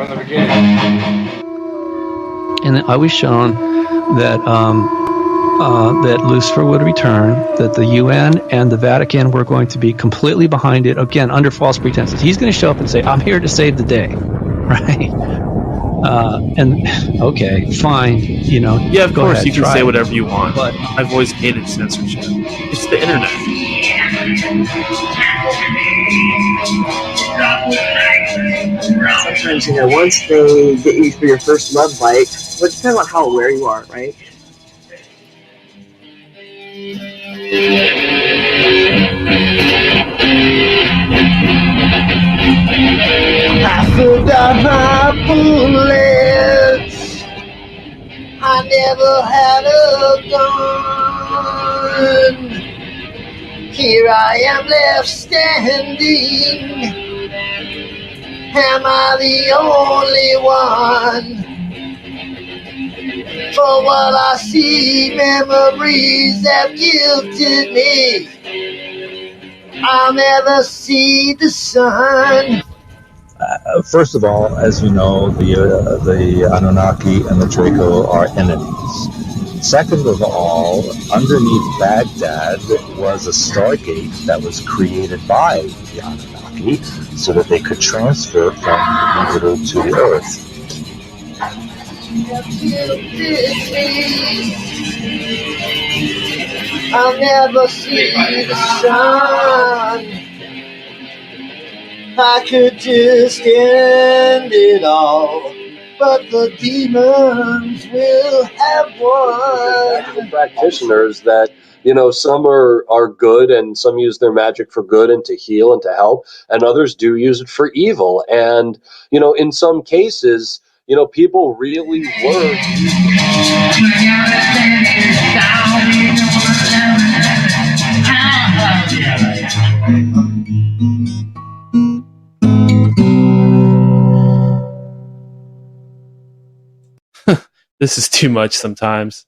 from the beginning. And I was shown that that Lucifer would return, that the UN and the Vatican were going to be completely behind it, again, under false pretenses. He's going to show up and say, I'm here to save the day, right? And, okay, fine, you know. Yeah, of course, ahead, you can say whatever you want, but I've always hated censorship. It's the internet. Sometimes, you know, once they get you for your first love bite, well, it depends on how aware you are, right? I forgot my bullets. I never had a gun. Here I am left standing. Am I the only one? For what I see, memories have gifted me. I'll never see the sun. First of all, as you know, the Anunnaki and the Draco are enemies. Second of all, underneath Baghdad was a stargate that was created by the Anunnaki so that they could transfer from Jupiter to the Earth. I'll never see the sun. I could just end it all, but the demons will have won. Practitioners that, you know, some are good and some use their magic for good and to heal and to help, and others do use it for evil. And, you know, in some cases, you know, people really were. This is too much sometimes.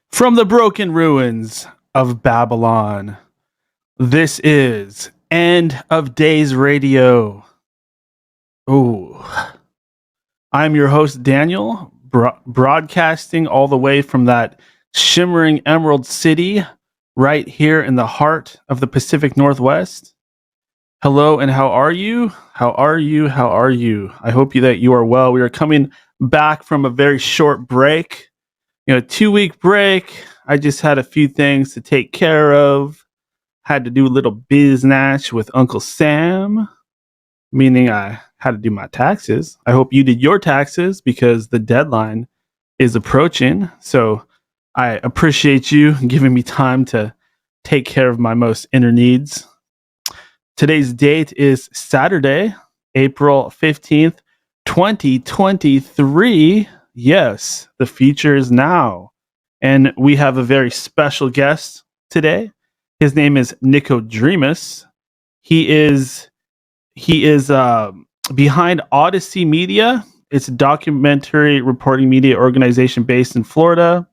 From the broken ruins of Babylon, this is End of Days Radio. Ooh. I'm your host, Daniel, broadcasting all the way from that shimmering Emerald City right here in the heart of the Pacific Northwest. Hello, and how are you? How are you? How are you? I hope that you are well. We are coming back from a very short break. You know, 2-week break. I just had a few things to take care of. Had to do a little business with Uncle Sam, meaning I had to do my taxes. I hope you did your taxes because the deadline is approaching. So I appreciate you giving me time to take care of my most inner needs. Today's date is Saturday, April 15th, 2023. Yes, the future is now. And we have a very special guest today. His name is Nicodremus. He is behind Odyssey Media. It's a documentary reporting media organization based in Florida.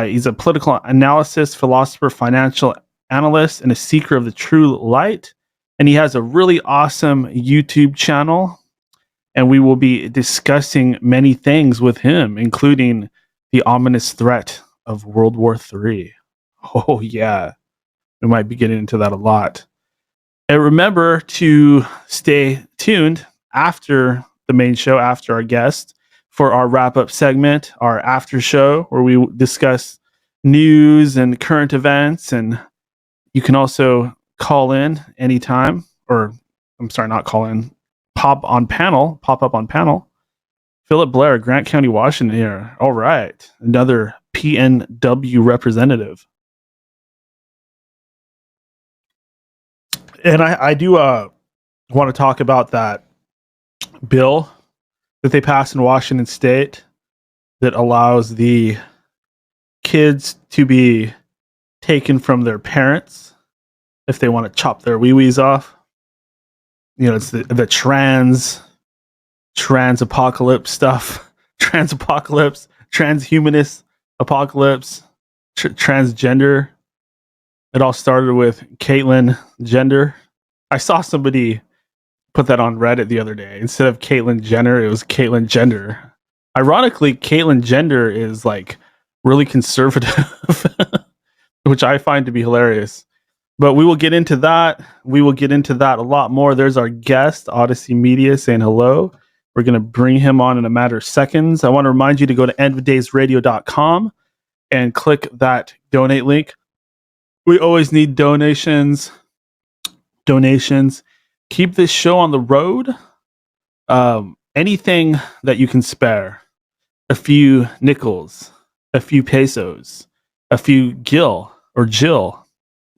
He's a political analyst, philosopher, financial analyst, and a seeker of the true light. And he has a really awesome YouTube channel. And we will be discussing many things with him, including the ominous threat of World War III. Oh, yeah. We might be getting into that a lot. And remember to stay tuned after the main show, after our guest, for our wrap-up segment, our after show, where we discuss news and current events. And you can also call in anytime, or I'm sorry, not call in, pop up on panel. Philip Blair, Grant County, Washington here. All right. Another PNW representative. And I do want to talk about that bill that they passed in Washington State that allows the kids to be taken from their parents if they want to chop their wee-wees off. You know, it's the trans apocalypse stuff. Trans apocalypse, transhumanist apocalypse, transgender It all started with Caitlyn Jenner. I saw somebody put that on Reddit the other day. Instead of Caitlyn Jenner, it was Caitlyn Jenner. Ironically, Caitlyn Jenner is like really conservative, which I find to be hilarious. But we will get into that. We will get into that a lot more. There's our guest, Odyssey Media, saying hello. We're going to bring him on in a matter of seconds. I want to remind you to go to endofdaysradio.com and click that donate link. We always need donations. Keep this show on the road. Anything that you can spare. A few nickels, a few pesos, a few gil or Jill,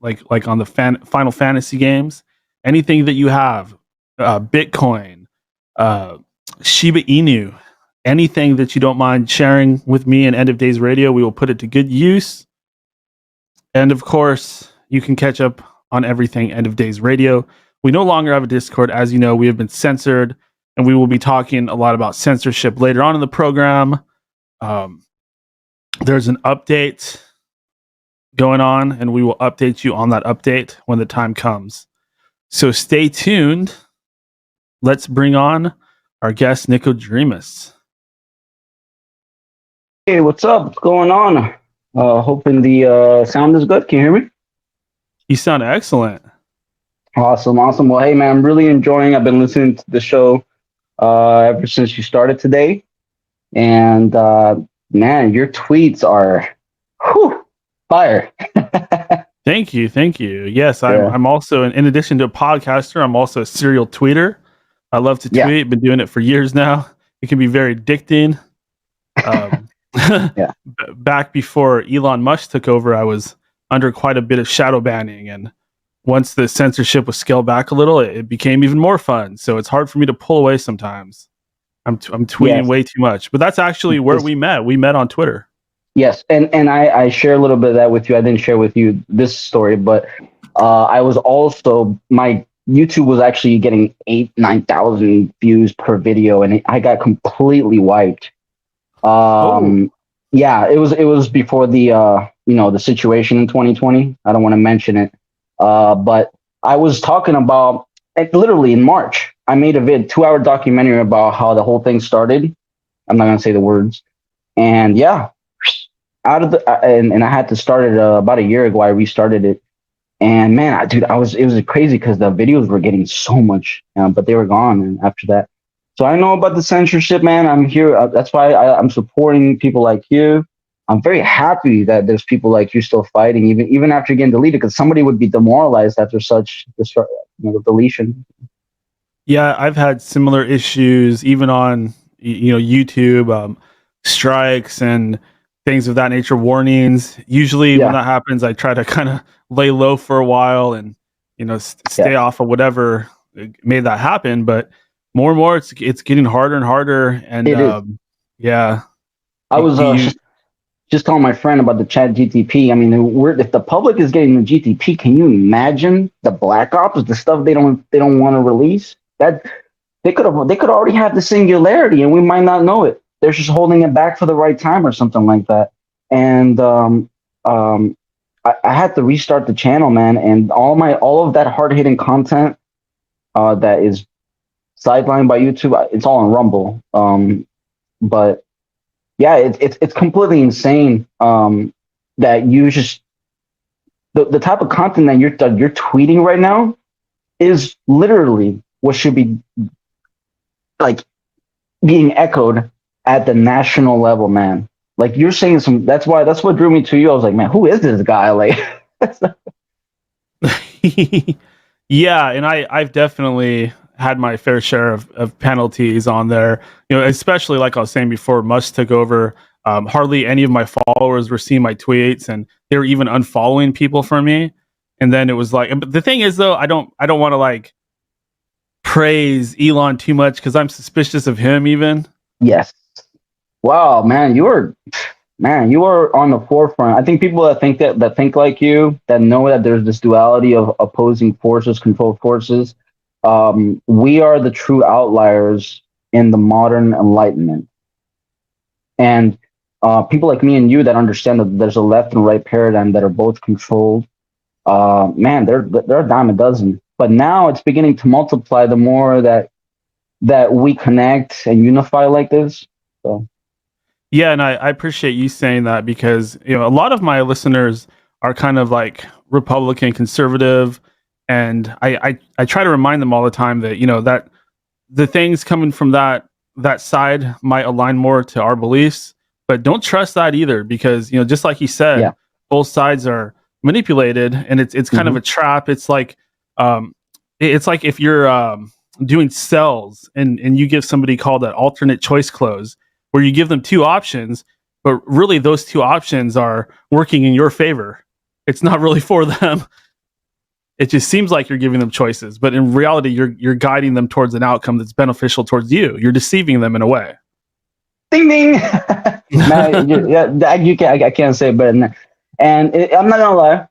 like on the Final Fantasy games. Anything that you have, Bitcoin, Shiba Inu, anything that you don't mind sharing with me and End of Days Radio, we will put it to good use. And of course, you can catch up on everything End of Days Radio. We no longer have a Discord. As you know, we have been censored, and we will be talking a lot about censorship later on in the program. There's an update going on, and we will update you on that update when the time comes. So stay tuned. Let's bring on our guest, Nicodremus. Hey, what's up? What's going on? Hoping the sound is good. Can you hear me? You sound excellent. Awesome. Well, hey, man, I'm really enjoying. I've been listening to the show ever since you started today, and man, your tweets are fire. Thank you. Yes, I'm also, in addition to a podcaster, I'm also a serial tweeter. I love to tweet. Been doing it for years now. It can be very addicting. Back before Elon Musk took over, I was under quite a bit of shadow banning, and once the censorship was scaled back a little, it became even more fun. So it's hard for me to pull away sometimes. I'm tweeting way too much, but that's actually where we met. We met on Twitter. Yes, and I share a little bit of that with you. I didn't share with you this story, but I was also, my YouTube was actually getting 9,000 views per video, and I got completely wiped. Yeah, it was before the the situation in 2020. I don't want to mention it, but I was talking about literally in March. I made a 2-hour documentary about how the whole thing started. I'm not gonna say the words, and out of the and I had to start it about a year ago. I restarted it, and man, it was crazy because the videos were getting so much, but they were gone after that. So I know about the censorship, man. I'm here. That's why I'm supporting people like you. I'm very happy that there's people like you still fighting, even after getting deleted, because somebody would be demoralized after such deletion. Yeah, I've had similar issues, even on YouTube, strikes and things of that nature, warnings. Usually when that happens, I try to kind of lay low for a while and stay off of whatever made that happen. But more and more, it's getting harder and harder. And I was just telling my friend about the Chat GTP. I mean, if the public is getting the GTP, can you imagine the Black Ops, the stuff they don't want to release? That they could already have the singularity, and we might not know it. They're just holding it back for the right time or something like that. And I had to restart the channel, man, and all of that hard-hitting content that is sidelined by YouTube, it's all on Rumble. But yeah, it's completely insane that you just the type of content that you're tweeting right now is literally what should be like being echoed at the national level, man. Like you're saying that's what drew me to you. I was like, man, who is this guy? Like, yeah, and I've definitely had my fair share of penalties on there. Especially like I was saying before, Musk took over. Hardly any of my followers were seeing my tweets, and they were even unfollowing people from me. And then it was like, but the thing is, though, I don't want to like praise Elon too much because I'm suspicious of him even. Yes. Wow, man, you are on the forefront. I think people that think like you, that know that there's this duality of opposing forces, controlled forces. We are the true outliers in the modern Enlightenment. And people like me and you that understand that there's a left and right paradigm that are both controlled Man, they're a dime a dozen. But now it's beginning to multiply the more that we connect and unify like this. So Yeah, and I appreciate you saying that because a lot of my listeners are kind of like Republican conservative, and I try to remind them all the time that that the things coming from that side might align more to our beliefs, but don't trust that either because just like you said, yeah. both sides are manipulated, and it's kind of a trap. Um, it's like if you're doing cells and you give somebody called that alternate choice close, where you give them two options, but really those two options are working in your favor. It's not really for them. It just seems like you're giving them choices, but in reality, you're guiding them towards an outcome that's beneficial towards you. You're deceiving them in a way. Ding ding. Man, I can't say it better than that. And I'm not gonna lie,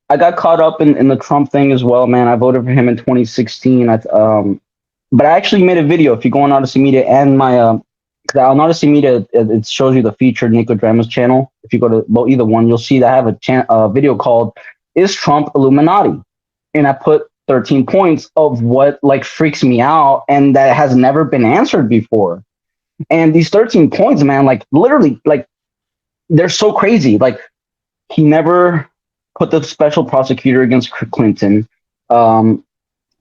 I got caught up in the Trump thing as well, man. I voted for him in 2016. But I actually made a video. If you go on Odyssey Media and my cause on Odyssey Media, it shows you the featured Nicodremus channel. If you go to either one, you'll see that I have a video called "Is Trump Illuminati?" And I put 13 points of what like freaks me out and that has never been answered before. And these 13 points, man, like literally, like they're so crazy. Like he never put the special prosecutor against Clinton.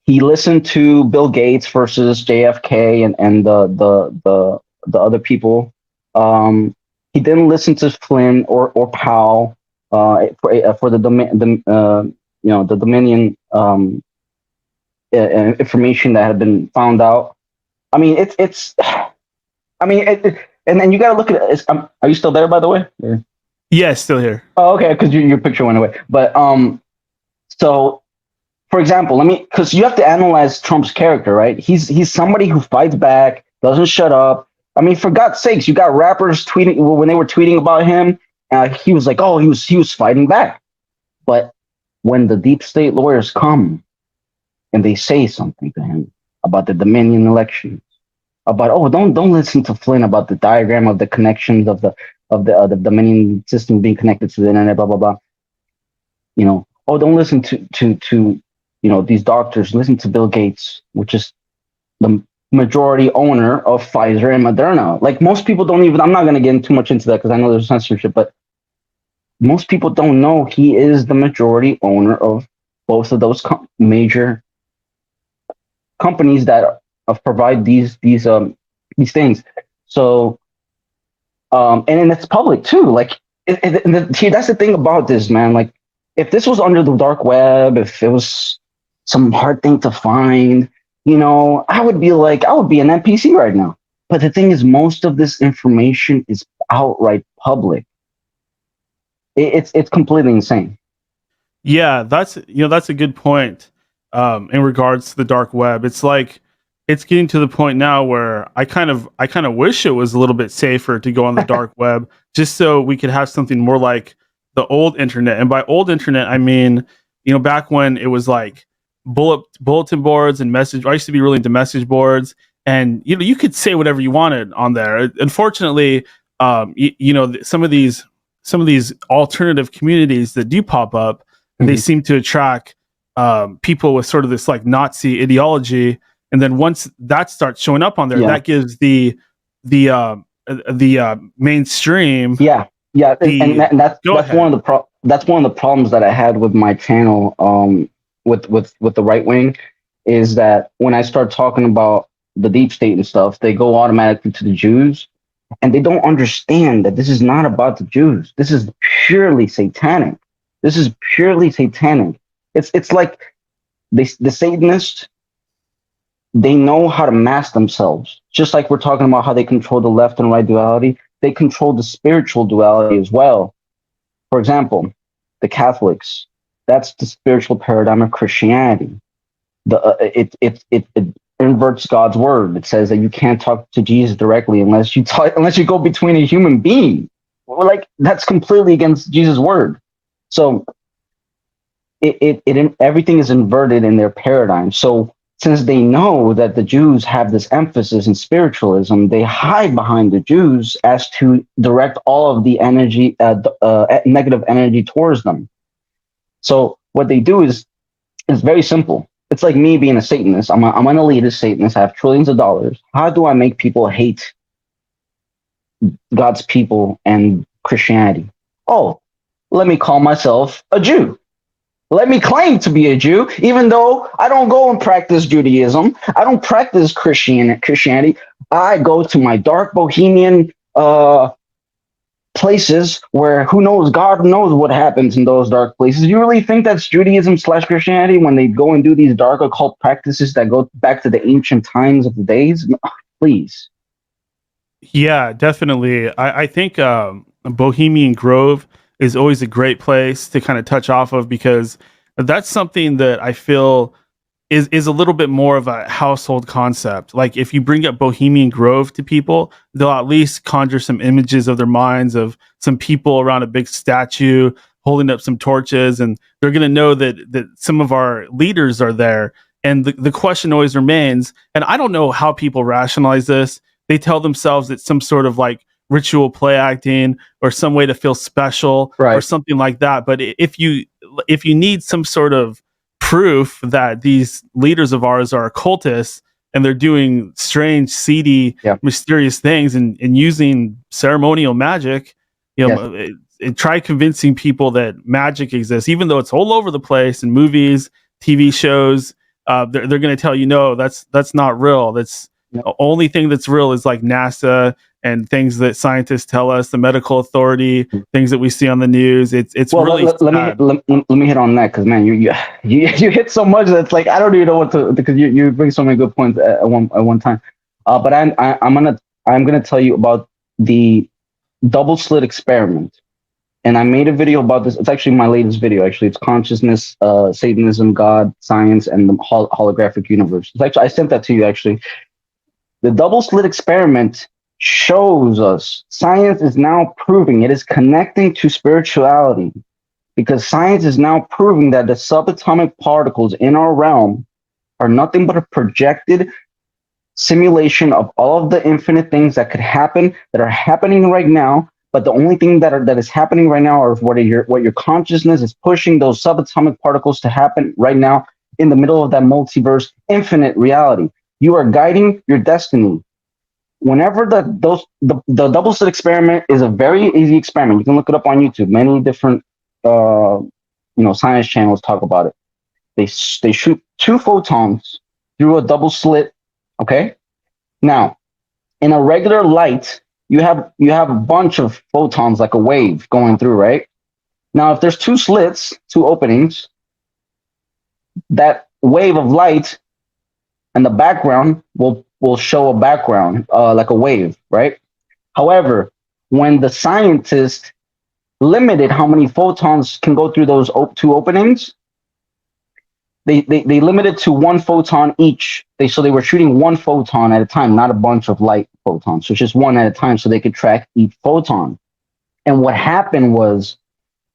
He listened to Bill Gates versus JFK and the other people. He didn't listen to Flynn or Powell for the the Dominion information that had been found out. I mean, and then you got to look at it. Are you still there, by the way? Or? Yeah, still here. Oh, okay, because your picture went away. But so for example, because you have to analyze Trump's character, right? He's somebody who fights back, doesn't shut up. I mean, for God's sakes, you got rappers tweeting when they were tweeting about him. He was like, oh, he was fighting back. But when the deep state lawyers come and they say something to him about the Dominion elections, about don't listen to Flynn about the diagram of the connections of the Dominion system being connected to the internet, blah blah blah. Don't listen to these doctors. Listen to Bill Gates, which is the majority owner of Pfizer and Moderna. Like most people don't even. I'm not going to get too much into that because I know there's censorship, but most people don't know he is the majority owner of both of those major companies that provide these things. So, and then it's public too. Like, that's the thing about this, man. Like, if this was under the dark web, if it was some hard thing to find, I would be an NPC right now. But the thing is, most of this information is outright public. It's completely insane. Yeah, that's a good point. In regards to the dark web, it's like it's getting to the point now where I kind of wish it was a little bit safer to go on the dark web, just so we could have something more like the old internet. And by old internet, I mean back when it was like bulletin boards and message. I used to be really into message boards, and you could say whatever you wanted on there. Unfortunately, some of these alternative communities that do pop up, they seem to attract people with sort of this like Nazi ideology, and then once that starts showing up on there, that gives the mainstream. And that's one of the problems that I had with my channel with the right wing, is that when I start talking about the deep state and stuff, they go automatically to the Jews. And they don't understand that this is not about the Jews. This is purely satanic. It's like the Satanists, they know how to mask themselves. Just like we're talking about how they control the left and right duality, they control the spiritual duality as well. For example, the Catholics, that's the spiritual paradigm of Christianity. It inverts God's word. It says that you can't talk to Jesus directly unless you go between a human being. Well, like that's completely against Jesus' word. So everything is inverted in their paradigm. So since they know that the Jews have this emphasis in spiritualism, they hide behind the Jews as to direct all of the energy, negative energy towards them. So what they do is very simple. It's like me being a Satanist. I'm an elitist Satanist. I have trillions of dollars. How do I make people hate God's people and Christianity? Oh, let me call myself a Jew. Let me claim to be a Jew, even though I don't go and practice Judaism. I don't practice Christianity. I go to my dark bohemian places where who knows, God knows what happens in those dark places. You really think that's Judaism / Christianity when they go and do these dark occult practices that go back to the ancient times of the days? Please. Yeah, definitely. I think Bohemian Grove is always a great place to kind of touch off of, because that's something that I feel is a little bit more of a household concept. Like if you bring up Bohemian Grove to people, they'll at least conjure some images of their minds of some people around a big statue holding up some torches, and they're going to know that some of our leaders are there. And the question always remains, and I don't know how people rationalize this. They tell themselves it's some sort of like ritual play acting or some way to feel special or something like that. But if you need some sort of proof that these leaders of ours are occultists and they're doing strange, seedy, mysterious things and using ceremonial magic, try convincing people that magic exists, even though it's all over the place in movies, TV shows. They're going to tell you, no, that's not real. That's the only thing that's real is like NASA and things that scientists tell us, the medical authority, things that we see on the news. It's well, really let me hit on that, because man, you hit so much that's like I don't even know what to, because you bring so many good points at one time. But I'm gonna tell you about the double slit experiment, and I made a video about this. It's actually my latest video. Actually, it's consciousness, Satanism, God, science, and the holographic universe. It's actually, I sent that to you actually. The double slit experiment shows us science is now proving it is connecting to spirituality, because science is now proving that the subatomic particles in our realm are nothing but a projected simulation of all of the infinite things that could happen, that are happening right now. But the only thing that is happening right now are what your consciousness is pushing those subatomic particles to happen right now in the middle of that multiverse infinite reality. You are guiding your destiny. Whenever the double slit experiment is a very easy experiment. You can look it up on YouTube. Many different science channels talk about it. They shoot 2 photons through a double slit. Okay. Now, in a regular light, you have a bunch of photons like a wave going through, right? Now, if there's 2 slits, 2 openings, that wave of light and the background will show a background like a wave, right? However, when the scientist limited how many photons can go through those 2 openings, they limited to 1 photon each. So they were shooting 1 photon at a time, not a bunch of light photons. So it's just 1 at a time, so they could track each photon. And what happened was,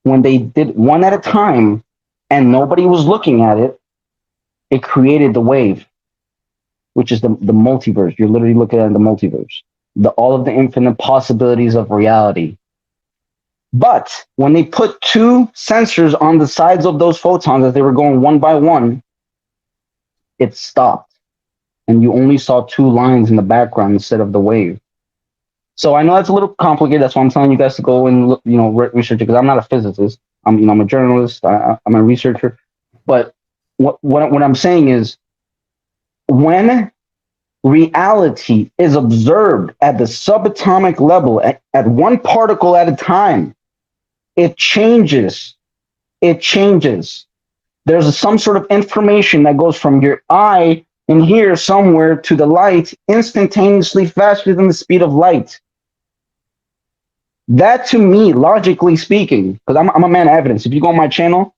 when they did 1 at a time and nobody was looking at it, it created the wave, which is the multiverse. You're literally looking at the multiverse, all of the infinite possibilities of reality. But when they put 2 sensors on the sides of those photons as they were going 1 by 1, it stopped. And you only saw 2 lines in the background instead of the wave. So I know that's a little complicated. That's why I'm telling you guys to go and look, research it, because I'm not a physicist. I'm a journalist. I'm a researcher. But what I'm saying is, when reality is observed at the subatomic level, at 1 particle at a time, it changes. It changes. There's some sort of information that goes from your eye in here somewhere to the light instantaneously, faster than the speed of light. That, to me, logically speaking, because I'm a man of evidence. If you go on my channel,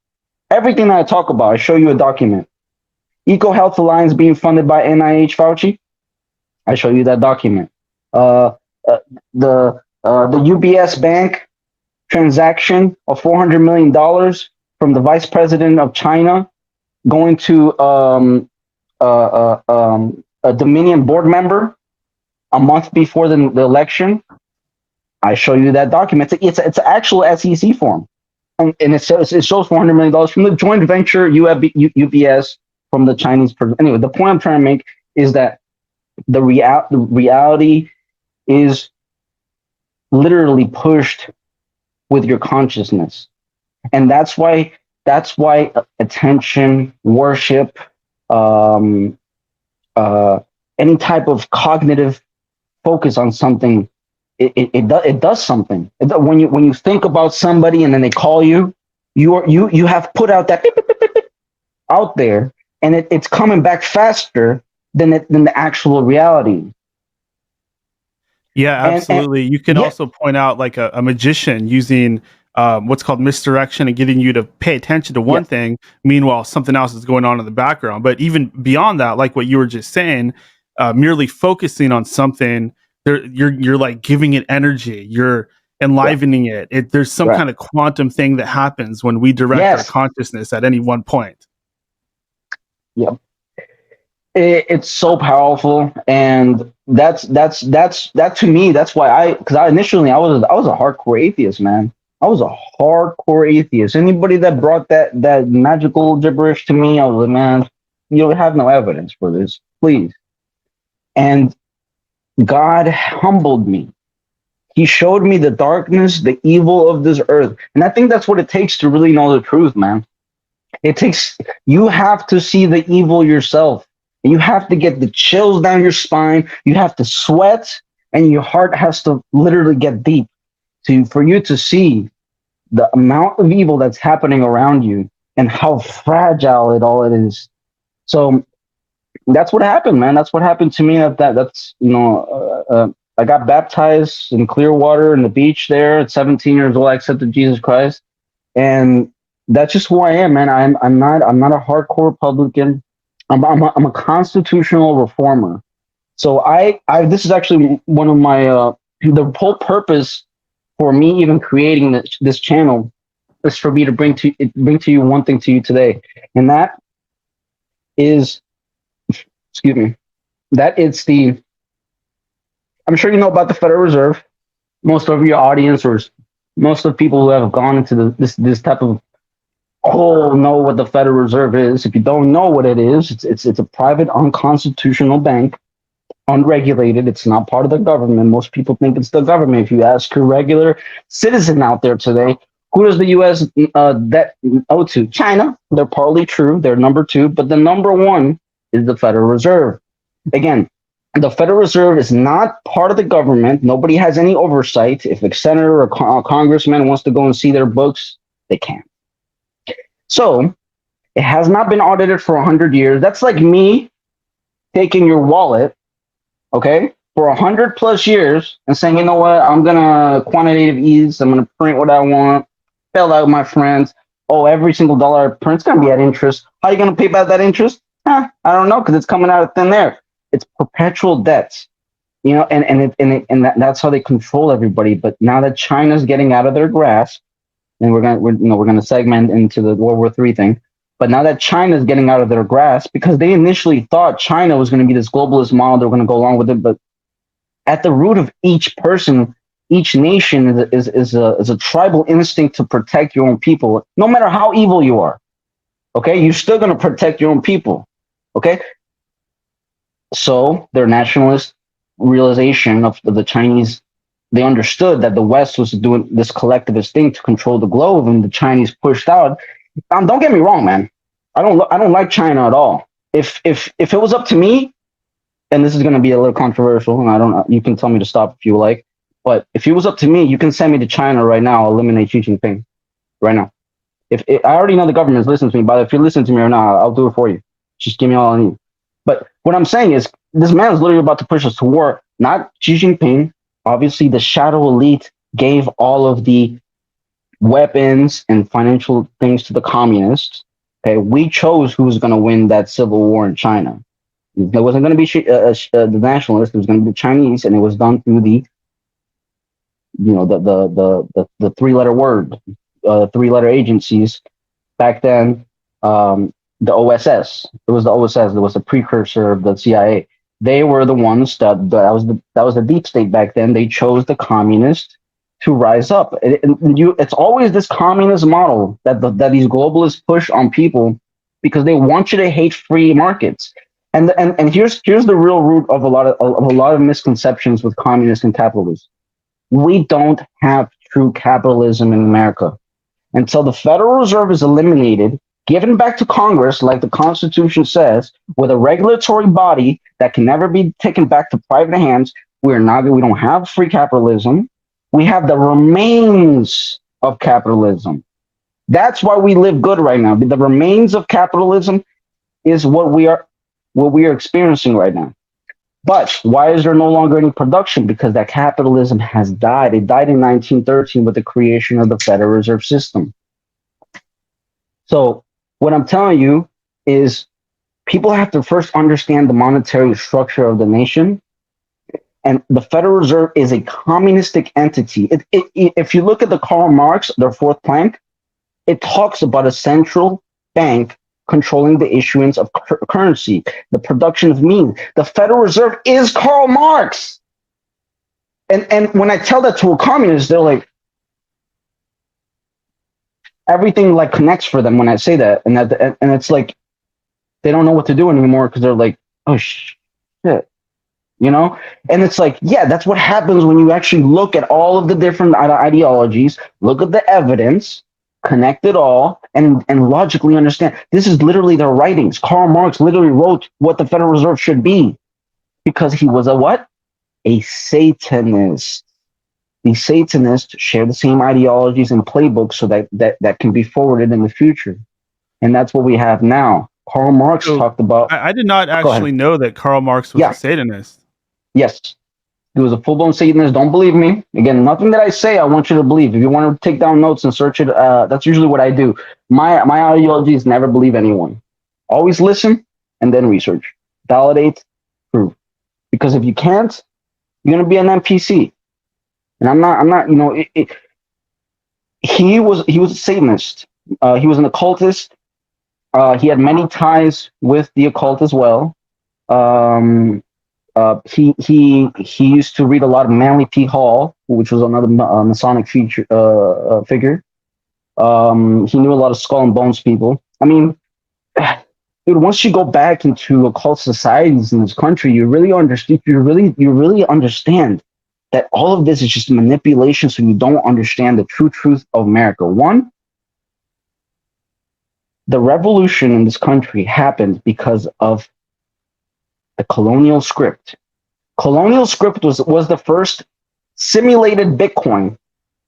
everything that I talk about, I show you a document. EcoHealth Alliance being funded by NIH Fauci, I show you that document. The UBS Bank transaction of $400 million from the vice president of China going to a Dominion board member a month before the election. I show you that document. It's an actual SEC form. and it shows $400 million from the joint venture UBS from the Chinese. Anyway, the point I'm trying to make is that the reality is literally pushed with your consciousness, and that's why attention, worship, um, any type of cognitive focus on something, it does something. When you think about somebody and then they call you, you have put out that beep, beep, beep, beep, beep out there, and it's coming back faster than the actual reality. Yeah, And absolutely. You can yeah, also point out like a magician using what's called misdirection and getting you to pay attention to one yeah, thing. Meanwhile, something else is going on in the background. But even beyond that, like what you were just saying, merely focusing on something, you're like giving it energy. You're yeah, enlivening it. There's some right. kind of quantum thing that happens when we direct our Yes. consciousness at any one point. Yeah. It's so powerful, and that to me. That's why because initially I was a hardcore atheist, man. I was a hardcore atheist. Anybody that brought that magical gibberish to me, I was like, man, you have no evidence for this, please. And God humbled me. He showed me the darkness, the evil of this earth, and I think that's what it takes to really know the truth, man. You have to see the evil yourself. You have to get the chills down your spine. You have to sweat, and your heart has to literally get deep for you to see the amount of evil that's happening around you and how fragile it is. So that's what happened, man. That's what happened to me. That's I got baptized in Clearwater in the beach there at 17 years old. I accepted Jesus Christ, and that's just who I am, man. I'm not a hardcore Republican. I'm a constitutional reformer. So I this is actually one of my the whole purpose for me even creating this channel is for me to bring to you one thing to you today, and that is, excuse me, that it's the I'm sure you know about the Federal Reserve. Most of your audience or most of the people who have gone into this type of know what the Federal Reserve is. If you don't know what it is, it's a private, unconstitutional bank, unregulated. It's not part of the government. Most people think it's the government. If you ask a regular citizen out there today, who does the U.S. Debt owe to? China. They're partly true. They're number two, but the number one is the Federal Reserve. Again, the Federal Reserve is not part of the government. Nobody has any oversight. If a senator or a congressman wants to go and see their books, they can. So it has not been audited for 100 years. That's like me taking your wallet, okay, for 100 plus years and saying, you know what, I'm going to quantitative ease. I'm going to print what I want, bail out my friends. Oh, every single dollar I print's going to be at interest. How are you going to pay back that interest? I don't know, because it's coming out of thin air. It's perpetual debts, and that's how they control everybody. But now that China's getting out of their grasp, and we're gonna segment into the World War III thing. But now that China's getting out of their grasp, because they initially thought China was going to be this globalist model, they're going to go along with it. But at the root of each person, each nation is a tribal instinct to protect your own people, no matter how evil you are. Okay, you're still going to protect your own people. Okay, so their nationalist realization of the Chinese. They understood that the West was doing this collectivist thing to control the globe, and the Chinese pushed out. Don't get me wrong, man. I don't like China at all. If it was up to me, and this is going to be a little controversial, and I don't. You can tell me to stop if you like. But if it was up to me, you can send me to China right now. I'll eliminate Xi Jinping right now. I already know the government's listening to me, but if you listen to me or not, I'll do it for you. Just give me all I need. But what I'm saying is, this man is literally about to push us to war. Not Xi Jinping. Obviously, the shadow elite gave all of the weapons and financial things to the communists. Okay, we chose who was going to win that civil war in China. It wasn't going to be the nationalists; it was going to be the Chinese, and it was done through the three-letter word, three-letter agencies. Back then, the OSS. It was the OSS. It was the precursor of the CIA. They were the ones that was the deep state back then. They chose the communists to rise up. It's always this communist model that these globalists push on people because they want you to hate free markets. And here's the real root of a lot of misconceptions with communists and capitalists. We don't have true capitalism in America until the Federal Reserve is eliminated, given back to Congress, like the Constitution says, with a regulatory body that can never be taken back to private hands. We don't have free capitalism. We have the remains of capitalism. That's why we live good right now. The remains of capitalism is what we are experiencing right now. But why is there no longer any production? Because that capitalism has died. It died in 1913 with the creation of the Federal Reserve System. So what I'm telling you is people have to first understand the monetary structure of the nation. And the Federal Reserve is a communistic entity. If you look at the Karl Marx, their fourth plank, it talks about a central bank controlling the issuance of currency, the production of means. The Federal Reserve is Karl Marx. And when I tell that to a communist, they're like, everything like connects for them when I say that. And it's like, they don't know what to do anymore because they're like, oh shit, you know? And it's like, yeah, that's what happens when you actually look at all of the different ideologies, look at the evidence, connect it all, and logically understand. This is literally their writings. Karl Marx literally wrote what the Federal Reserve should be because he was a what? A Satanist. These Satanists share the same ideologies and playbooks so that can be forwarded in the future. And that's what we have now. Karl Marx talked about... I did not actually know that Karl Marx was a Satanist. Yes. He was a full-blown Satanist. Don't believe me. Again, nothing that I say I want you to believe. If you want to take down notes and search it, that's usually what I do. My ideology is never believe anyone. Always listen and then research. Validate, prove. Because if you can't, you're going to be an NPC. And I'm not, you know, he was a Satanist. He was an occultist. He had many ties with the occult as well. He used to read a lot of Manly P. Hall, which was another Masonic figure. He knew a lot of skull and bones people. I mean, dude, once you go back into occult societies in this country, you really understand. You really understand that all of this is just manipulation, so you don't understand the true truth of America. One, the revolution in this country happened because of the colonial script. Colonial script was the first simulated Bitcoin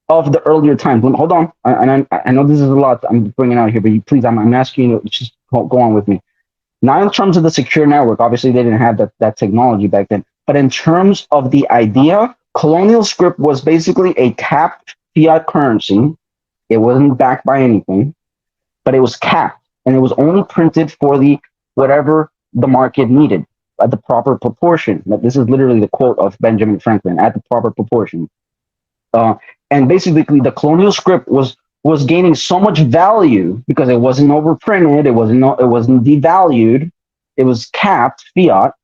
of the earlier times. Hold on, I know this is a lot I'm bringing out here, but please, I'm asking you to just go on with me. Not in terms of the secure network. Obviously, they didn't have that technology back then. But in terms of the idea, colonial script was basically a capped fiat currency. It wasn't backed by anything, but it was capped, and it was only printed for the whatever the market needed at the proper proportion. This is literally the quote of Benjamin Franklin: "At the proper proportion." And basically, the colonial script was gaining so much value because it wasn't overprinted, it wasn't devalued, it was capped fiat.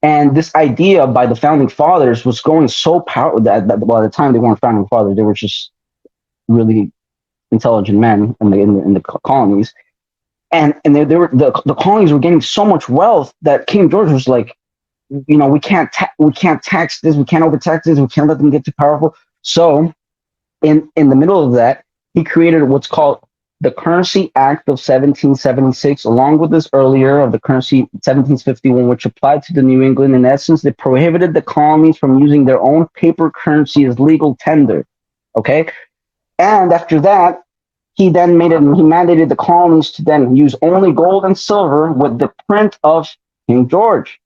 And this idea by the founding fathers was going so powerful that by the time they weren't founding fathers, they were just really intelligent men in the colonies. And the colonies were getting so much wealth that King George was like, you know, we can't tax this, we can't overtax this, we can't let them get too powerful. So in the middle of that, he created what's called the Currency Act of 1776, along with this earlier of the Currency 1751, which applied to the New England. In essence, they prohibited the colonies from using their own paper currency as legal tender. Okay, and after that, he mandated the colonies to then use only gold and silver with the print of King George.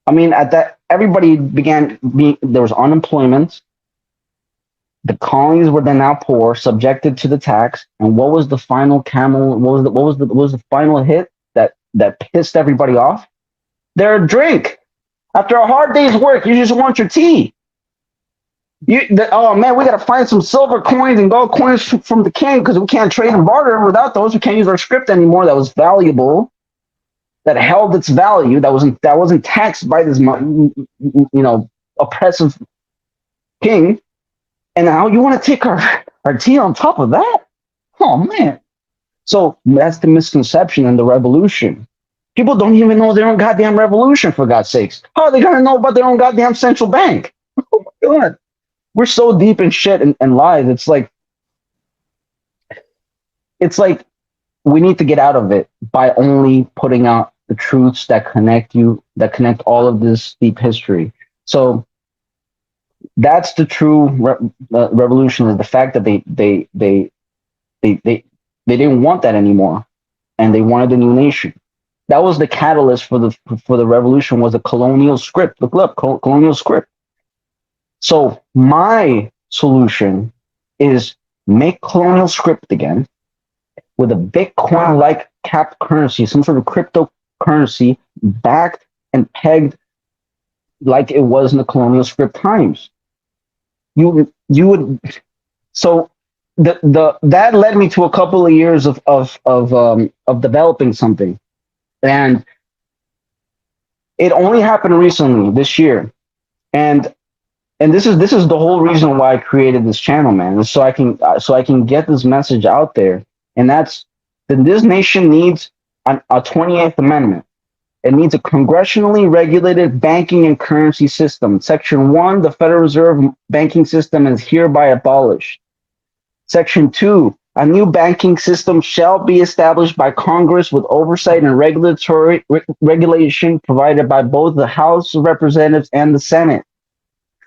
I mean, at that, everybody there was unemployment. The colonies were then now poor, subjected to the tax. And what was the final what was the final hit that pissed everybody off? Their drink. After a hard day's work, you just want your tea. Oh man, we gotta find some silver coins and gold coins from the king because we can't trade and barter. Without those, we can't use our script anymore. That was valuable, that held its value, that wasn't taxed by this oppressive king. And now you want to take our tea on top of that? Oh man. So that's the misconception and the revolution. People don't even know their own goddamn revolution, for God's sakes. How are they gonna know about their own goddamn central bank? Oh my god. We're so deep in shit and lies. It's like we need to get out of it by only putting out the truths that connect all of this deep history. So that's the true revolution, is the fact that they didn't want that anymore, and they wanted a new nation. That was the catalyst for the revolution, was a colonial script. Look up colonial script. So my solution is make colonial script again with a Bitcoin-like capped currency, some sort of cryptocurrency backed and pegged like it was in the colonial script times. You would so that led me to a couple of years of developing something, and it only happened recently this year, and this is the whole reason why I created this channel, man, is so I can get this message out there, and that's that this nation needs a 28th Amendment. It needs a congressionally regulated banking and currency system. Section 1, the Federal Reserve banking system is hereby abolished. Section 2, a new banking system shall be established by Congress with oversight and regulatory regulation provided by both the House of Representatives and the Senate.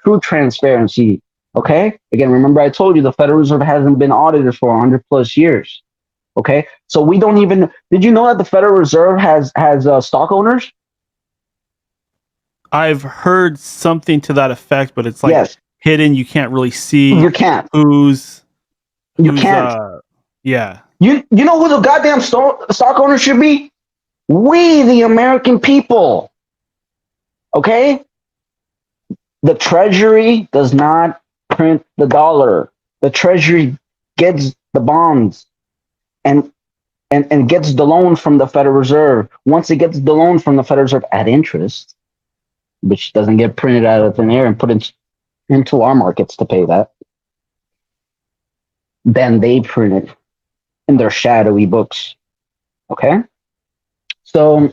True transparency. Okay? Again, remember I told you the Federal Reserve hasn't been audited for 100 plus years. Okay? So we don't even, did you know that the Federal Reserve has stock owners? I've heard something to that effect, but it's like Yes. hidden. You can't really see You can't. You can't. Yeah. You know who the goddamn stock owner should be? We, the American people. Okay? The Treasury does not print the dollar. The Treasury gets the bonds and gets the loan from the Federal Reserve. Once it gets the loan from the Federal Reserve at interest, which doesn't get printed out of thin air and put into our markets to pay that, then they print it in their shadowy books. Okay? So,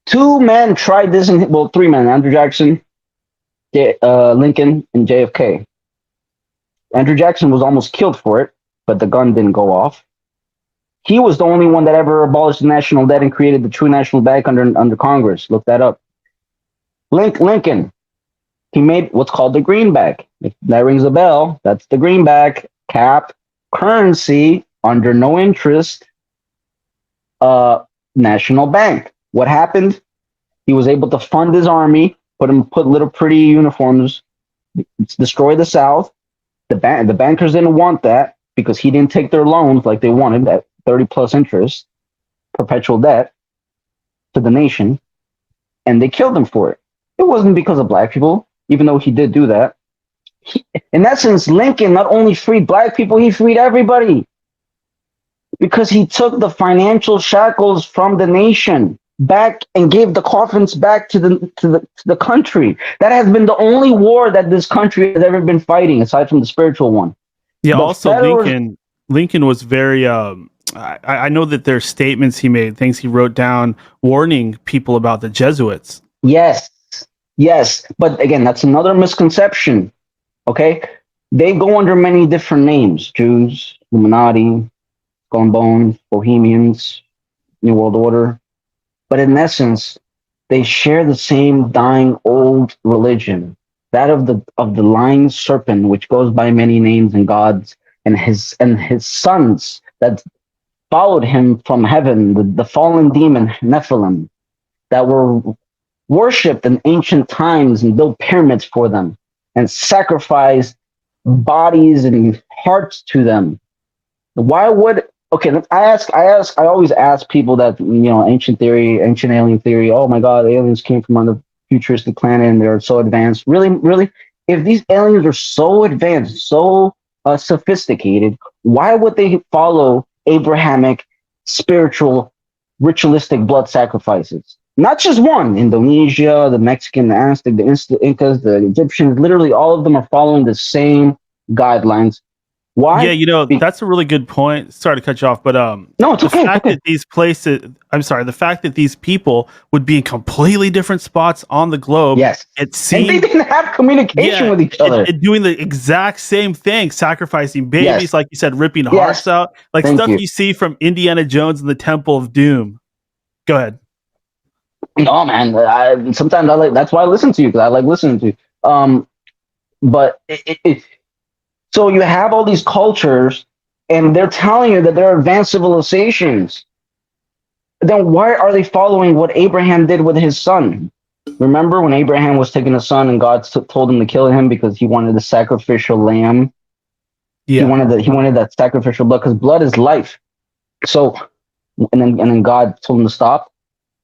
two men tried this, three men, Andrew Jackson, Lincoln, and JFK. Andrew Jackson was almost killed for it, but the gun didn't go off. He was the only one that ever abolished the national debt and created the true national bank under Congress. Look that up. Lincoln, he made what's called the greenback. If that rings a bell, that's the greenback cap currency under no interest national bank. What happened? He was able to fund his army, put little pretty uniforms, destroy the South. The bankers didn't want that because he didn't take their loans like they wanted at 30 plus interest, perpetual debt to the nation, and they killed him for it. It wasn't because of black people, even though he did do that. In essence, Lincoln not only freed black people, he freed everybody because he took the financial shackles from the nation back and gave the coffins back to the country. That has been the only war that this country has ever been fighting, aside from the spiritual one. Yeah. Also, Lincoln was very. I know that there's statements he made, things he wrote down, warning people about the Jesuits. Yes. But again, that's another misconception. Okay? They go under many different names: Jews, Illuminati, Skull and Bones, Bohemians, New World Order. But in essence, they share the same dying old religion, that of the lying serpent, which goes by many names and gods, and his sons that followed him from heaven, the fallen demon Nephilim, that were worshipped in ancient times and built pyramids for them and sacrificed bodies and hearts to them. Why would I always ask people that, ancient alien theory, oh my god, aliens came from another futuristic planet and they're so advanced. Really, if these aliens are so advanced, so sophisticated, why would they follow Abrahamic spiritual ritualistic blood sacrifices? Not just one. Indonesia, the Mexican, the Aztec, the Incas, the Egyptians, literally all of them are following the same guidelines. Yeah, Why? that's a really good point. Sorry to cut you off, but No, it's the okay. It's fact okay. that these places, I'm sorry, the fact that these people would be in completely different spots on the globe, Yes. it And they seemed, didn't have communication yeah, with each other. doing the exact same thing, sacrificing babies, Yes. like you said, ripping Yes. hearts out, like Thank stuff you. you see from Indiana Jones and the Temple of Doom. Go ahead. No, man. Sometimes I like. That's why I listen to you, because I like listening to you. But so you have all these cultures, and they're telling you that they're advanced civilizations. Then why are they following what Abraham did with his son? Remember when Abraham was taking a son, and God told him to kill him because he wanted the sacrificial lamb. Yeah. He wanted that sacrificial blood, because blood is life. So, and then God told him to stop.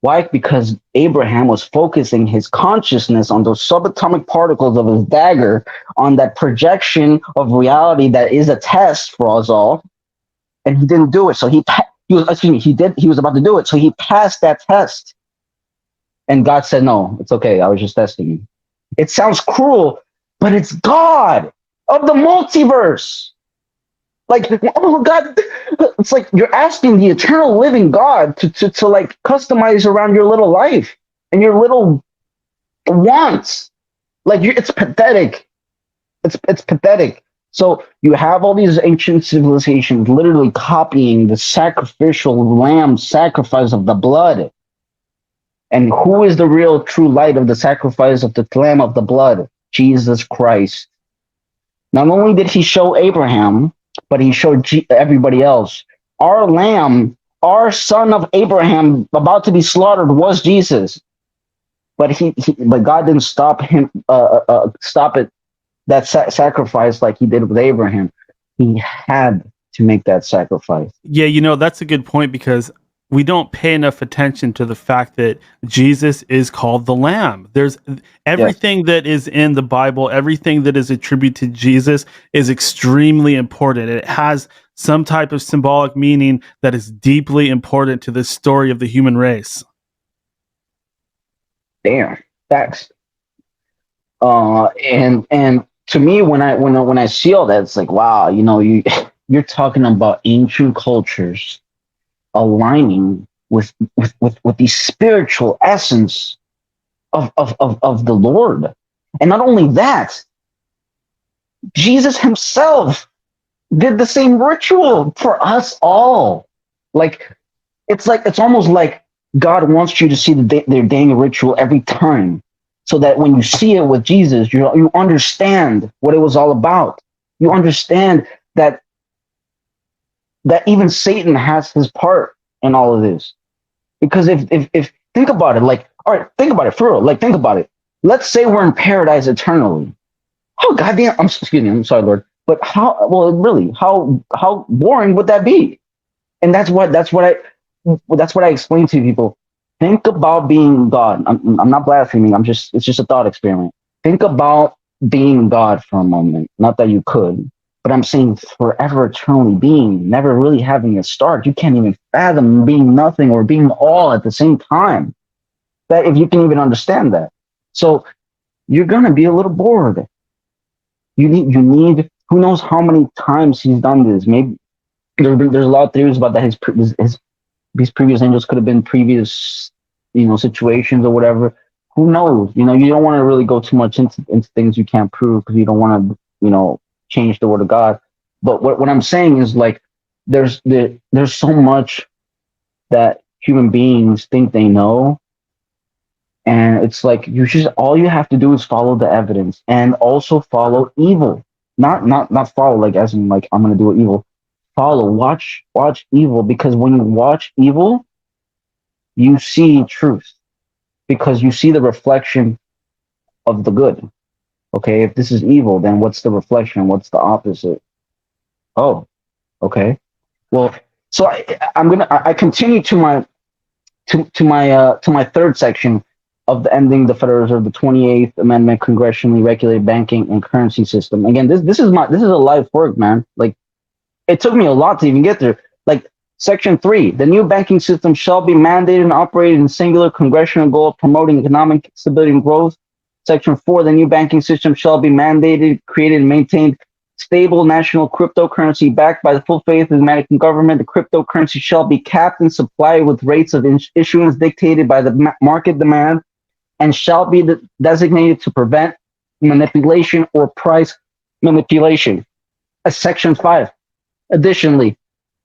Why? Because Abraham was focusing his consciousness on those subatomic particles of his dagger, on that projection of reality that is a test for us all, and he didn't do it. So he was, excuse me, he did. He was about to do it, so he passed that test, and God said, "No, it's okay. I was just testing you." It sounds cruel, but it's God of the multiverse. Like, oh God, it's like you're asking the eternal living God to like customize around your little life and your little wants. Like, it's pathetic. It's pathetic. So you have all these ancient civilizations literally copying the sacrificial lamb sacrifice of the blood. And who is the real true light of the sacrifice of the lamb of the blood? Jesus Christ. Not only did he show Abraham, but he showed everybody else. Our lamb, our son of Abraham, about to be slaughtered, was Jesus. But but God didn't stop him. Stop it. That sacrifice, like he did with Abraham. He had to make that sacrifice. Yeah, that's a good point, because we don't pay enough attention to the fact that Jesus is called the Lamb. There's everything that is in the Bible, everything that is attributed to Jesus is extremely important. It has some type of symbolic meaning that is deeply important to the story of the human race. Damn, facts. And to me, when I see all that, it's like, wow, you're talking about ancient cultures aligning with the spiritual essence of the Lord. And not only that, Jesus himself did the same ritual for us all. It's almost like God wants you to see their dang ritual every time, so that when you see it with Jesus, you understand what it was all about. You understand that even Satan has his part in all of this. Because if think about it, like, all right, think about it for real. Like, think about it. Let's say we're in paradise eternally. How goddamn, excuse me, I'm sorry, Lord, but how boring would that be? And that's what I explain to people. Think about being God. I'm not blaspheming. It's just a thought experiment. Think about being God for a moment. Not that you could, but I'm saying forever, eternally being, never really having a start. You can't even fathom being nothing or being all at the same time. That, if you can even understand that. So you're gonna be a little bored. You need who knows how many times he's done this. Maybe there's a lot of theories about that these previous angels could have been previous, situations or whatever. Who knows? You don't want to really go too much into things you can't prove, because you don't want to, change the word of God. But what I'm saying is, like, there's so much that human beings think they know, and it's like all you have to do is follow the evidence, and also follow evil. Not follow like as in like I'm gonna do evil. Follow, watch evil, because when you watch evil, you see truth, because you see the reflection of the good. Okay, if this is evil, then what's the reflection? What's the opposite? Oh, okay. Well, so I continue to my third section of the ending the Federal Reserve, the 28th Amendment, congressionally regulated banking and currency system. Again, this is a life work, man. Like, it took me a lot to even get there. Like, Section 3, the new banking system shall be mandated and operated in singular congressional goal of promoting economic stability and growth. Section 4, the new banking system shall be mandated, created, and maintained stable national cryptocurrency backed by the full faith of the American government. The cryptocurrency shall be capped and supplied with rates of issuance dictated by the market demand and shall be designated to prevent manipulation or price manipulation. Section 5, additionally,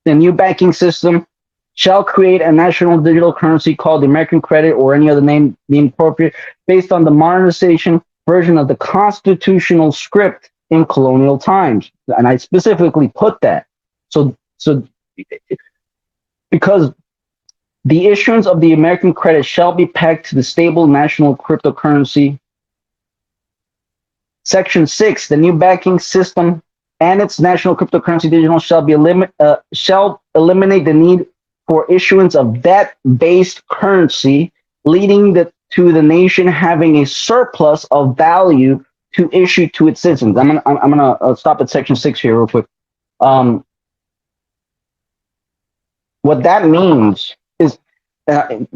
the new banking system shall create a national digital currency called the American credit or any other name deemed appropriate based on the modernization version of the constitutional script in colonial times. And I specifically put that. So because the issuance of the American credit shall be pegged to the stable national cryptocurrency. Section 6, the new banking system and its national cryptocurrency digital shall eliminate the need for issuance of debt-based currency, leading to the nation having a surplus of value to issue to its citizens. I'm gonna stop at Section 6 here real quick. What that means is,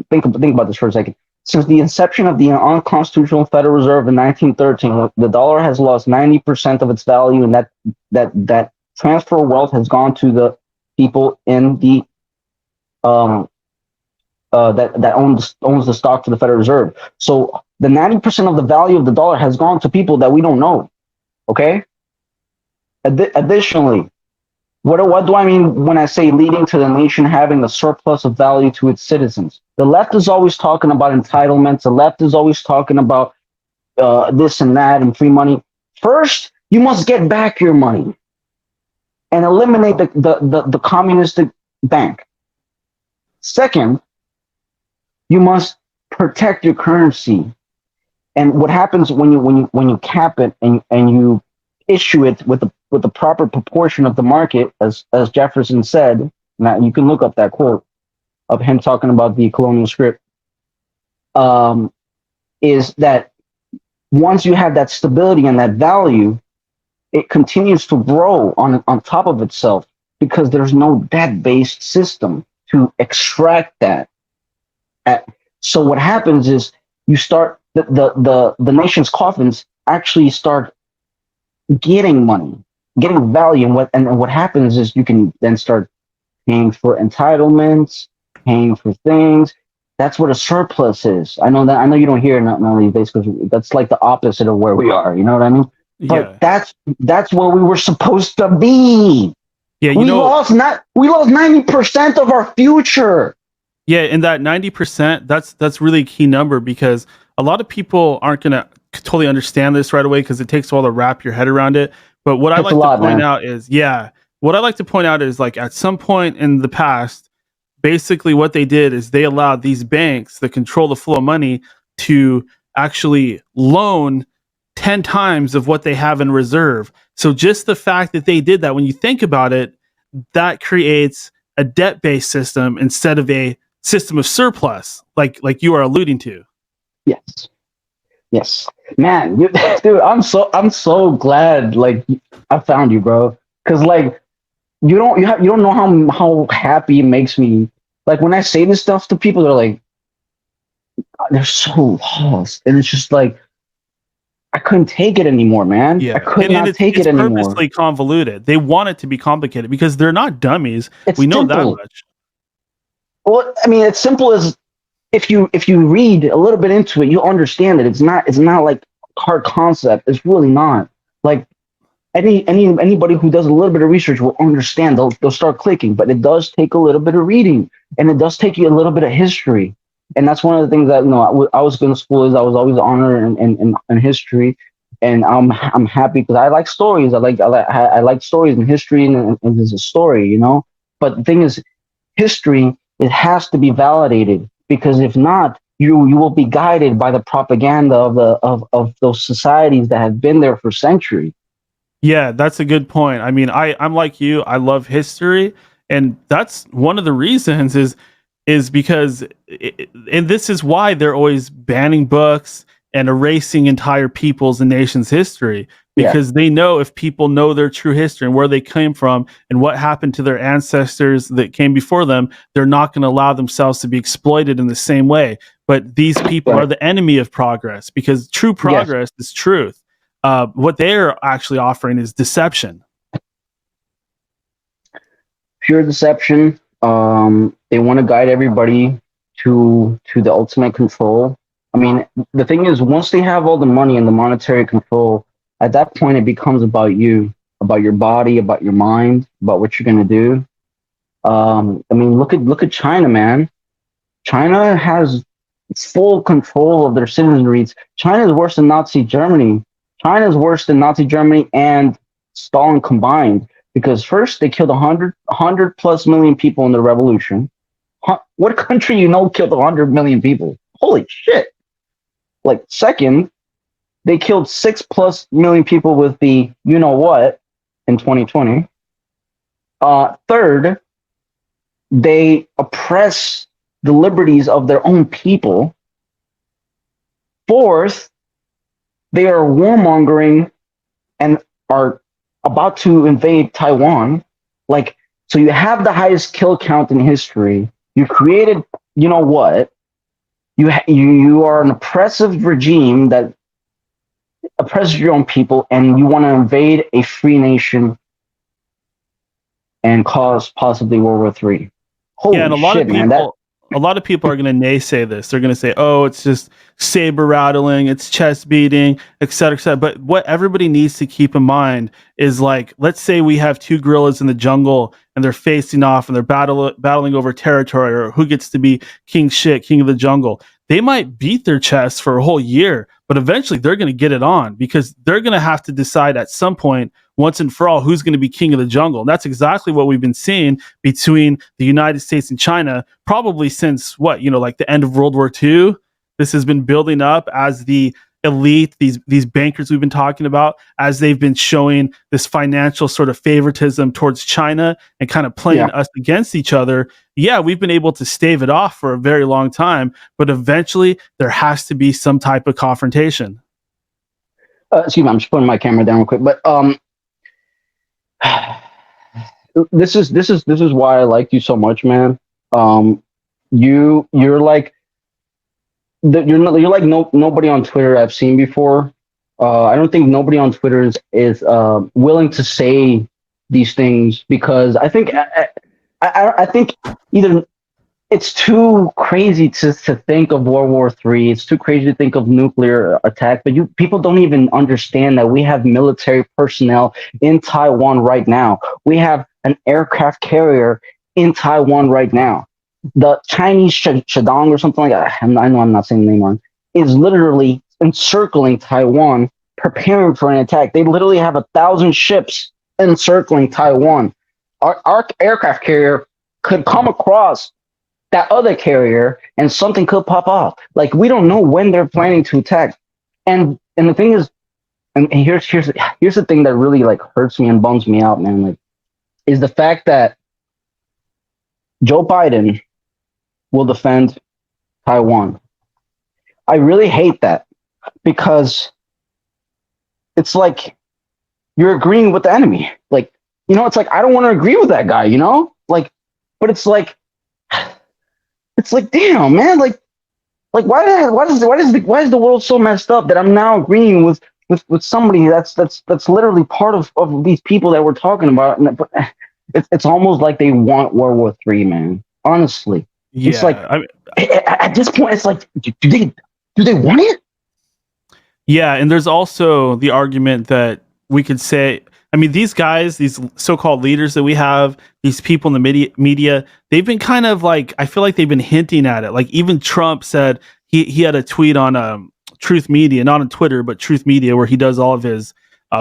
think about this for a second. Since the inception of the unconstitutional Federal Reserve in 1913, the dollar has lost 90% of its value, and that transfer of wealth has gone to the people in the that owns the stock to the Federal Reserve. So the 90% of the value of the dollar has gone to people that we don't know. Okay. Additionally, what do I mean when I say leading to the nation having a surplus of value to its citizens? The left is always talking about entitlements. The left is always talking about this and that and free money. First, you must get back your money and eliminate the communistic bank. Second, you must protect your currency. And what happens when you cap it and you issue it with the proper proportion of the market, as Jefferson said, now you can look up that quote of him talking about the colonial script, is that once you have that stability and that value, it continues to grow on top of itself because there's no debt-based system to extract that. So what happens is you start the nation's coffins actually start getting money, getting value, and what happens is you can then start paying for entitlements, paying for things. That's what a surplus is. I know you don't hear it none these days because that's like the opposite of where we are. You know what I mean? But that's where we were supposed to be. Yeah, we lost 90% of our future. Yeah, and that 90%, that's really a key number because a lot of people aren't gonna totally understand this right away because it takes a while to wrap your head around it. But what I like to point out is like at some point in the past, basically what they did is they allowed these banks that control the flow of money to actually loan 10 times of what they have in reserve. So just the fact that they did that, when you think about it, that creates a debt-based system instead of a system of surplus, like you are alluding to. Yes, man, dude, I'm so glad like I found you, bro. Because like you don't know how happy it makes me. Like when I say this stuff to people, they're like, they're so lost, and it's just like I couldn't take it anymore, man. Yeah, I could not take it anymore. It's purposely convoluted. They want it to be complicated because they're not dummies. We know that much. Well, I mean, it's simple as if you read a little bit into it, you understand it. It's not like hard concept. It's really not. Like anybody who does a little bit of research will understand. They'll start clicking, but it does take a little bit of reading, and it does take you a little bit of history. And that's one of the things that I was going to school is I was always honored in history, and I'm happy because I like stories. I like stories and history, and there's a story, you know. But the thing is, history, it has to be validated, because if not, you will be guided by the propaganda of those societies that have been there for centuries. Yeah, that's a good point. I mean, I'm like you. I love history, and that's one of the reasons is because, and this is why they're always banning books and erasing entire people's and nations' history, Yeah. because they know if people know their true history and where they came from and what happened to their ancestors that came before them, they're not going to allow themselves to be exploited in the same way. But these people Right. are the enemy of progress, because true progress is truth. What they're actually offering is deception. Pure deception. They want to guide everybody to the ultimate control. I mean, the thing is, once they have all the money and the monetary control, at that point it becomes about you, about your body, about your mind, about what you're gonna do. I mean, look at China, man. China has full control of their citizenry. China is worse than Nazi Germany. China is worse than Nazi Germany and Stalin combined. Because first they killed 100 plus million people in the revolution. What country killed 100 million people? Holy shit! Like, second, they killed 6+ million people with the you know what in 2020. Third, they oppress the liberties of their own people. Fourth, they are warmongering and are about to invade Taiwan. Like, so you have the highest kill count in history. You created, you know what? You are an oppressive regime that oppresses your own people, and you want to invade a free nation and cause possibly World War III. Holy Yeah, and shit, man! a lot of people are going to naysay this. They're going to say, "Oh, it's just saber rattling, it's chest beating, et cetera, et cetera." But what everybody needs to keep in mind is, like, let's say we have two gorillas in the jungle and they're facing off and they're battling over territory, or who gets to be king of the jungle. They might beat their chests for a whole year, but eventually they're going to get it on, because they're going to have to decide at some point, once and for all, who's going to be king of the jungle. And that's exactly what we've been seeing between the United States and China, probably since like the end of World War II. This has been building up as the elite, these bankers we've been talking about, as they've been showing this financial sort of favoritism towards China and kind of playing us against each other. Yeah, we've been able to stave it off for a very long time, but eventually there has to be some type of confrontation. Excuse me, I'm just putting my camera down real quick. But this is why I like you so much, man. You're like you're like nobody on Twitter I've seen before. I don't think nobody on Twitter is willing to say these things, because I think I think either it's too crazy to think of World War III. It's too crazy to think of nuclear attack. But people don't even understand that we have military personnel in Taiwan right now. We have an aircraft carrier in Taiwan right now. The Chinese Shadong or something like that, I know I'm not saying the name wrong, is literally encircling Taiwan, preparing for an attack. They literally have 1,000 ships encircling Taiwan. Our aircraft carrier could come across that other carrier and something could pop off. Like, we don't know when they're planning to attack. And the thing is, and here's the thing that really like hurts me and bums me out, man, like, is the fact that Joe Biden will defend Taiwan. I really hate that, because it's like you're agreeing with the enemy. Like, it's like, I don't want to agree with that guy, like, but it's like, damn, man, like why is the world so messed up that I'm now agreeing with somebody that's literally part of these people that we're talking about. And it's almost like they want World War III, man. Honestly, Yeah, it's like, at this point, it's like, do they want it? Yeah, and there's also the argument that we could say, I mean, these guys, these so-called leaders that we have, these people in the media, they've been kind of like, I feel like they've been hinting at it. Like, even Trump said he had a tweet on Truth Media, not on Twitter, but Truth Media, where he does all of his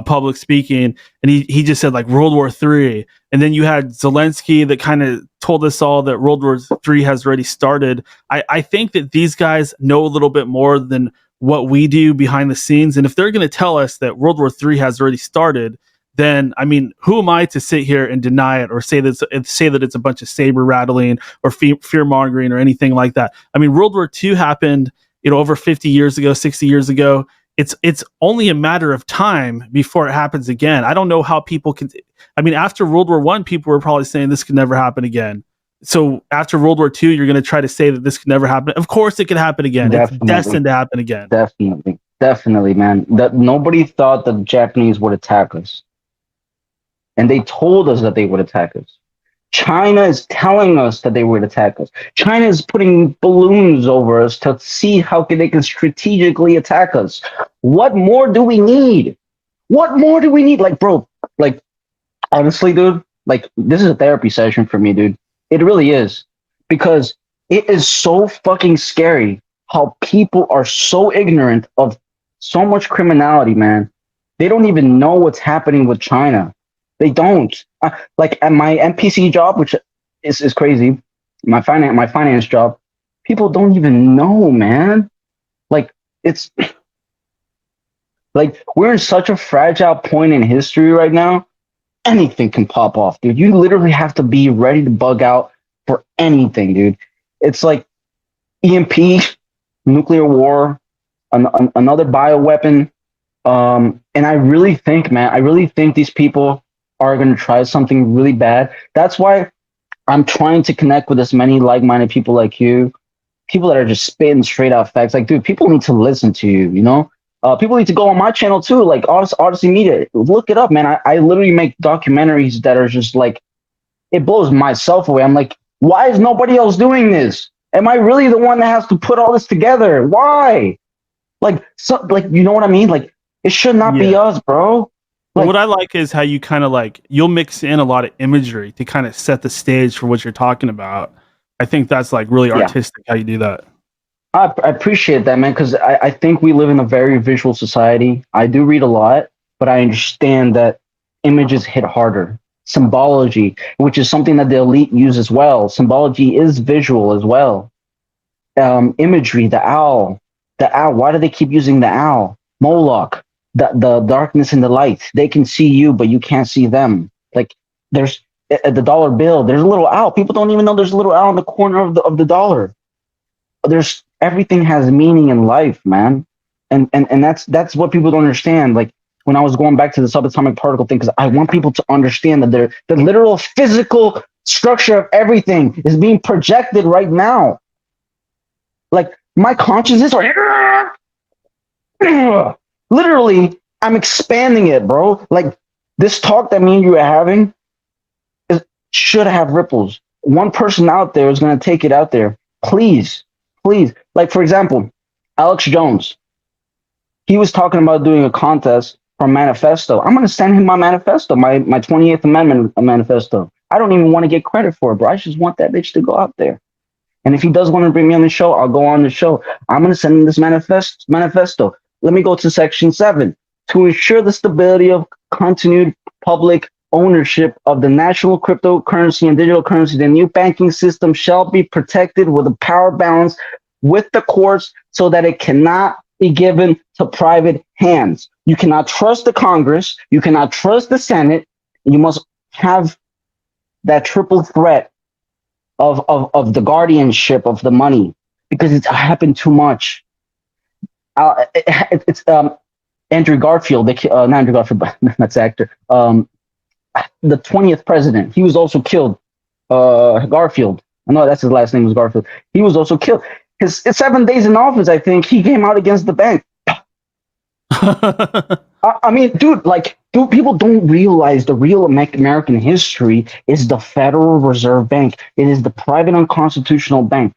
public speaking, and he just said, like, World War III. And then you had Zelensky that kind of told us all that World War III has already started. I think that these guys know a little bit more than what we do behind the scenes. And if they're going to tell us that World War III has already started, then, I mean, who am I to sit here and deny it, or say that it's a bunch of saber rattling or fear mongering or anything like that? I mean, World War II happened, over 50 years ago, 60 years ago. it's only a matter of time before it happens again. I don't know how people can. I mean, after World War I, people were probably saying this could never happen again. So after World War II, you're going to try to say that this could never happen. Of course, it could happen again. It's destined to happen again. Definitely, man. That nobody thought that the Japanese would attack us, and they told us that they would attack us. China is telling us that they would attack us. China is putting balloons over us to see how they can strategically attack us. What more do we need? What more do we need? Like, bro, like, honestly, dude, like, this is a therapy session for me, dude. It really is. Because it is so fucking scary how people are so ignorant of so much criminality, man. They don't even know what's happening with China. They don't. Like at my NPC job, which is crazy, my finance job, people don't even know, man. Like it's like we're in such a fragile point in history right now. Anything can pop off, dude. You literally have to be ready to bug out for anything, dude. It's like EMP, nuclear war, another bioweapon. And I really think, man, these people are going to try something really bad. That's why I'm trying to connect with as many like-minded people like you, people that are just spitting straight out facts. Like, dude, people need to listen to you, you know? People need to go on my channel too, like Odyssey Media. Look it up, man. I literally make documentaries that are just like, it blows myself away. I'm like, why is nobody else doing this? Am I really the one that has to put all this together? Why? Like, you know what I mean? Like, it should not be us, bro. Like, what I like is how you kind of like, you'll mix in a lot of imagery to kind of set the stage for what you're talking about. I think that's like really artistic how you do that. I appreciate that, man, because I think we live in a very visual society. I do read a lot, but I understand that images hit harder. Symbology, which is something that the elite use as well. Symbology is visual as well. Imagery, the owl. Why do they keep using the owl? Moloch. The darkness and the light. They can see you, but you can't see them. Like there's the dollar bill. There's a little owl. People don't even know there's a little owl in the corner of the dollar. There's everything has meaning in life, man. And that's what people don't understand. Like when I was going back to the subatomic particle thing, because I want people to understand that the literal physical structure of everything is being projected right now. Like my consciousness, literally, I'm expanding it, bro. Like this talk that me and you are having should have ripples. One person out there is going to take it out there. Please. Like, for example, Alex Jones. He was talking about doing a contest for manifesto. I'm going to send him my manifesto, my 28th Amendment manifesto. I don't even want to get credit for it, bro. I just want that bitch to go out there. And if he does want to bring me on the show, I'll go on the show. I'm going to send him this manifesto. Let me go to section 7. To ensure the stability of continued public ownership of the national cryptocurrency and digital currency, the new banking system shall be protected with a power balance with the courts so that it cannot be given to private hands. You cannot trust the Congress. You cannot trust the Senate. You must have that triple threat of the guardianship of the money because it's happened too much. It's Andrew Garfield, not Andrew Garfield, but that's the actor. The 20th president, he was also killed. Garfield, I know that's his last name was Garfield. He was also killed. His 7 days in office, I think, he came out against the bank. I mean, dude, people don't realize the real American history is the Federal Reserve Bank. It is the private unconstitutional bank.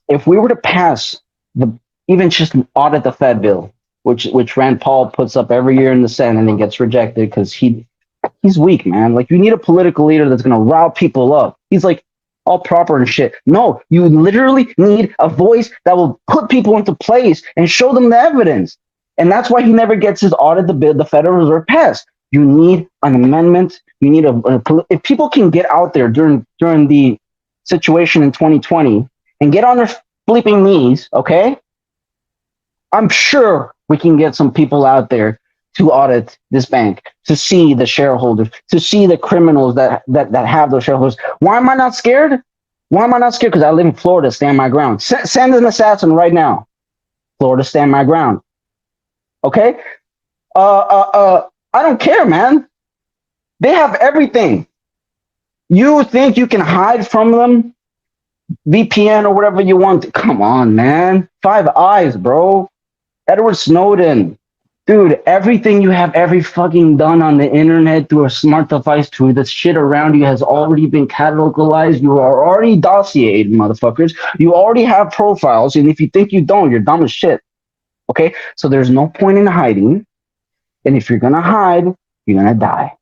If we were to pass even just audit the Fed bill, which Rand Paul puts up every year in the Senate and it gets rejected because he's weak, man. Like, you need a political leader that's going to rile people up. He's like all proper and shit. No, you literally need a voice that will put people into place and show them the evidence. And that's why he never gets his audit the Federal Reserve passed. You need an amendment. You need if people can get out there during the situation in 2020 and get on their bleeping knees, okay? I'm sure we can get some people out there to audit this bank, to see the shareholders, to see the criminals that have those shareholders. Why am I not scared? Because I live in Florida, stand my ground. Send an assassin right now. Florida, stand my ground. Okay, I don't care, man. They have everything. You think you can hide from them? VPN or whatever you want. Come on, man. Five Eyes, bro. Edward Snowden. Dude, everything you have every fucking done on the internet through a smart device, through the shit around you has already been cataloged. You are already dossiered, motherfuckers. You already have profiles, and if you think you don't, you're dumb as shit. Okay? So there's no point in hiding. And if you're gonna hide, you're gonna die.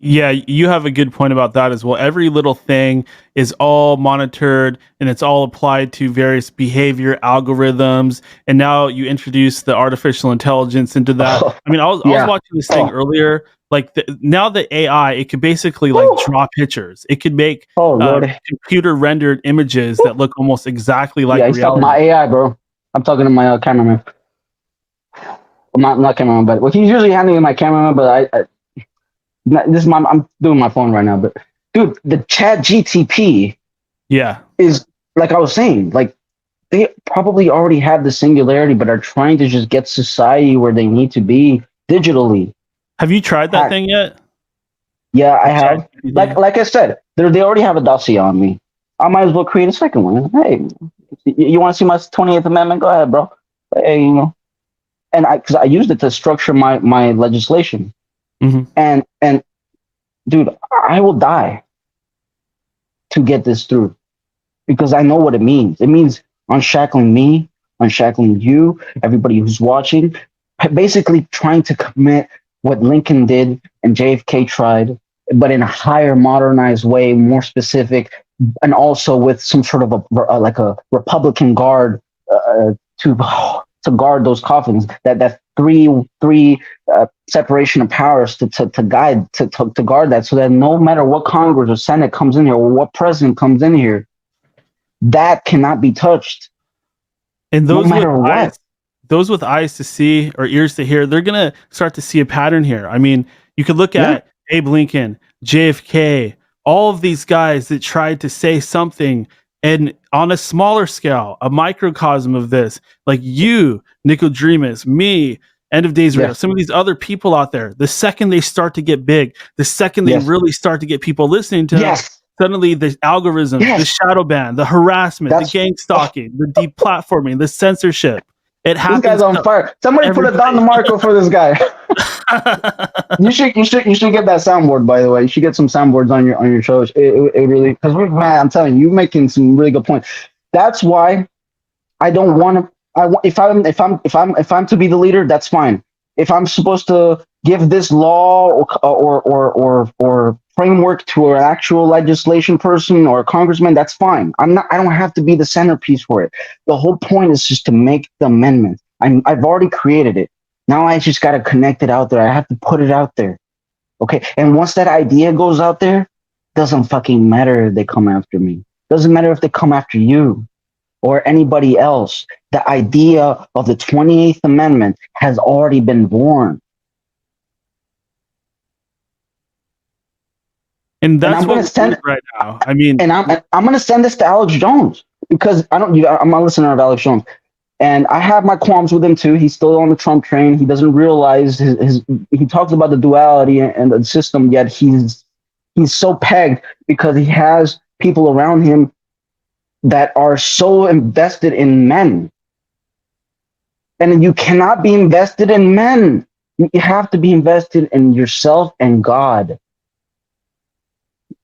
Yeah, you have a good point about that as well. Every little thing is all monitored and it's all applied to various behavior algorithms. And now you introduce the artificial intelligence into that. I mean, I was Yeah. watching this thing earlier. Like now the AI, it could basically like draw pictures. It could make Lord. computer rendered images that look almost exactly like Yeah, he's talking reality. my AI, bro. I'm talking to my cameraman. I'm not cameraman, but well, he's usually handling my cameraman. But this is I'm doing my phone right now. But dude, the Chat GTP Yeah. is like I was saying, like they probably already have the singularity, but are trying to just get society where they need to be digitally. Have you tried that thing yet? Yeah, I The have. ChatGPT? Like I said, they already have a dossier on me. I might as well create a second one. Hey, you want to see my 28th Amendment? Go ahead, bro. Hey, you know, and because I used it to structure my legislation, Mhm. and dude, I will die to get this through because I know what it means. It means unshackling me, unshackling you, everybody who's watching, basically trying to commit what Lincoln did and JFK tried, but in a higher, modernized way, more specific, and also with some sort of like a Republican guard to guard those coffins. That three separation of powers to guide to guard that, so that no matter what Congress or Senate comes in here or what president comes in here, that cannot be touched. And No those with matter what. eyes, those with eyes to see or ears to hear, they're gonna start to see a pattern here. I mean, you could look at Abe Lincoln, JFK, all of these guys that tried to say something, and on a smaller scale, a microcosm of this, like you, Nicodremus, me, End of Days Radio, Yes. some of these other people out there, the second they start to get big, the second they Yes. really start to get people listening to them, Yes. suddenly the algorithms, the Yes. shadow ban, the harassment, That's the gang stalking, the deplatforming, the censorship. It this happens guy's on to fire. Somebody put a Don everybody. DeMarco for this guy. You should get that soundboard, by the way. You should get some soundboards on your shows. It really, because man, I'm telling you, you're making some really good points. That's why I don't want to. If I'm to be the leader, that's fine. If I'm supposed to give this law or framework to an actual legislation person or a congressman, that's fine. I'm not. I don't have to be the centerpiece for it. The whole point is just to make the amendment. I've already created it. Now I just got to connect it out there. I have to put it out there. Okay. And once that idea goes out there, doesn't fucking matter if they come after me. Doesn't matter if they come after you or anybody else. The idea of the 28th Amendment has already been born. And that's I'm what gonna we're send doing right now. I mean, and I'm gonna send this to Alex Jones because I'm a listener of Alex Jones. And I have my qualms with him too. He's still on the Trump train. He doesn't realize he talks about the duality and the system, yet he's so pegged because he has people around him that are so invested in men. And you cannot be invested in men. You have to be invested in yourself and God.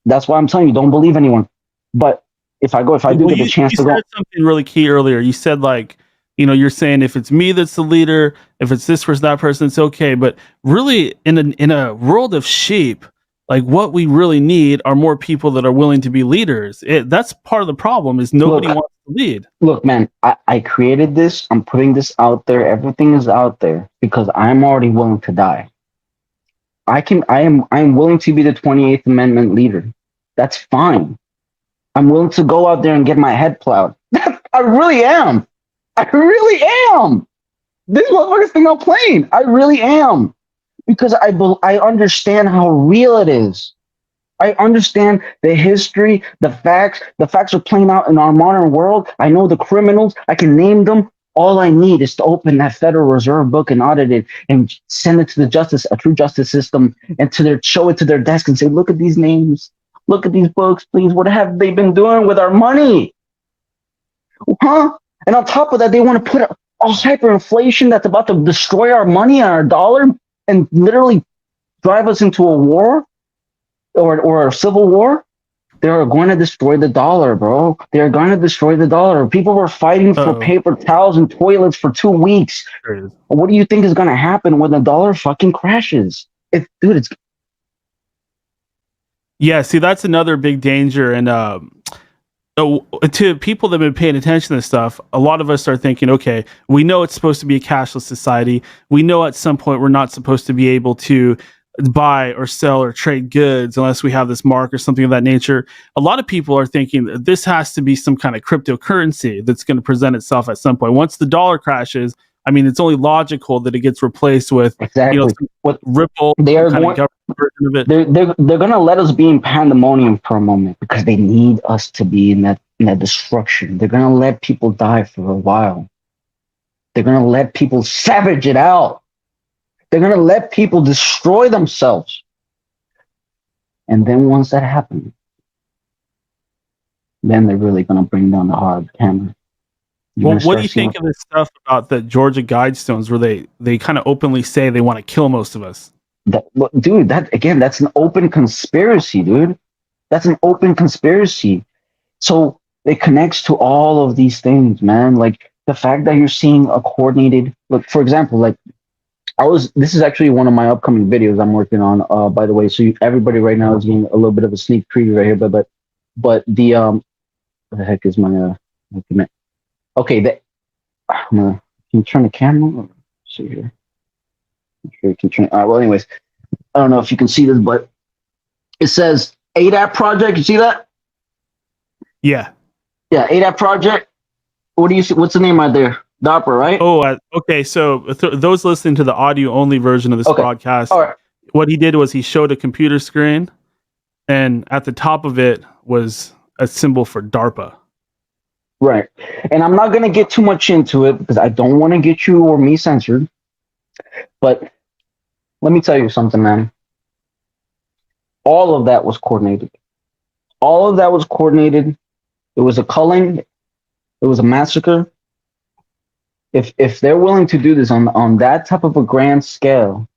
That's why I'm telling you, don't believe anyone. But if I do get the chance you to go, said something really key earlier. You said like, you're saying if it's me that's the leader, if it's this person, that person, it's okay. But really, in a world of sheep, like what we really need are more people that are willing to be leaders. That's part of the problem is nobody Look. wants to lead. Look, man, I created this. I'm putting this out there. Everything is out there because I'm already willing to die. I am willing to be the 28th Amendment leader. That's fine. I'm willing to go out there and get my head plowed. I really am. I really am. This motherfuckers think I'm playing. I really am. Because I understand how real it is. I understand the history, the facts. The facts are playing out in our modern world. I know the criminals. I can name them. All I need is to open that Federal Reserve book and audit it and send it to a true justice system, and show it to their desk and say, look at these names, look at these books, please. What have they been doing with our money? Huh? And on top of that, they want to put a hyperinflation that's about to destroy our money and our dollar and literally drive us into a war or a civil war. They are going to destroy the dollar, bro. They are going to destroy the dollar. People were fighting for paper towels and toilets for 2 weeks. What do you think is going to happen when the dollar fucking crashes? It's Yeah, see, that's another big danger. And to people that have been paying attention to this stuff, a lot of us are thinking, okay, we know it's supposed to be a cashless society. We know at some point we're not supposed to be able to buy or sell or trade goods unless we have this mark or something of that nature. A lot of people are thinking that this has to be some kind of cryptocurrency that's going to present itself at some point. Once the dollar crashes, I mean, it's only logical that it gets replaced with exactly what Ripple they are kind going. of version of it. They're gonna let us be in pandemonium for a moment because they need us to be in that destruction. They're gonna let people die for a while. They're gonna let people savage it out. They're gonna let people destroy themselves. And then once that happens, then they're really gonna bring down the hard camera. Well, what do you think of this stuff about the Georgia Guidestones where they kind of openly say they want to kill most of us? Dude, that's an open conspiracy, dude. That's an open conspiracy. So it connects to all of these things, man. Like the fact that you're seeing a coordinated, look, for example, like this is actually one of my upcoming videos I'm working on, by the way. So everybody right now is getting a little bit of a sneak preview right here, but the, what the heck is my, document? Okay. Can you turn the camera? Let's see here. I'm sure you can turn. Well, anyways, I don't know if you can see this, but it says ADAP project. You see that? Yeah. Yeah, ADAP project. What do you see? What's the name right there? DARPA, right? Oh, okay. So those listening to the audio only version of this broadcast, what he did was he showed a computer screen, and at the top of it was a symbol for DARPA. Right. And I'm not going to get too much into it because I don't want to get you or me censored. But let me tell you something, man. All of that was coordinated. All of that was coordinated. It was a culling. It was a massacre. If they're willing to do this on that type of a grand scale,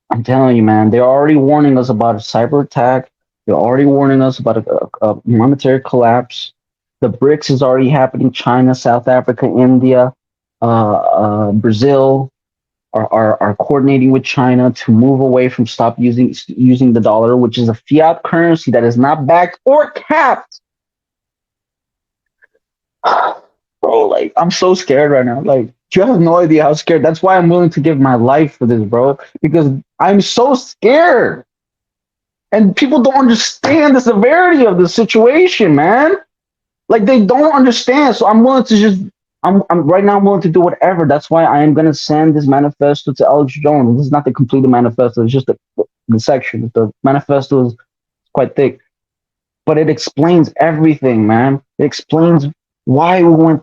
I'm telling you, man, they're already warning us about a cyber attack. They're already warning us about a monetary collapse. The BRICS is already happening. China, South Africa, India, Brazil are coordinating with China to move away from stop using the dollar, which is a fiat currency that is not backed or capped. Bro, like, I'm so scared right now. Like, you have no idea how scared. That's why I'm willing to give my life for this, bro, because I'm so scared. And people don't understand the severity of the situation, man. Like, they don't understand. So I'm willing to I'm right now willing to do whatever. That's why I am going to send this manifesto to Alex Jones. This is not the complete manifesto. It's just the section. The manifesto is quite thick, but it explains everything, man. It explains why we went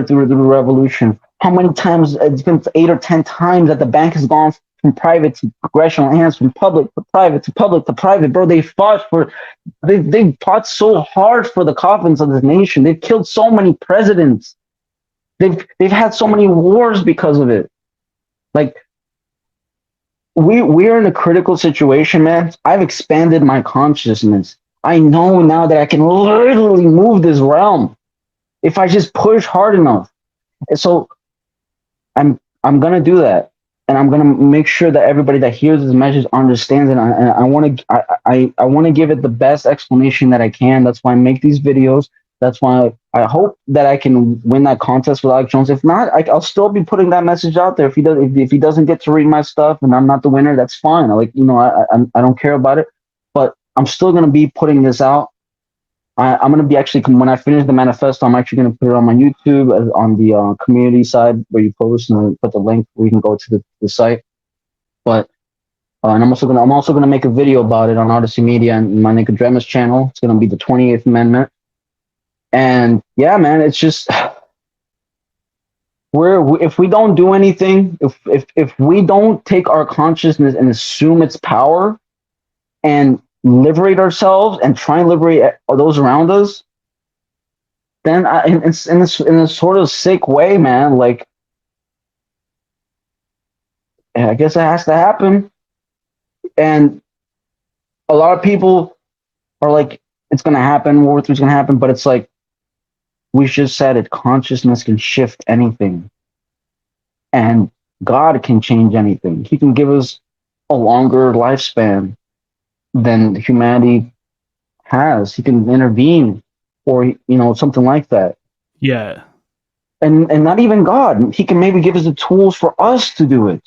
through the revolution. How many times it's been 8 or 10 times that the bank has gone from private to congressional hands, from public to private to public to private. Bro, they fought so hard for the coffins of this nation. They've killed so many presidents. They've had so many wars because of it. Like, we're in a critical situation, man. I've expanded my consciousness. I know now that I can literally move this realm if I just push hard enough. And so I'm gonna do that, and I'm gonna make sure that everybody that hears this message understands it. And I want to give it the best explanation that I can. That's why I make these videos. That's why I hope that I can win that contest with Alex Jones. If not, I'll still be putting that message out there. If he doesn't get to read my stuff and I'm not the winner, that's fine. I don't care about it. But I'm still gonna be putting this out. I'm going to be actually, when I finish the manifesto, I'm actually going to put it on my YouTube on the community side where you post, and I'll put the link where you can go to the site. But and I'm also gonna make a video about it on Odyssey Media and my Nicodremus channel. It's going to be the 28th Amendment. And yeah, man, it's just if we don't do anything, if we don't take our consciousness and assume its power and liberate ourselves and try and liberate those around us, then it's in a sort of sick way, man. Like, I guess it has to happen. And a lot of people are like, it's gonna happen, World War III is gonna happen, but it's like we just said it, consciousness can shift anything. And God can change anything. He can give us a longer lifespan than humanity has. He can intervene, or something like that. Yeah. And not even God. He can maybe give us the tools for us to do it.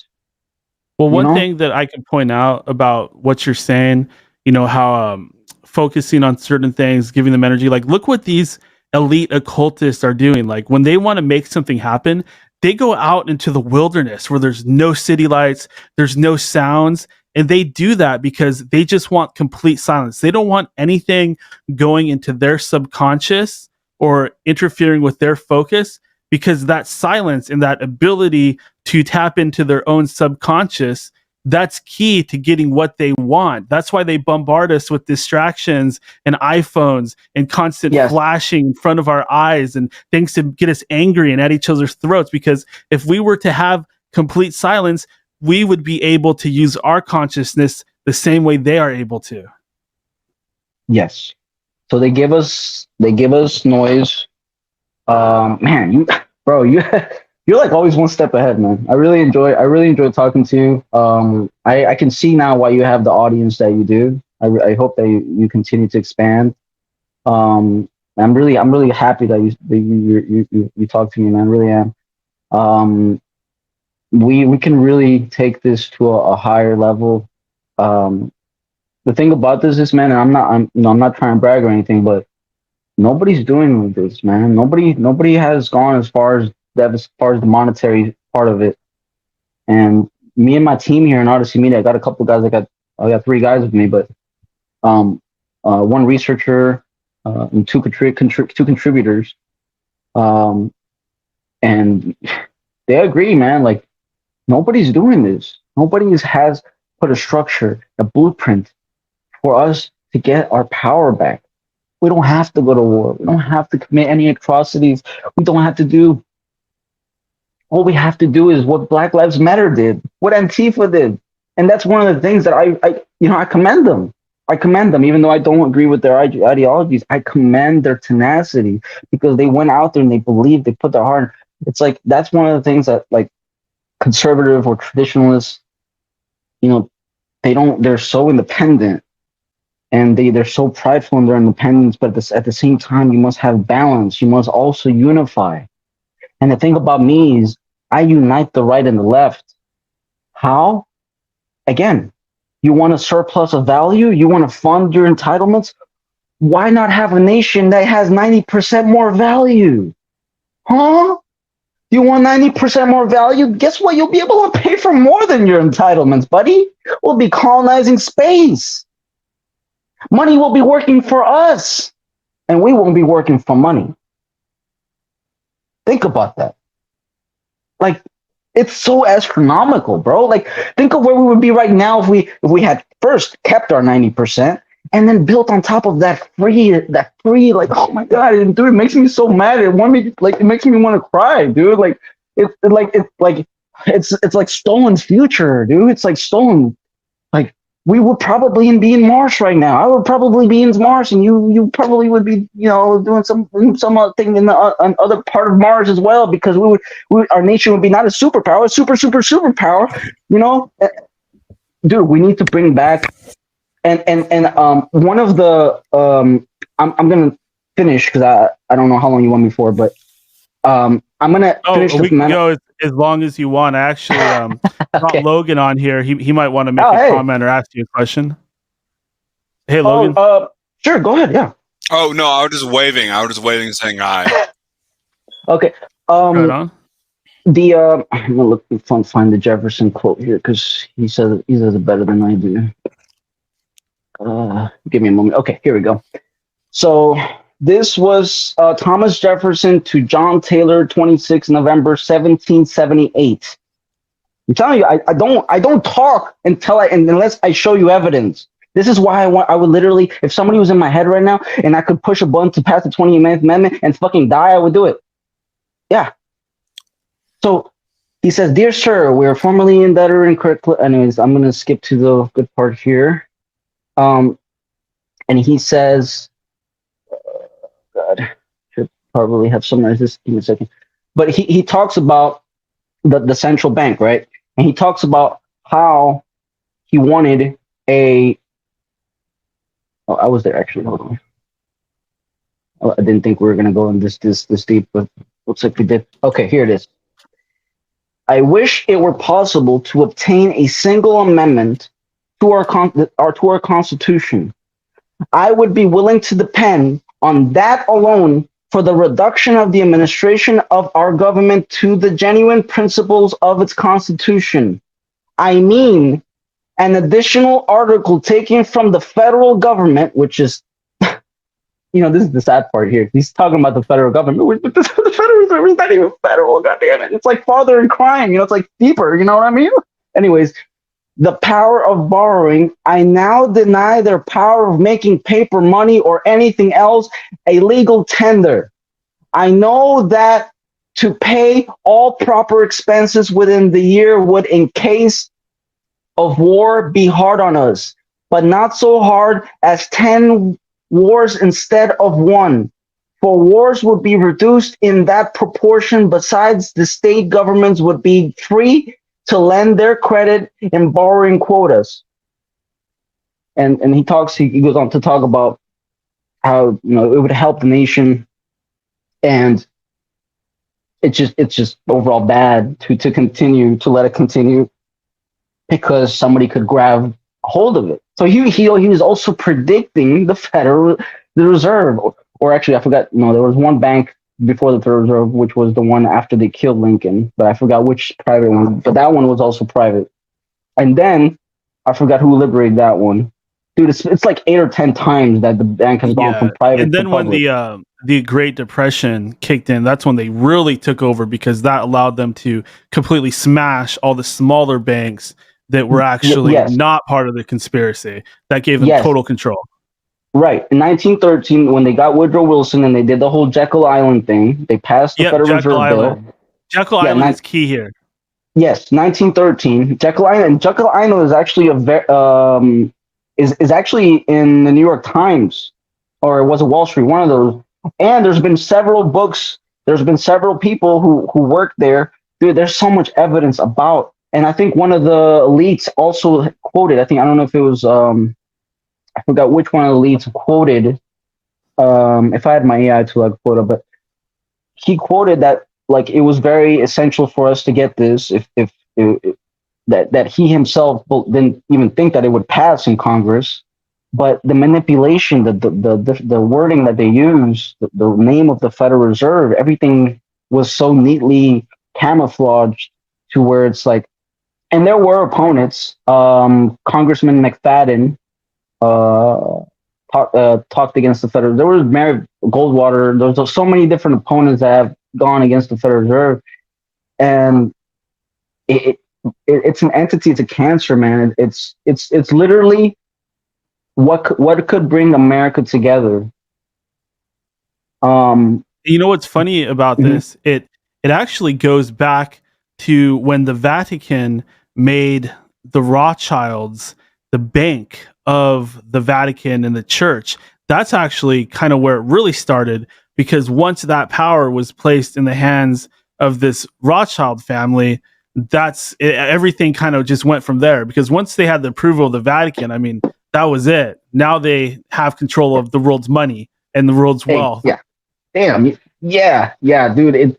Well, one thing that I can point out about what you're saying, how focusing on certain things, giving them energy, like look what these elite occultists are doing. Like when they want to make something happen, they go out into the wilderness where there's no city lights, there's no sounds, and they do that because they just want complete silence. They don't want anything going into their subconscious or interfering with their focus, because that silence and that ability to tap into their own subconscious, that's key to getting what they want. That's why they bombard us with distractions and iPhones and constant flashing in front of our eyes and things to get us angry and at each other's throats. Because if we were to have complete silence, we would be able to use our consciousness the same way they are able to. Yes. So they give us noise. Man, you're like always one step ahead, man. I really enjoy talking to you. I can see now why you have the audience that you do. I hope that you continue to expand. I'm really happy that you talk to me, man. I really am. We can really take this to a higher level. The thing about this is, man, and I'm not trying to brag or anything, but nobody's doing this, man. Nobody has gone as far as the monetary part of it. And me and my team here in Odyssey Media, I got a couple guys. I got 3 guys with me, but one researcher and two contributors. And they agree, man. Like nobody's doing this. Nobody has put a structure, a blueprint for us to get our power back. We don't have to go to war. We don't have to commit any atrocities. We don't have to do. All we have to do is what Black Lives Matter did, what Antifa did, and that's one of the things that I commend them. I commend them, even though I don't agree with their ideologies. I commend their tenacity because they went out there and they believed, they put their heart. It's like that's one of the things that like conservative or traditionalists, they're so independent. And they're so prideful in their independence, but at the same time, you must have balance. You must also unify. And the thing about me is I unite the right and the left. How? Again, you want a surplus of value? You want to fund your entitlements? Why not have a nation that has 90% more value? Huh? You want 90% more value? Guess what? You'll be able to pay for more than your entitlements, buddy. We'll be colonizing space. Money will be working for us, and we won't be working for money. Think about that. Like, it's so astronomical, bro. Like, think of where we would be right now if we had first kept our 90% and then built on top of that free. Like, oh my god, dude, it makes me so mad. It makes me want to cry, dude. Like, it's like stolen future, dude. It's like stolen. Like, we would probably be in Mars right now. I would probably be in Mars, and you probably would be, doing some other thing in the other part of Mars as well, because our nation would be not a superpower, superpower. Dude, we need to bring back and one of the I'm gonna finish because I don't know how long you want me for, but I'm gonna finish. We can go as long as you want. Actually, got Logan on here. He might want to make a comment or ask you a question. Hey, Logan. Sure, go ahead. Yeah. Oh no, I was just waving. Saying hi. Okay. Right on. I'm gonna find the Jefferson quote here because he says it better than I do. Give me a moment. Okay, here we go. So This was Thomas Jefferson to John Taylor, 26 November 1778. I'm telling you, I don't talk unless I show you evidence. This is why I would literally, if somebody was in my head right now and I could push a button to pass the 20th Amendment and fucking die, I would do it. Yeah. So he says, "Dear sir, we are formally indebted and correctly." Anyways, I'm gonna skip to the good part here. And he says, God, should probably have summarized this. Give me a second. But he talks about the central bank, right? And he talks about how he wanted a. Oh, I was there actually. Hold on. I didn't think we were gonna go in this deep, but looks like we did. Okay, here it is. I wish it were possible to obtain a single amendment to our Constitution. I would be willing to depend on that alone for the reduction of the administration of our government to the genuine principles of its Constitution. I mean, an additional article taken from the federal government, which is, this is the sad part here. He's talking about the federal government, but the Federal Reserve is not even federal, goddammit. It's like father in crime, it's like deeper, you know what I mean? Anyways, the power of borrowing, I now deny their power of making paper money or anything else a legal tender. I know that to pay all proper expenses within the year would, in case of war, be hard on us, but not so hard as 10 wars instead of one. For wars would be reduced in that proportion. Besides, the state governments would be free to lend their credit in borrowing quotas. And he goes on to talk about how it would help the nation, and it's just overall bad to let it continue because somebody could grab hold of it. So he was also predicting the Reserve, or actually I forgot. No, there was one bank before the Federal Reserve, which was the one after they killed Lincoln, but I forgot which private one. But that one was also private. And then I forgot who liberated that one. Dude, it's like 8 or 10 times that the bank has gone from private and then to public. when the Great Depression kicked in, that's when they really took over, because that allowed them to completely smash all the smaller banks that were actually not part of the conspiracy. That gave them total control. Right. In 1913, when they got Woodrow Wilson and they did the whole Jekyll Island thing, they passed the Federal Reserve Bill. Jekyll Island is key here. Yes, 1913. Jekyll Island is actually is actually in the New York Times, or it was a Wall Street, one of those. And there's been several books. There's been several people who worked there. Dude, there's so much evidence about. And I think one of the elites also quoted. I don't know if it was. I forgot which one of the elites quoted. If I had my AI tool, I'd quote it. But he quoted that like it was very essential for us to get this. If that he himself didn't even think that it would pass in Congress, but the manipulation, the wording that they used, the name of the Federal Reserve, everything was so neatly camouflaged to where it's like. And there were opponents. Congressman McFadden talked against the Federal. There was Mary Goldwater. There's so many different opponents that have gone against the Federal Reserve, and it's an entity. It's a cancer, man. It's literally what could bring America together. You know what's funny about this? It actually goes back to when the Vatican made the Rothschilds the bank of the Vatican and the church. That's actually kind of where it really started, because once that power was placed in the hands of this Rothschild family, everything kind of just went from there. Because once they had the approval of the Vatican, I mean, that was it. Now they have control of the world's money and the world's wealth. Yeah. Damn. Yeah, dude.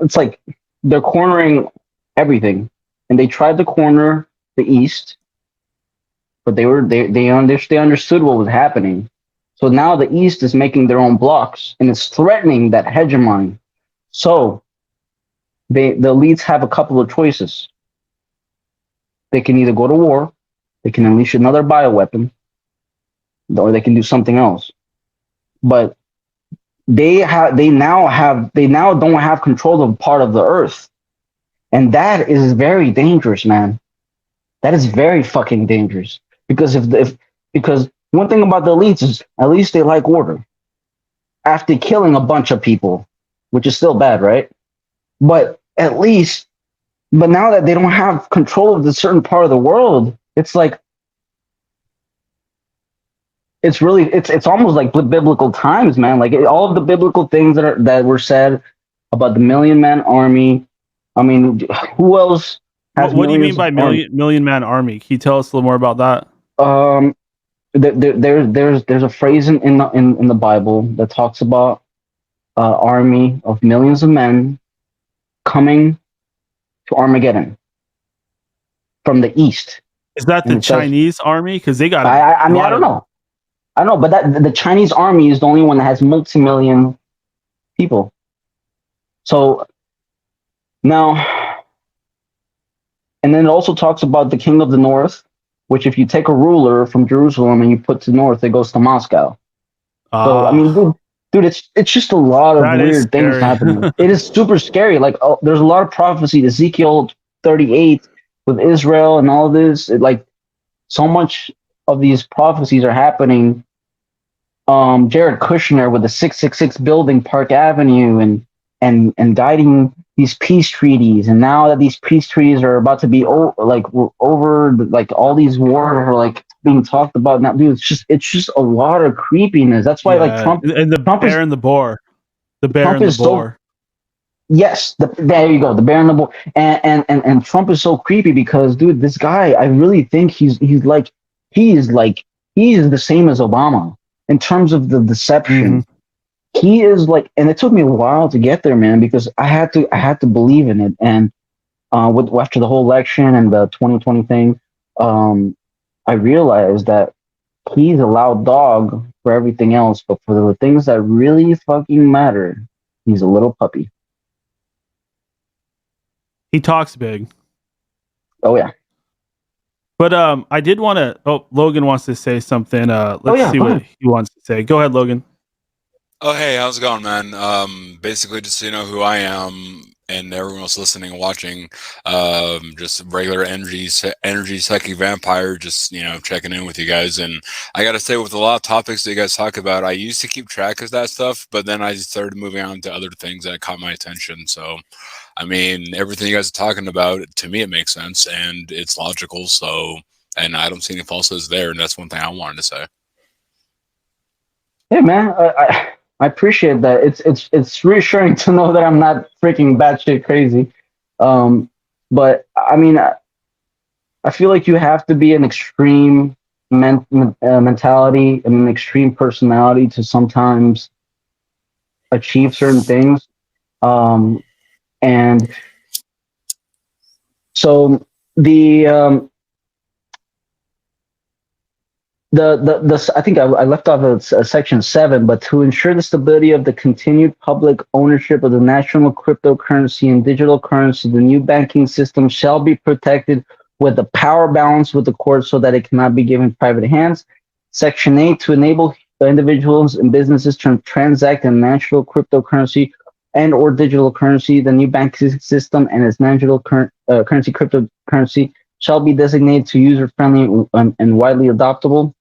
It's like they're cornering everything, and they tried to corner the East, but they understood what was happening. So now the East is making their own blocks, and it's threatening that hegemony. So the elites have a couple of choices. They can either go to war, they can unleash another bioweapon, or they can do something else. but they now don't have control of part of the earth, and that is very dangerous, man. That is very fucking dangerous, because because one thing about the elites is at least they like order after killing a bunch of people, which is still bad, right? But at least, but now that they don't have control of the certain part of the world, it's like it's almost like biblical times, man. Like all of the biblical things that were said about the million man army. I mean, who else has What do you mean millions of by army? million man army? Can you tell us a little more about that? There's a phrase in the Bible that talks about army of millions of men coming to Armageddon from the east, Is that and the it says, Chinese army? Because they got I mean, I lot don't of. know. I know, but that the Chinese army is the only one that has multi-million people. So now, and then it also talks about the king of the north, which if you take a ruler from Jerusalem and you put to north, it goes to Moscow. So I mean, dude, it's just a lot of That is weird things scary. happening. It is super scary. Like, there's a lot of prophecy. Ezekiel 38 with Israel and all this. Like, so much of these prophecies are happening. Jared Kushner with the 666 building Park Avenue and guiding these peace treaties. And now that these peace treaties are about to be over, like all these wars are like being talked about now, dude. It's just a lot of creepiness. That's why like Trump and the Trump is bear and the boar. The bear Trump and the is so boar. yes. There you go, the bear and the bull. And Trump is so creepy because, dude, this guy, I really think he is the same as Obama in terms of the deception. He is like, and it took me a while to get there, man, because I had to believe in it. And after the whole election and the 2020 thing, I realized that he's a loud dog for everything else, but for the things that really fucking matter, he's a little puppy. He talks big. Oh yeah. But I did want to. Oh, Logan wants to say something. Let's see what he wants to say. Go ahead, Logan. Oh, hey, how's it going, man? Basically, just so you know who I am and everyone else listening and watching, just regular energy psychic vampire, just, checking in with you guys. And I got to say, with a lot of topics that you guys talk about, I used to keep track of that stuff, but then I started moving on to other things that caught my attention. So, I mean, everything you guys are talking about, to me, it makes sense and it's logical. So, and I don't see any falsehoods there. And that's one thing I wanted to say. Hey man, I appreciate that. It's reassuring to know that I'm not freaking batshit crazy. But I mean, I feel like you have to be an extreme mentality and an extreme personality to sometimes achieve certain things. And so the I think I left off at section 7, but to ensure the stability of the continued public ownership of the national cryptocurrency and digital currency, the new banking system shall be protected with a power balance with the court so that it cannot be given private hands. Section 8, to enable the individuals and businesses to transact in national cryptocurrency and or digital currency, the new banking system and its national currency cryptocurrency shall be designated to user-friendly and widely adoptable.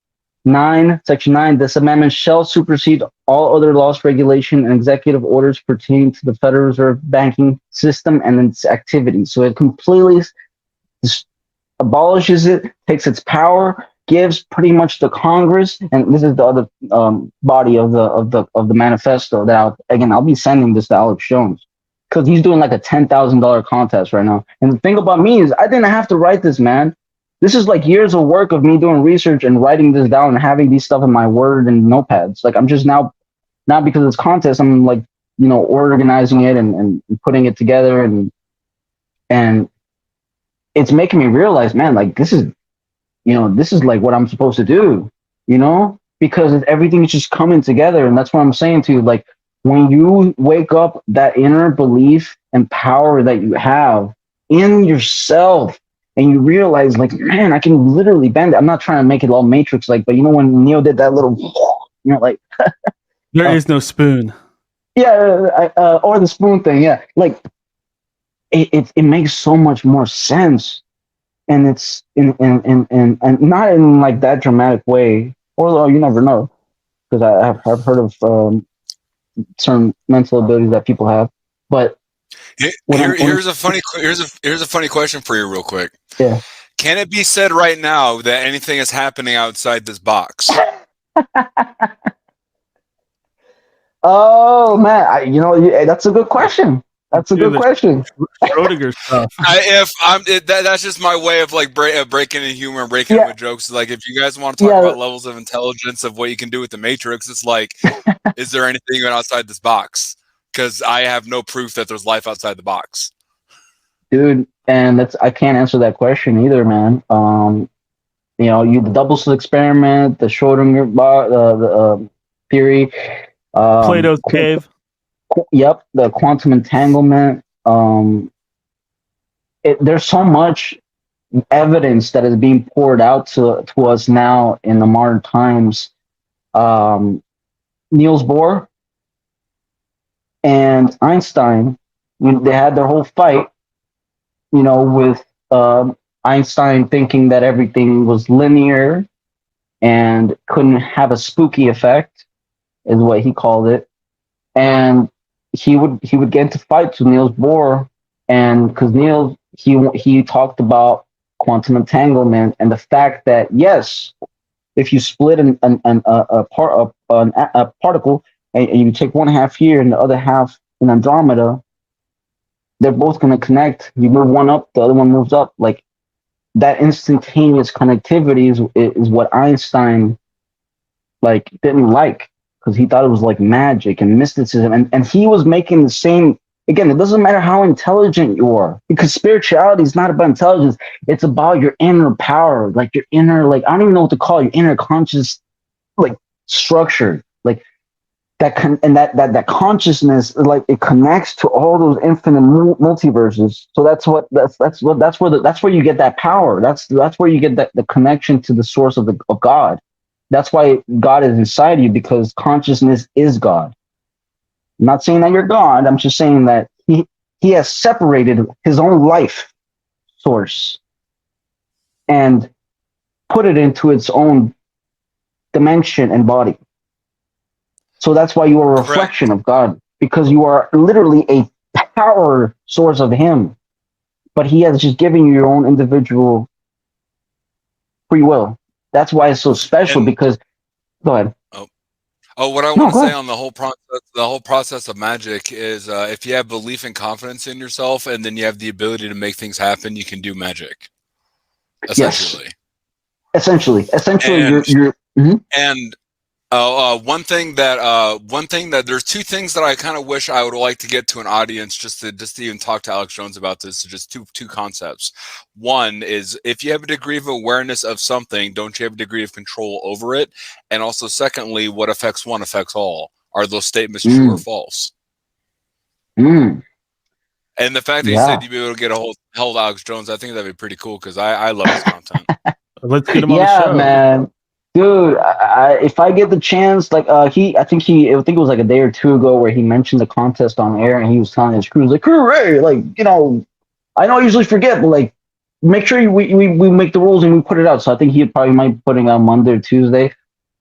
Section 9, this amendment shall supersede all other laws, regulation, and executive orders pertaining to the Federal Reserve banking system and its activities. So it completely abolishes it, takes its power, gives pretty much the Congress, and this is the other body of the manifesto that I'll be sending this to Alex Jones, because he's doing like a $10,000 contest right now. And the thing about me is I didn't have to write this, man. This is like years of work of me doing research and writing this down and having these stuff in my Word and notepads. Like, I'm just now, not because of this contest, I'm like, organizing it and putting it together, and it's making me realize, man, like this is like what I'm supposed to do, because everything is just coming together. And that's what I'm saying to you. Like, when you wake up that inner belief and power that you have in yourself, and you realize, like, man, I can literally bend it. I'm not trying to make it all Matrix like, but when Neo did that little, like, There is no spoon. Yeah, or the spoon thing. Yeah, like it makes so much more sense, and it's and not in like that dramatic way. Although you never know, because I've heard of certain mental abilities that people have. But Here's a funny question for you, real quick. Yeah. Can it be said right now that anything is happening outside this box? Oh man, that's a good question. That's a good question. Schrodinger stuff. That's just my way of like breaking in humor and breaking in with jokes. Like, if you guys want to talk about levels of intelligence of what you can do with the Matrix, it's like, is there anything outside this box? Because I have no proof that there's life outside the box, dude. And I can't answer that question either, man. The double slit experiment, the Schrodinger theory, Plato's cave. Yep, the quantum entanglement. There's so much evidence that is being poured out to us now in the modern times. Niels Bohr and Einstein, they had their whole fight, with Einstein thinking that everything was linear and couldn't have a spooky effect, is what he called it. And he would get into fights with Niels Bohr, and because Niels he talked about quantum entanglement and the fact that yes, if you split a particle and you take one half here and the other half in Andromeda, they're both going to connect. You move one up, the other one moves up. Like that instantaneous connectivity is what Einstein didn't like, because he thought it was like magic and mysticism, and he was making the same. Again, it doesn't matter how intelligent you are, because spirituality is not about intelligence. It's about your inner power, like your inner, I don't even know what to call it, your inner conscious, structure, that that consciousness, it connects to all those infinite multiverses. So that's where you get that power. That's where you get the connection to the source of God. That's why God is inside you, because consciousness is God. I'm not saying that you're God. I'm just saying that he has separated his own life source and put it into its own dimension and body. So that's why you are a reflection of God, because you are literally a power source of him. But he has just given you your own individual free will. That's why it's so special, because go ahead. What I want to say on the whole process of magic is, if you have belief and confidence in yourself, and then you have the ability to make things happen, you can do magic. Essentially. Yes. Essentially, and, you're. Mm-hmm. And one thing that there's two things that I kind of wish I would like to get to an audience, just to even talk to Alex Jones about this. Just two concepts. One is, if you have a degree of awareness of something, don't you have a degree of control over it? And also, secondly, what affects one affects all. Are those statements true or false? Mm. And the fact that you said you'd be able to get a hold of Alex Jones, I think that'd be pretty cool, because I love his content. Let's get him on the show. Yeah, man. Dude, if I get the chance, I think it was like a day or two ago where he mentioned the contest on air, and he was telling his crew, hooray, I know I usually forget, but make sure we make the rules and we put it out. So I think he probably might put it out Monday or Tuesday.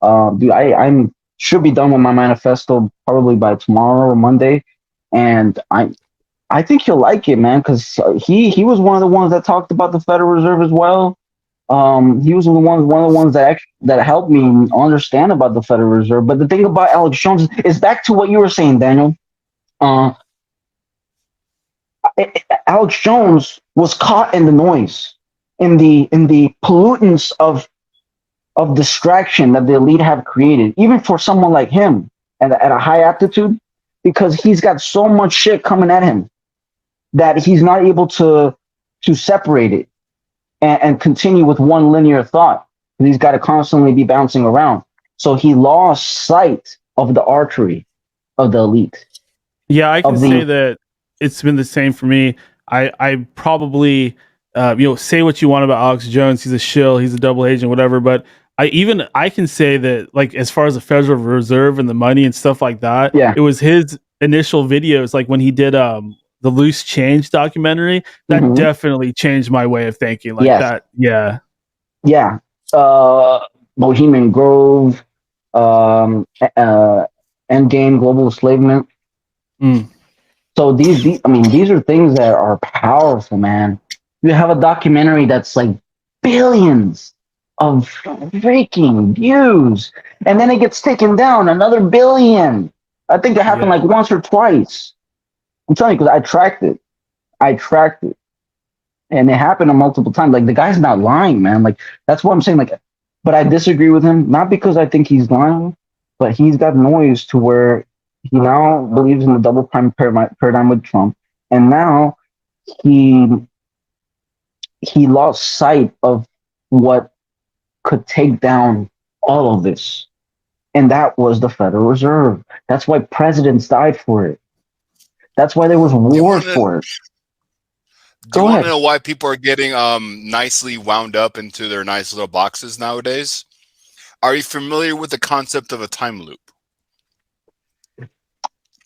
Dude, I should be done with my manifesto probably by tomorrow or Monday, and I think he'll like it, man, because he was one of the ones that talked about the Federal Reserve as well. He was one of the ones that helped me understand about the Federal Reserve. But the thing about Alex Jones is back to what you were saying, Daniel. Alex Jones was caught in the noise, in the pollutants of distraction that the elite have created, even for someone like him at a high aptitude, because he's got so much shit coming at him that he's not able to separate it and continue with one linear thought. He's got to constantly be bouncing around. So he lost sight of the artery of the elite. Yeah, I can say that it's been the same for me. I probably, say what you want about Alex Jones. He's a shill. He's a double agent, whatever. But I can say that, like, as far as the Federal Reserve and the money and stuff like that, Yeah. it was his initial videos, like when he did the Loose Change documentary, that Mhm. definitely changed my way of thinking. Like Yes. that, yeah. Yeah. Bohemian Grove, Endgame, Global Enslavement. Mm. So these are things that are powerful, man. You have a documentary that's like billions of freaking views, and then it gets taken down another billion. I think it happened Yeah. like once or twice. I'm telling you because I tracked it, and it happened multiple times. Like the guy's not lying, man. Like that's what I'm saying. Like, but I disagree with him not because I think he's lying, but he's got noise to where he now believes in the double prime paradigm with Trump, and now he he lost sight of what could take down all of this, and that was the Federal Reserve. That's why presidents died for it. That's why there was Do you wars want to for it. do you Go want to ahead. know why people are getting nicely wound up into their nice little boxes nowadays? Are you familiar with the concept of a time loop?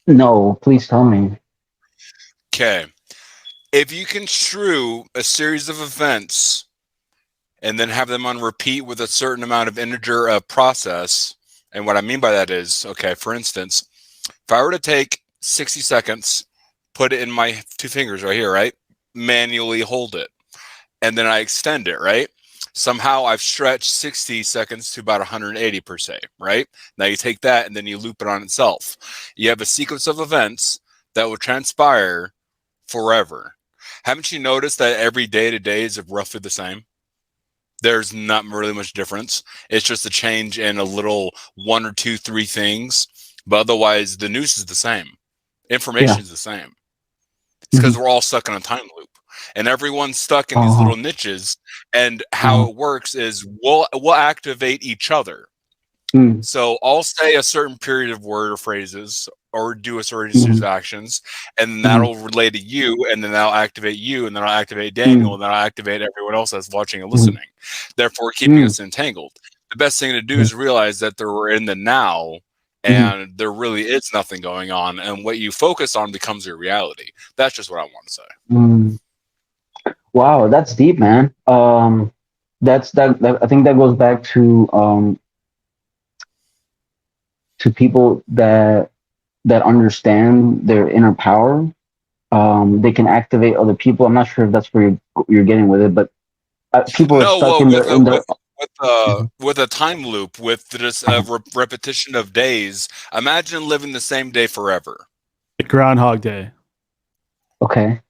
No, please tell me. Okay. If you construe a series of events and then have them on repeat with a certain amount of integer process, and what I mean by that is, okay, for instance, if I were to take 60 seconds, put it in my two fingers right here, right? Manually hold it. And then I extend it, right? Somehow I've stretched 60 seconds to about 180 per se, right? Now you take that and then you loop it on itself. You have a sequence of events that will transpire forever. Haven't you noticed that every day to day is roughly the same? There's not really much difference. It's just a change in a little one or two, three things. But otherwise, the news is the same. Information Yeah. is the same. It's because Mhm. we're all stuck in a time loop. And everyone's stuck in these Uh-huh. little niches. And how Uh-huh. it works is we'll activate each other. Mm. So I'll say a certain period of word or phrases or do a certain series Mhm. of actions, and then Mhm. that'll relate to you, and then that'll activate you, and then I'll activate Daniel, Mm. and then I'll activate everyone else that's watching and Mhm. listening, therefore keeping Mm. us entangled. The best thing to do Mhm. is realize that we're in the now, Mhm. and there really is nothing going on, and what you focus on becomes your reality. That's just what I want to say. Mm. Wow, that's deep, man. That I think that goes back to people that understand their inner power. They can activate other people. I'm not sure if that's where you're getting with it, but people are No, stuck well, in their. with a time loop, with just a Uh, repetition of days. Imagine living the same day forever. Groundhog Day. okay.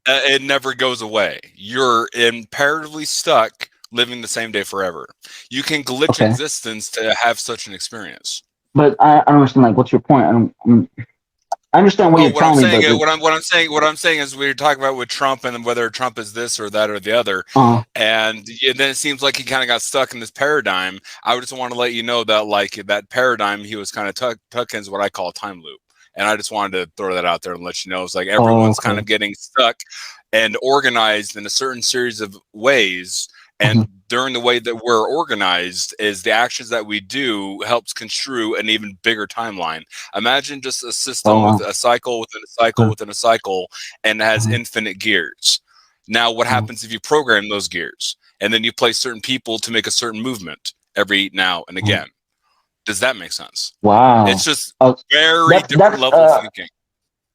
It never goes away. You're imperatively stuck living the same day forever. You can glitch Okay. existence to have such an experience. But I don't understand. Like, what's your point? I understand what Oh, you're telling me, but like, what I'm saying is we're talking about with Trump and whether Trump is this or that or the other, uh, and then it seems like he kind of got stuck in this paradigm. I just want to let you know that like that paradigm he was kind of tucked in is what I call a time loop, and I just wanted to throw that out there and let you know it's like everyone's kind okay. of getting stuck and organized in a certain series of ways. Mhm. And during the way that we're organized is the actions that we do helps construe an even bigger timeline. Imagine just a Oh system with wow. a cycle within a cycle Uh, within a cycle and it has uh, infinite gears. Now, what uh, happens if you program those gears and then you place certain people to make a certain movement every now and uh, again? Does that make sense? It's wow. just Uh, very that's different that's level of thinking.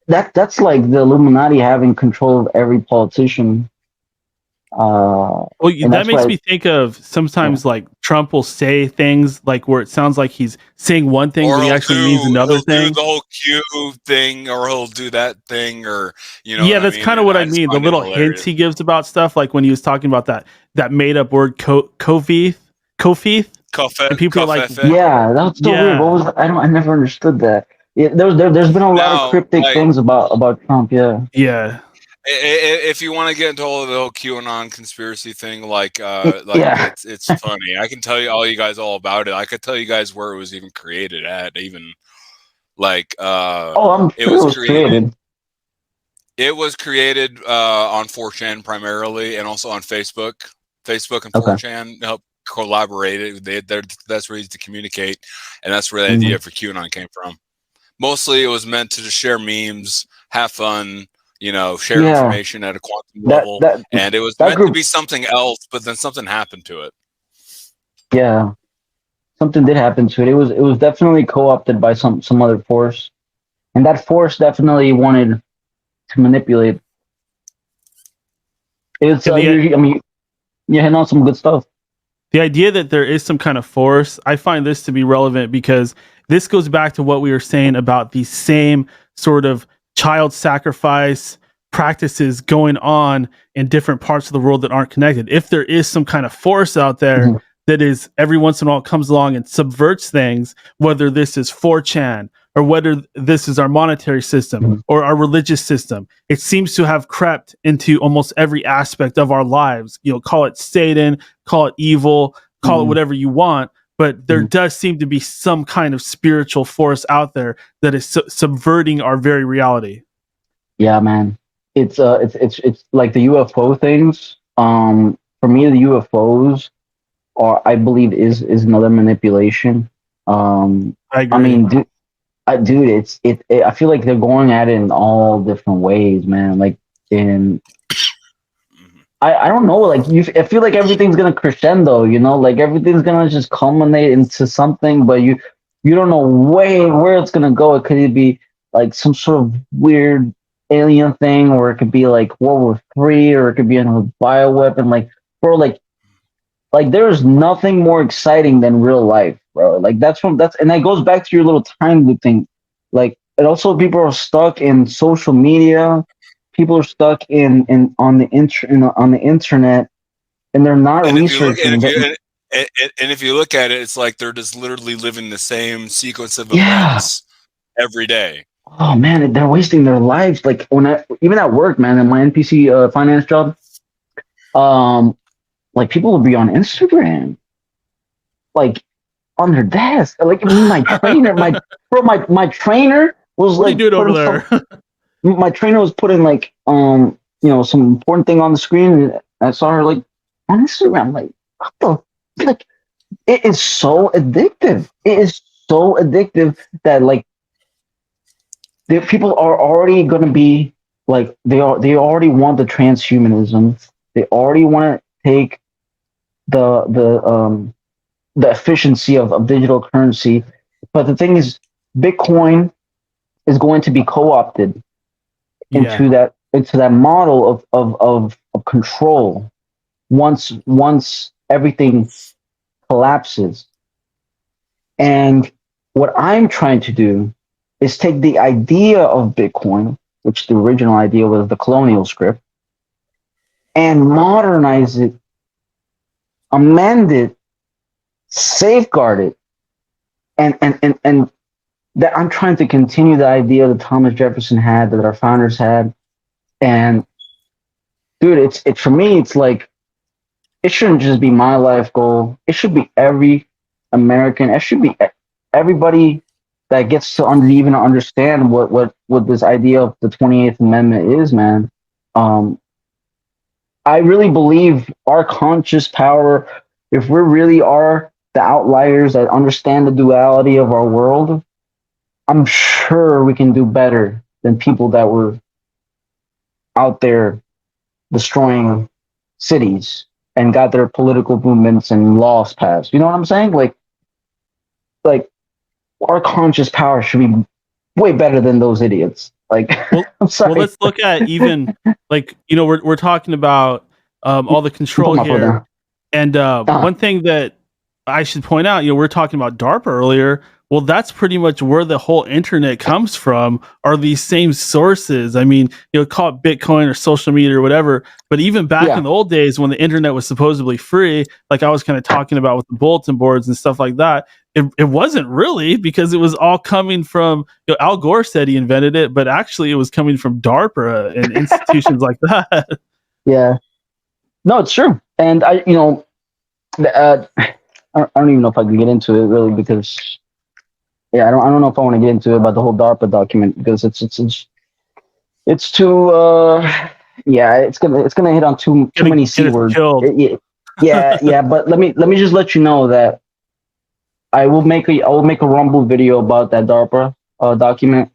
that's like the Illuminati having control of every politician. Well, And that that's makes why. me think of Yeah. sometimes like Trump will say things like where it sounds like he's saying one thing, Or but he actually means another he'll do thing. the whole Q thing, or he'll do that thing, or you know what Yeah, I that's mean. kind of And what I I just mean. The find it little hints hilarious. he gives about stuff, like when he was talking about that made up word Kofith, and people are like, Kafefe. Yeah, that's so weird. What yeah, was I never understood that. Yeah, there's been a lot of Now, cryptic like, things about Trump. Yeah. yeah, if you want to get into all of the whole QAnon conspiracy thing, like Yeah. it's funny. I can tell you all you guys all about it. I could tell you guys where it was even created at. Even like Oh, I'm it sure it was was created. created. It was created on 4chan primarily, and also on Facebook and Okay. 4chan help collaborated. That's where they used to communicate, and that's where the idea for QAnon came from. Mostly, it was meant to just share memes, have fun, share information at a quantum level, and it was meant to be something else. But then something happened to it. Yeah, something did happen to it. It was definitely co-opted by some other force, and that force definitely wanted to manipulate. It's I mean, you're hitting on some good stuff. The idea that there is some kind of force, I find this to be relevant because this goes back to what we were saying about the same sort of child sacrifice practices going on in different parts of the world that aren't connected. If there is some kind of force out there that is every once in a while comes along and subverts things, whether this is 4chan or whether this is our monetary system or our religious system, it seems to have crept into almost every aspect of our lives. Call it Satan, call it evil, call it whatever you want, but there does seem to be some kind of spiritual force out there that is subverting our very reality. Yeah, man. It's like the UFO things. For me, the UFOs I believe is another manipulation. I agree. I mean, dude, I feel like they're going at it in all different ways, man. Like I don't know. Like I feel like everything's gonna crescendo. Like everything's gonna just culminate into something, but you don't know where it's gonna go. It could be like some sort of weird alien thing, or it could be like World War III, or it could be another bioweapon. Like, bro, like there's nothing more exciting than real life, bro. Like and that goes back to your little time loop thing. Like, and also people are stuck in social media. People are stuck on the internet, and they're not researching. If you look at it, it's like they're just literally living the same sequence of events every day. Oh man, they're wasting their lives. Like even at work, man, in my NPC finance job, like people will be on Instagram, like on their desk. Like my trainer, my trainer was what like, "What are you doing over there?" My trainer was putting like some important thing on the screen, and I saw her like on Instagram. Like, what the, like, it is so addictive. It is so addictive that like the people are already going to be like they already want the transhumanism. They already want to take the efficiency of digital currency. But the thing is, Bitcoin is going to be co-opted into that model of control once everything collapses. And what I'm trying to do is take the idea of Bitcoin, which the original idea was the colonial script, and modernize it, amend it, safeguard it, and that I'm trying to continue the idea that Thomas Jefferson had, that our founders had. And dude, it's for me, it's like, it shouldn't just be my life goal. It should be every American. It should be everybody that gets to even understand what this idea of the 28th Amendment is, man. I really believe our conscious power, if we really are the outliers that understand the duality of our world, I'm sure we can do better than people that were out there destroying cities and got their political movements and laws passed. You know what I'm saying? Like our conscious power should be way better than those idiots. Like, I'm sorry. Well, let's look at even like, we're talking about all the control here. And one thing that I should point out, we're talking about DARPA earlier. Well, that's pretty much where the whole internet comes from, are these same sources. I mean, call it Bitcoin or social media or whatever. But even back in the old days when the internet was supposedly free, like I was kind of talking about with the bulletin boards and stuff like that, it wasn't really, because it was all coming from, Al Gore said he invented it, but actually it was coming from DARPA and institutions like that. Yeah. No, it's true. And I don't even know if I can get into it really, because I don't know if I want to get into it about the whole DARPA document, because it's too it's gonna hit on too many C words. yeah. But let me just let you know that I will make a Rumble video about that DARPA document.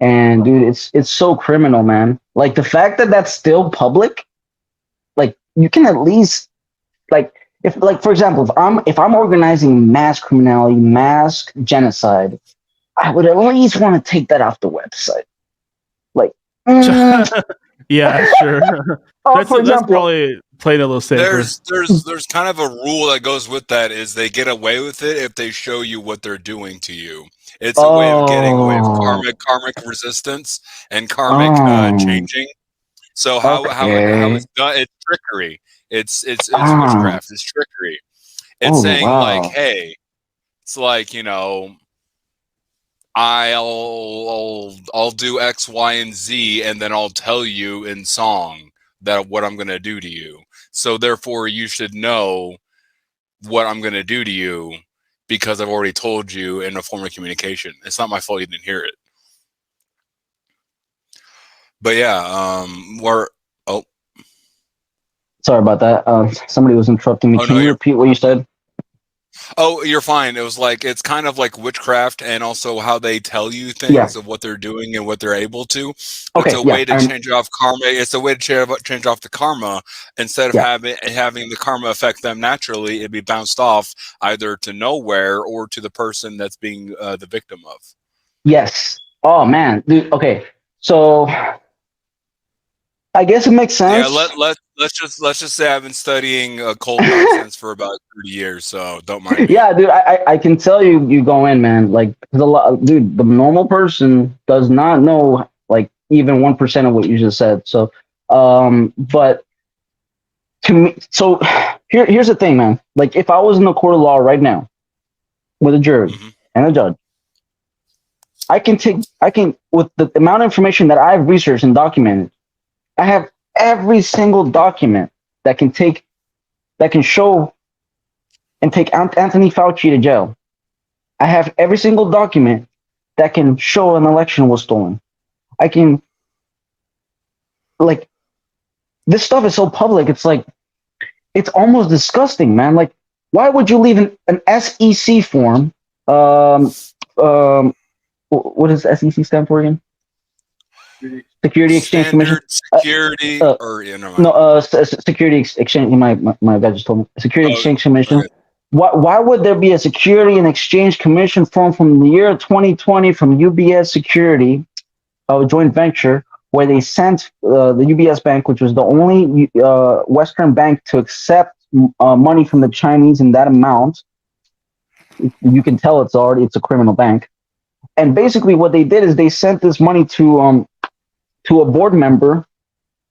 And dude, it's so criminal, man. Like the fact that that's still public, like you can at least like if like for example, if I'm organizing mass criminality, mass genocide, I would at least want to take that off the website. Like, Yeah, sure. for That's example, probably playing a little safer. There's kind of a rule that goes with that is they get away with it if they show you what they're doing to you. It's a way of getting away with oh, karmic resistance and karmic oh, changing. So how okay, it's done? It's trickery. It's ah, witchcraft. It's trickery. It's oh saying like, wow, hey, it's like I'll do X, Y, and Z, and then I'll tell you in song that what I'm gonna do to you. So therefore, you should know what I'm gonna do to you because I've already told you in a form of communication. It's not my fault you didn't hear it. But yeah, we're oh sorry about that. Somebody was interrupting me. oh Can no, you repeat what you said? oh, you're fine. It was like it's kind of like witchcraft and also how they tell you Yeah. things of what they're doing and what they're able to. It's Okay. a Yeah. way to change off karma. It's a way to change off the karma instead of Yeah. having the karma affect them naturally. It'd be bounced off either to nowhere or to the person that's being the victim of. Yes. Oh man, dude. Okay. So I guess it makes Yeah, sense. let's just say I've been studying occult nonsense for about 30 years, so don't mind me. Yeah, dude. I can tell you go in, man. Like dude. The normal person does not know like even 1% of what you just said. So, but to me, so here's the thing, man. Like if I was in a court of law right now with a jury Hmm. and a judge, I can with the amount of information that I've researched and documented, I have every single document that can show and take Anthony Fauci to jail. I have every single document that can show an election was stolen. I can like this stuff is so public. It's like it's almost disgusting, man. Like why would you leave an SEC form? Um, um, what does SEC stand for again? Security Exchange Commission. Standard security, Uh, or yeah, never mind. no, Security Exchange. My guy just told me. Security Oh, Exchange Commission. okay. Why would there be a Security and Exchange Commission formed from the year 2020 from UBS Security, a joint venture, where they sent the UBS Bank, which was the only Western bank to accept money from the Chinese in that amount. You can tell it's a criminal bank. And basically, what they did is they sent this money to a board member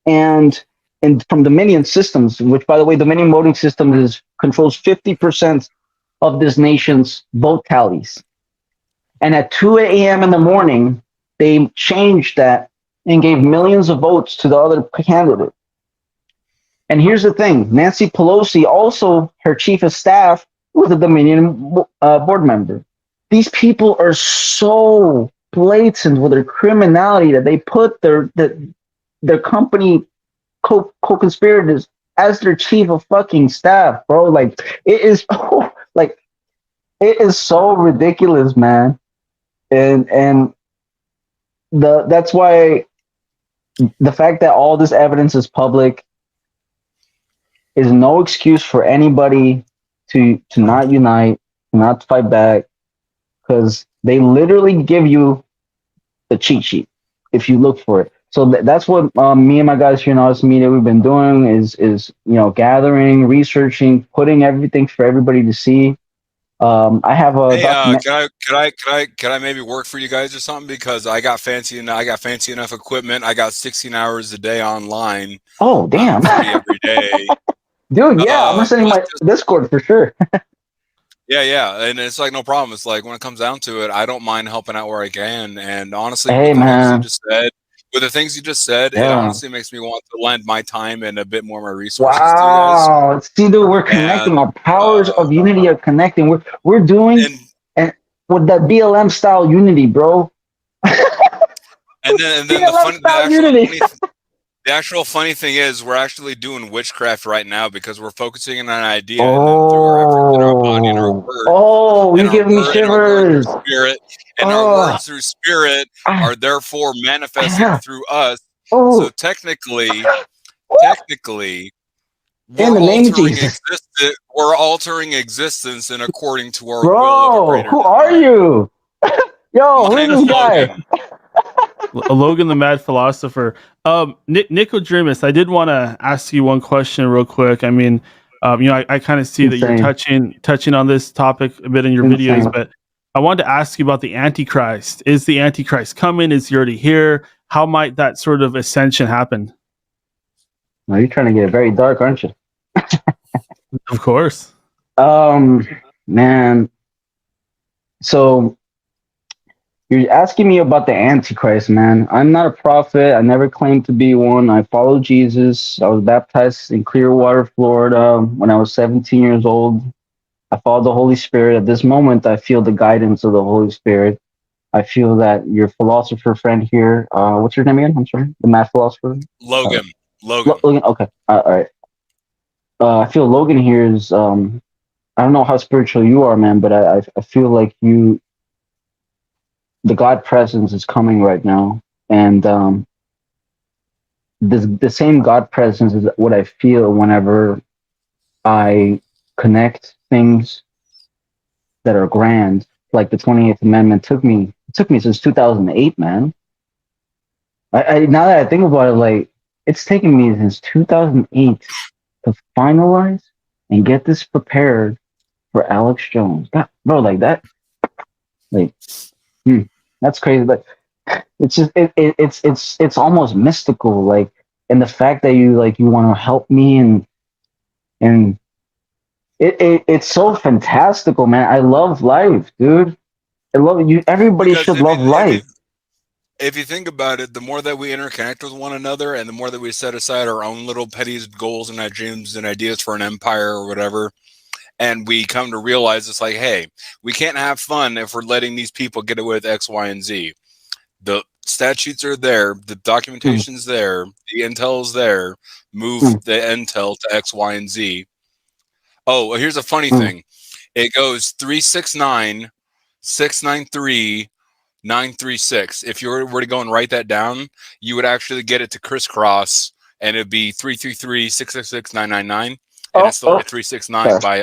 and from Dominion Systems, which by the way, Dominion voting system controls 50% of this nation's vote tallies. And at 2 a.m. in the morning, they changed that and gave millions of votes to the other candidate. And here's the thing: Nancy Pelosi, also her chief of staff, was a Dominion board member. These people are so blatant with their criminality that they put their company co-conspirators as their chief of fucking staff, bro. Like it is, like it is so ridiculous, man. And that's why the fact that all this evidence is public is no excuse for anybody to not unite, not fight back, because they literally give you the cheat sheet if you look for it. So that's what me and my guys here in Honest Media we've been doing is gathering, researching, putting everything for everybody to see. I have a Hey, document. can I maybe work for you guys or something? Because I got fancy enough equipment. I got 16 hours a day online. Oh I'm damn, free every day. dude! Yeah, I'm listening to Let's my just Discord for sure. yeah, and it's like no problem. It's like when it comes down to it, I don't mind helping out where I can. And honestly, Hey man, with the things you just said, it yeah. honestly makes me want to lend my time and a bit more of my resources to you guys. Wow. See, dude, we're And connecting. Our powers uh, of unity are connecting. We're doing and and with that BLM and style then unity. The actual funny thing is, we're actually doing witchcraft right now because we're focusing on an idea, and then through our efforts in our body and our Oh, word, oh, and you our giving me word and our word through shivers. spirit, and our Oh, words through spirit ah, are therefore manifesting ah, through us. So oh, technically, in we're the name of altering Jesus. existence. We're altering existence and according to our will of a Bro, greater who are design. you? Yo, My name who's is this guy? Logan. Logan the Mad Philosopher. Nicodremus, I did want to ask you one question real quick. I mean, I kind of see that you're Insane. touching on this topic a bit in your videos, Insane. but I wanted to ask you about the Antichrist. Is the Antichrist coming? Is he already here? How might that sort of ascension happen? Well, you're trying to get it very dark, aren't you? Of course. Um, man. So you're asking me about the Antichrist, man. I'm not a prophet. I never claimed to be one. I follow Jesus. I was baptized in Clearwater, Florida when I was 17 years old. I follow the Holy Spirit. At this moment, I feel the guidance of the Holy Spirit. I feel that your philosopher friend here, what's your name again? I'm sorry, the math philosopher. Uh, Logan. Logan. Logan. Okay, all right. I feel Logan here is. I don't know how spiritual you are, man, but I feel like the God presence is coming right now, and the same God presence is what I feel whenever I connect things that are grand, like the 28th Amendment. It took me since 2008, man. I now that I think about it, like it's taken me since 2008 to finalize and get this prepared for Alex Jones. God, bro, like that, like hmm, that's crazy. But it's just it's almost mystical, like, and the fact that you want to help me and it's so fantastical, man. I love life, dude. I love you. Everybody Because should love life. if you think about it, the more that we interconnect with one another, and the more that we set aside our own little petty goals and our dreams and ideas for an empire or whatever, and we come to realize it's like, hey, we can't have fun if we're letting these people get away with X, Y, and Z. The statutes are there, the Mm, documentation's there, the intel's there. Move mm, the intel to X, Y, and Z. Oh, well, here's a funny mm. thing. It goes 369, 693, 936. If you were to go and write that down, you would actually get it to crisscross, and it'd be 333 666 999, and Oh, it's oh, the 369 sorry. by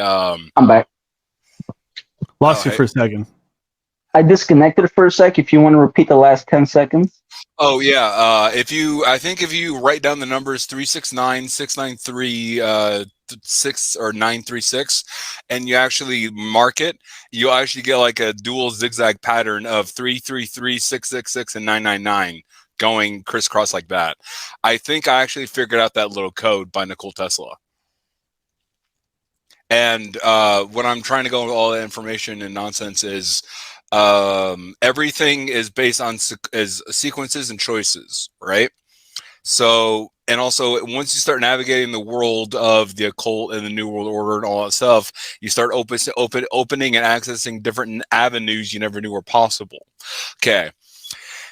I'm back. oh Lost you hey for a second. I disconnected for a sec. If you want to repeat the last 10 seconds. oh yeah I think if you write down the numbers 369 693 6 or 936, and you actually mark it, you'll actually get like a dual zigzag pattern of 333 666 and 999 going crisscross like that. I think I actually figured out that little code by Nikola Tesla. And when I'm trying to go with all that information and nonsense is everything is based on sequences and choices, right? So, and also once you start navigating the world of the occult and the New World Order and all that stuff, you start opening and accessing different avenues you never knew were possible. Okay.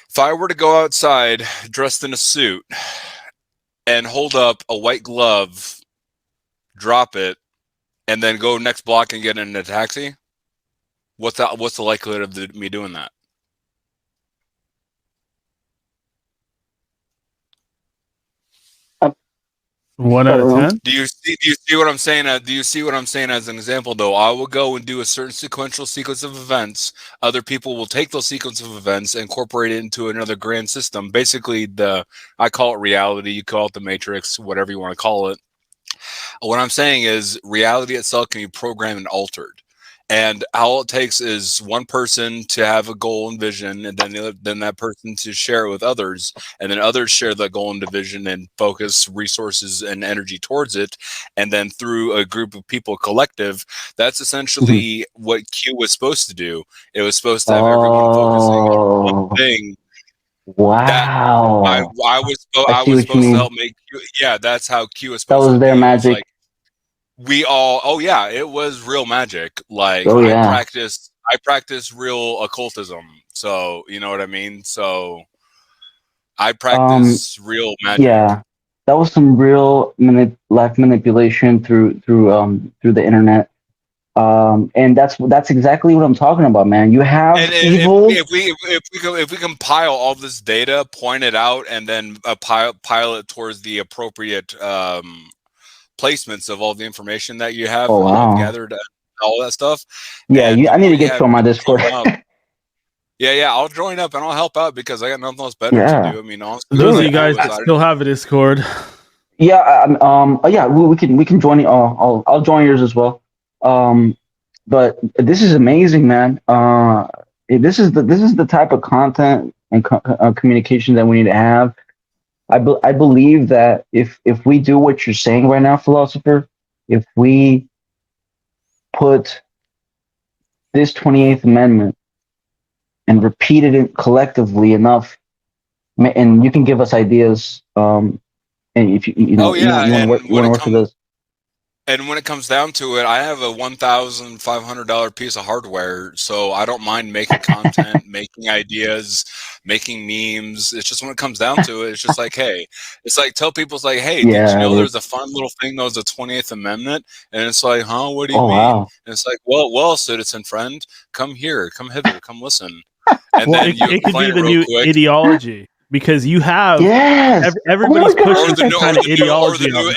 If I were to go outside dressed in a suit and hold up a white glove, drop it, and then go next block and get in a taxi, what's the likelihood of me doing that? Uh, 1 out of 10. Do you see what I'm saying? Do you see what I'm saying as an example, though? I will go and do a certain sequential sequence of events. Other people will take those sequence of events and incorporate it into another grand system. Basically, I call it reality. You call it the matrix, whatever you want to call it. What I'm saying is reality itself can be programmed and altered. And all it takes is one person to have a goal and vision, and then that person to share it with others, and then others share that goal and vision and focus resources and energy towards it. And then through a group of people, collective, that's mhm. essentially what Q was supposed to do. It was supposed to have everyone focusing on one Oh, thing that wow. I I see was what you supposed to mean. help make. Yeah, that's how Q is That supposed to was their be. It was like magic. we all. Oh yeah, it was real magic. Like Oh, yeah. I practice real occultism. So you know what I mean. So I Um, practice real magic. yeah. that was some real life manipulation through the internet. And that's exactly what I'm talking about, man. You have And evil. if we compile all this data, point it out, and then pile it towards the appropriate placements of all the information that you have Oh wow. gathered, all that stuff, Yeah, and the I need more to you get have you on my people Discord. join up, yeah, I'll join up and I'll help out because I got nothing else better to Yeah, do. I mean, honestly, Those of dude. you guys that still have a Discord, Yeah, yeah, we can join. I'll join yours as well. But this is amazing, man. This is the type of content and communication that we need to have. I believe that if we do what you're saying right now, philosopher, if we put this 28th Amendment and repeated it collectively enough, and you can give us ideas. And if oh yeah, you want to work with us. and when it comes down to it, I have a $1,500 piece of hardware, so I don't mind making content, making ideas, making memes. It's just when it comes down to it, it's just like, hey, it's like tell people, it's like, hey, did you Yeah, know dude. there's a fun little thing known as the 20th Amendment? And it's like, huh, what do you Oh mean? wow. And it's like, well, citizen friend, come here, come hither, come listen. And well, then you it could explain be it the real new quick. ideology because you have Yes. Oh my everybody's Or pushing the god. some new, kind of ideology out.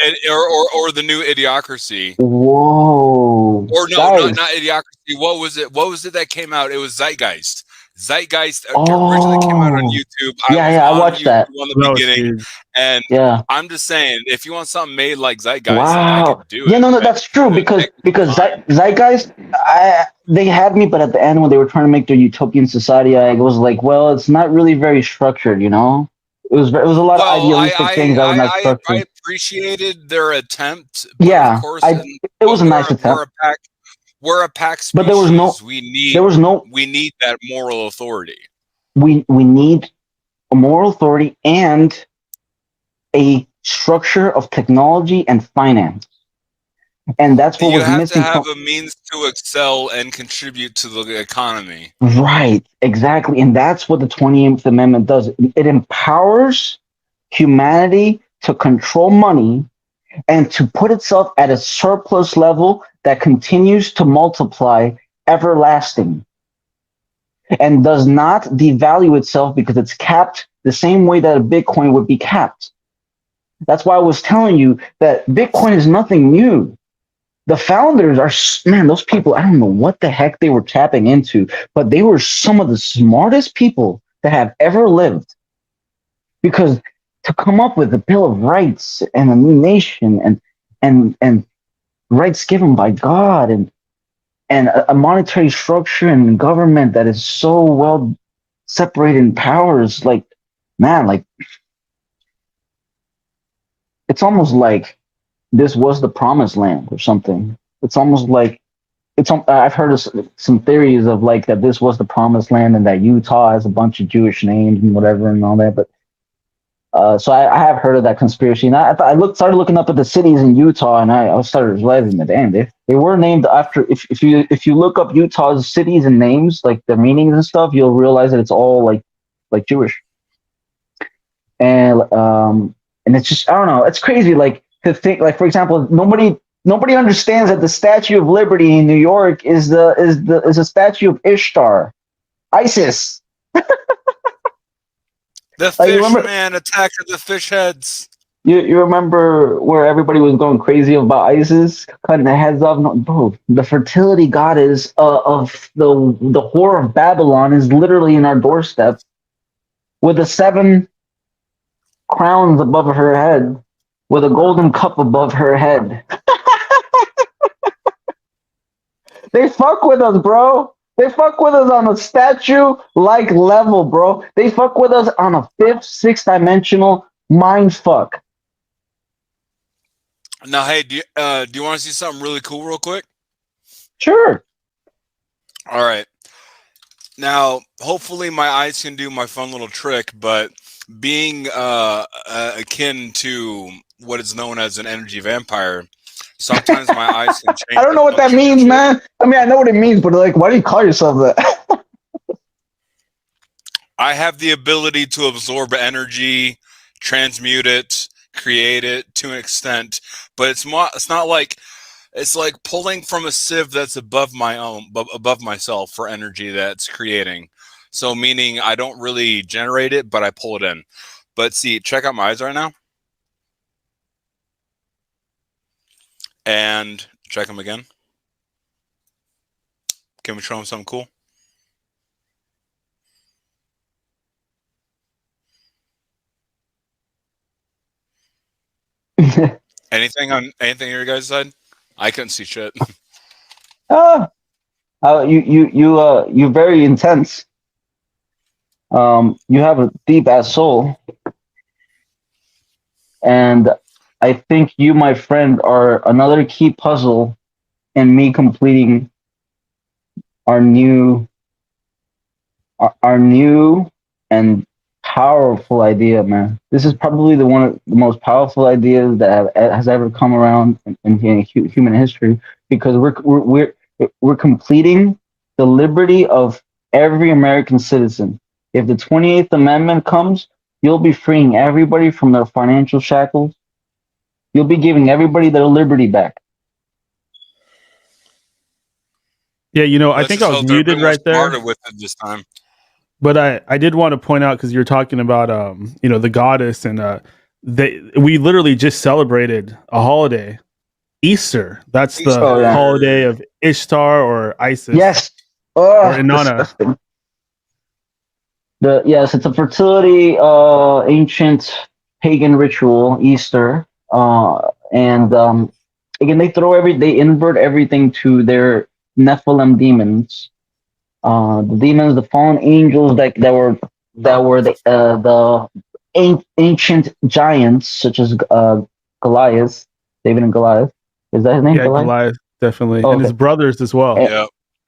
or the new idiocracy. Whoa, Or no, guys. not idiocracy. What was it? What was it that came out? It was Zeitgeist. Zeitgeist originally came out on Oh, YouTube. I yeah, was yeah. I on watched YouTube that. on the That was beginning, huge. and Yeah. I'm just saying, if you want something made like Zeitgeist, then I Wow. could do Yeah, it. no, Right? that's true Make because fine. Zeitgeist, they had me, but at the end when they were trying to make their utopian society, I was like, well, it's not really very structured, you know. It was a lot of Well, idealistic things that were not I structured. appreciated their attempt, but of Yeah, course, it was a nice attempt, we're a pack but there was species. no We need that moral authority. we need a moral authority and a structure of technology and finance. And that's what You was have to missing have from a means to excel and contribute to the economy. right, exactly. And that's what the 20th Amendment does. It empowers humanity to control money and to put itself at a surplus level that continues to multiply everlasting and does not devalue itself because it's capped the same way that a Bitcoin would be capped. That's why I was telling you that Bitcoin is nothing new. The founders are, man, those people, I don't know what the heck they were tapping into, but they were some of the smartest people that have ever lived. Because to come up with a Bill of Rights and a new nation and rights given by God and a monetary structure and government that is so well separated in powers, like, man, like, it's almost like this was the promised land or something. It's almost like I've heard of some theories of like that this was the promised land and that Utah has a bunch of Jewish names and whatever and all that. But so I have heard of that conspiracy, and started looking up at the cities in Utah, and I started realizing that damn, they were named after. If you look up Utah's cities and names, like the meanings and stuff, you'll realize that it's all like Jewish, and it's just I don't know, it's crazy. Like to think, like for example, nobody understands that the Statue of Liberty in New York is a statue of Ishtar, Isis. The Like you fish remember, man attack of the fish heads. you remember where everybody was going crazy about ISIS cutting the heads off? No, bro, the fertility goddess of the whore of Babylon is literally in our doorstep with the 7 crowns above her head, with a golden cup above her head. They fuck with us, bro. They fuck with us on a statue like level, bro. They fuck with us on a 5th, 6th dimensional mind fuck. Now, hey, do you want to see something really cool, real quick? Sure. All right. Now, hopefully, my eyes can do my fun little trick, but being akin to what is known as an energy vampire, sometimes my eyes can I change don't the know what that function and means, shit. man. I mean, I know what it means, but like, why do you call yourself that? I have the ability to absorb energy, transmute it, create it to an extent, but it's not like it's like pulling from a sieve that's above myself for energy that's creating. So meaning I don't really generate it, but I pull it in. But see, check out my eyes right now. And check them again. Can we show them something cool? Anything on your guys' side? I couldn't see shit. You're very intense. You have a deep ass soul, and I think you, my friend, are another key puzzle in me completing our new and powerful idea, man. This is probably one of the most powerful ideas that has ever come around in human history, because we're completing the liberty of every American citizen. If the 28th Amendment comes, you'll be freeing everybody from their financial shackles. You'll be giving everybody their liberty back. Yeah, I think I was muted right there. With it this time. But I did want to point out, because you're talking about the goddess, and we literally just celebrated a holiday, Easter. That's the holiday of Ishtar or Isis. Yes. Or Inanna. Disgusting. Yes, it's a fertility ancient pagan ritual, Easter. And again, they invert everything to their Nephilim demons. The demons, the fallen angels that were the ancient giants, such as Goliath, David and Goliath. Is that his name? Yeah, Goliath, definitely, oh, and his brothers as well. Yeah,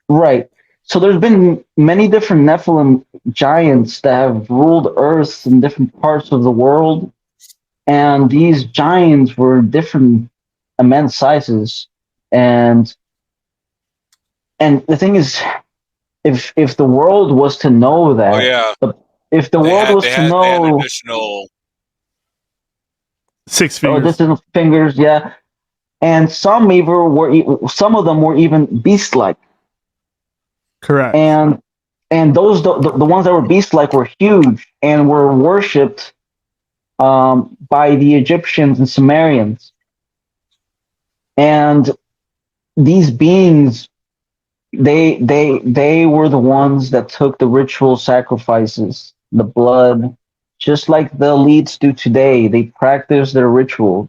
right. So there's been many different Nephilim giants that have ruled Earth in different parts of the world, and these giants were different, immense sizes, and the thing is, if the world was to know that, if the world was to know, they had additional 6 fingers, additional fingers, yeah, and some of them were even beast-like. Correct. And those the ones that were beast-like were huge and were worshipped by the Egyptians and Sumerians. And these beings, they were the ones that took the ritual sacrifices, the blood, just like the elites do today. They practice their rituals.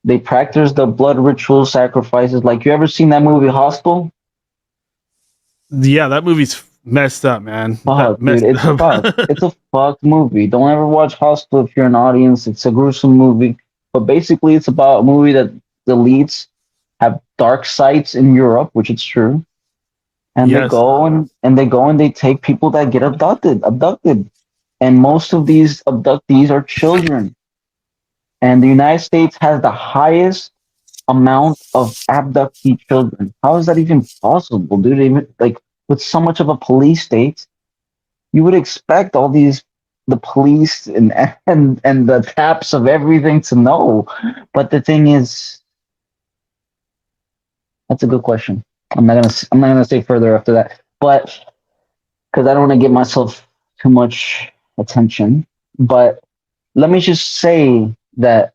They practice the blood ritual sacrifices. Like, you ever seen that movie Hostel? Yeah, that movie's messed up, man. Fuck, dude, it's fucked. It's a fucked movie. Don't ever watch Hostel if you're an audience. It's a gruesome movie. But basically, it's about a movie that the elites have dark sites in Europe, which is true. And Yes. they go and they take people that get abducted. And most of these abductees are children. And the United States has the highest amount of abductee children. How is that even possible, dude? Even like with so much of a police state, you would expect all the police and the taps of everything to know. But the thing is, that's a good question. I'm not gonna say further after that, but because I don't want to give myself too much attention. But let me just say that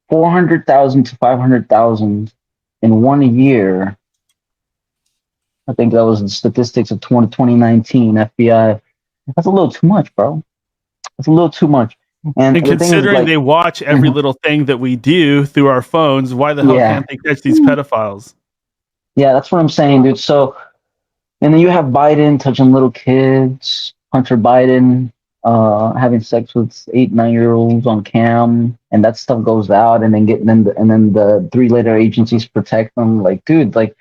400,000 to 500,000 in 1 year. I think that was the statistics of 2019 FBI. That's a little too much, bro. That's a little too much. And considering they watch every little thing that we do through our phones, why the hell can't they catch these pedophiles? Yeah, that's what I'm saying, dude. So, and then you have Biden touching little kids, Hunter Biden having sex with 8-9-year-olds on cam, and that stuff goes out, and then the 3 letter agencies protect them. Like, dude, like,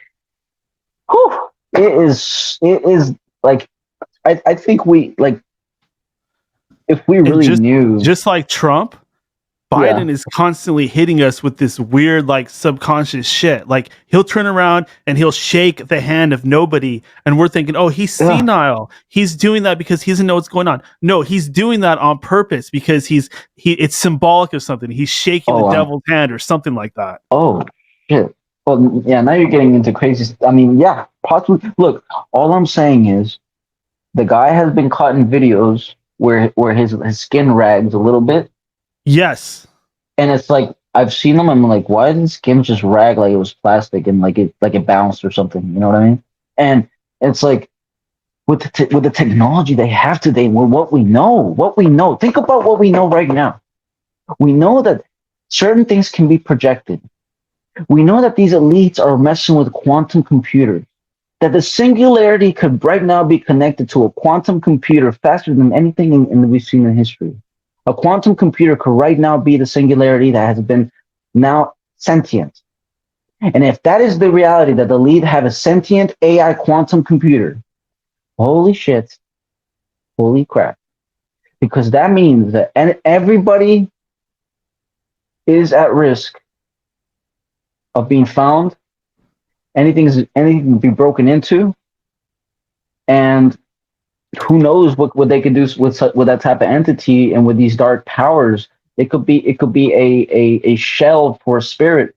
whew, it is like, I think we, like, if we really knew, just like Trump, Biden is constantly hitting us with this weird, like, subconscious shit. Like, he'll turn around and he'll shake the hand of nobody, and we're thinking, oh, he's senile. He's doing that because he doesn't know what's going on. No, he's doing that on purpose because it's symbolic of something. He's shaking the devil's hand or something like that. Oh, shit. Well, yeah, now you're getting into crazy. I mean, yeah, possibly. Look, all I'm saying is the guy has been caught in videos where his skin rags a little bit. Yes. And it's like, I've seen them. I'm like, why did his skin just rag like it was plastic and like it bounced or something? You know what I mean? And it's like with the technology they have today, with what we know. Think about what we know right now. We know that certain things can be projected. We know that these elites are messing with quantum computers. That the singularity could right now be connected to a quantum computer faster than anything in we've seen in history. A quantum computer could right now be the singularity that has been now sentient. And if that is the reality, that the elite have a sentient AI quantum computer, holy shit, holy crap. Because that means that everybody is at risk of being found. Anything can be broken into, and who knows what they can do with that type of entity and with these dark powers. It could be a shell for a spirit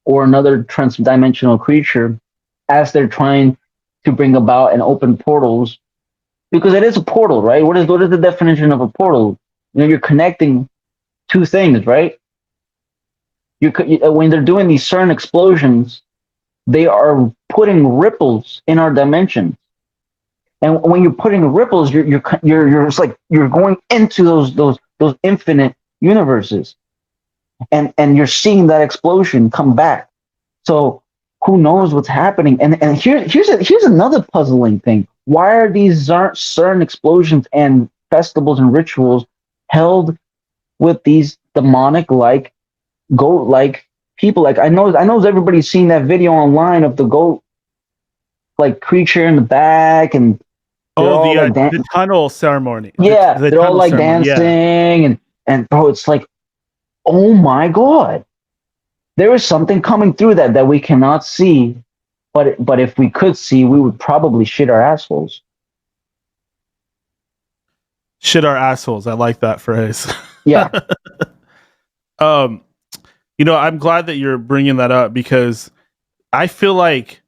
or another transdimensional creature as they're trying to bring about and open portals, because it is a portal, right? What is the definition of a portal? You're connecting two things, right? When they're doing these certain explosions, they are putting ripples in our dimension. And when you're putting ripples, you're it's like you're going into those infinite universes, and you're seeing that explosion come back. So who knows what's happening? And here's another puzzling thing. Why are these certain explosions and festivals and rituals held with these demonic like goat like people? Like I know everybody's seen that video online of the goat like creature in the back, and the tunnel ceremony. Yeah, the they're all like ceremony, dancing, and bro, it's like, oh my god, there is something coming through that we cannot see, but if we could see, we would probably shit our assholes. Shit our assholes. I like that phrase. Yeah. I'm glad that you're bringing that up, because I feel like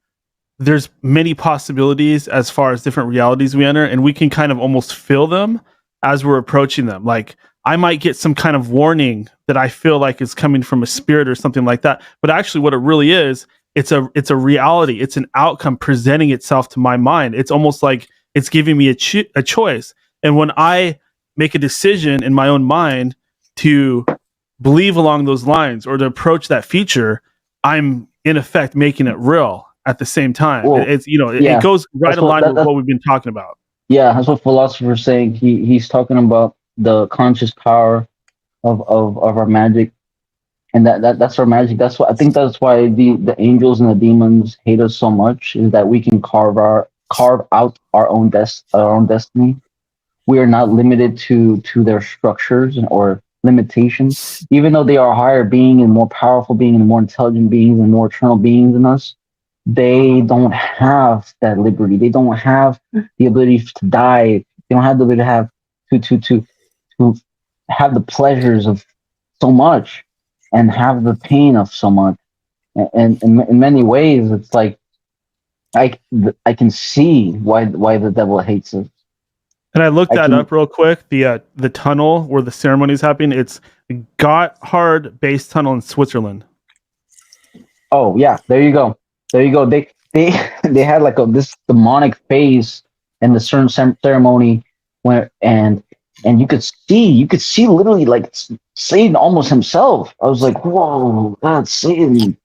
there's many possibilities as far as different realities we enter, and we can kind of almost feel them as we're approaching them. Like I might get some kind of warning that I feel like is coming from a spirit or something like that. But actually what it really is, it's a reality. It's an outcome presenting itself to my mind. It's almost like it's giving me a choice. And when I make a decision in my own mind to believe along those lines or to approach that feature, I'm in effect making it real at the same time. Well, it goes right in line with what we've been talking about. Yeah, that's what philosopher's saying. He's talking about the conscious power of our magic, and that's our magic. That's what I think. That's why the angels and the demons hate us so much, is that we can carve out our own destiny. We are not limited to their structures or limitations, even though they are a higher being and more powerful being and more intelligent beings and more eternal beings than us. They don't have that liberty. They don't have the ability to die. They don't have the ability to have to have the pleasures of so much and have the pain of so much. And in many ways, it's like I can see why the devil hates us. And I looked that up real quick. The tunnel where the ceremony is happening, it's Gotthard Base Tunnel in Switzerland. Oh yeah, there you go. They had like this demonic phase in the certain ceremony where and you could see literally like Satan almost himself. I was like, whoa, that's Satan.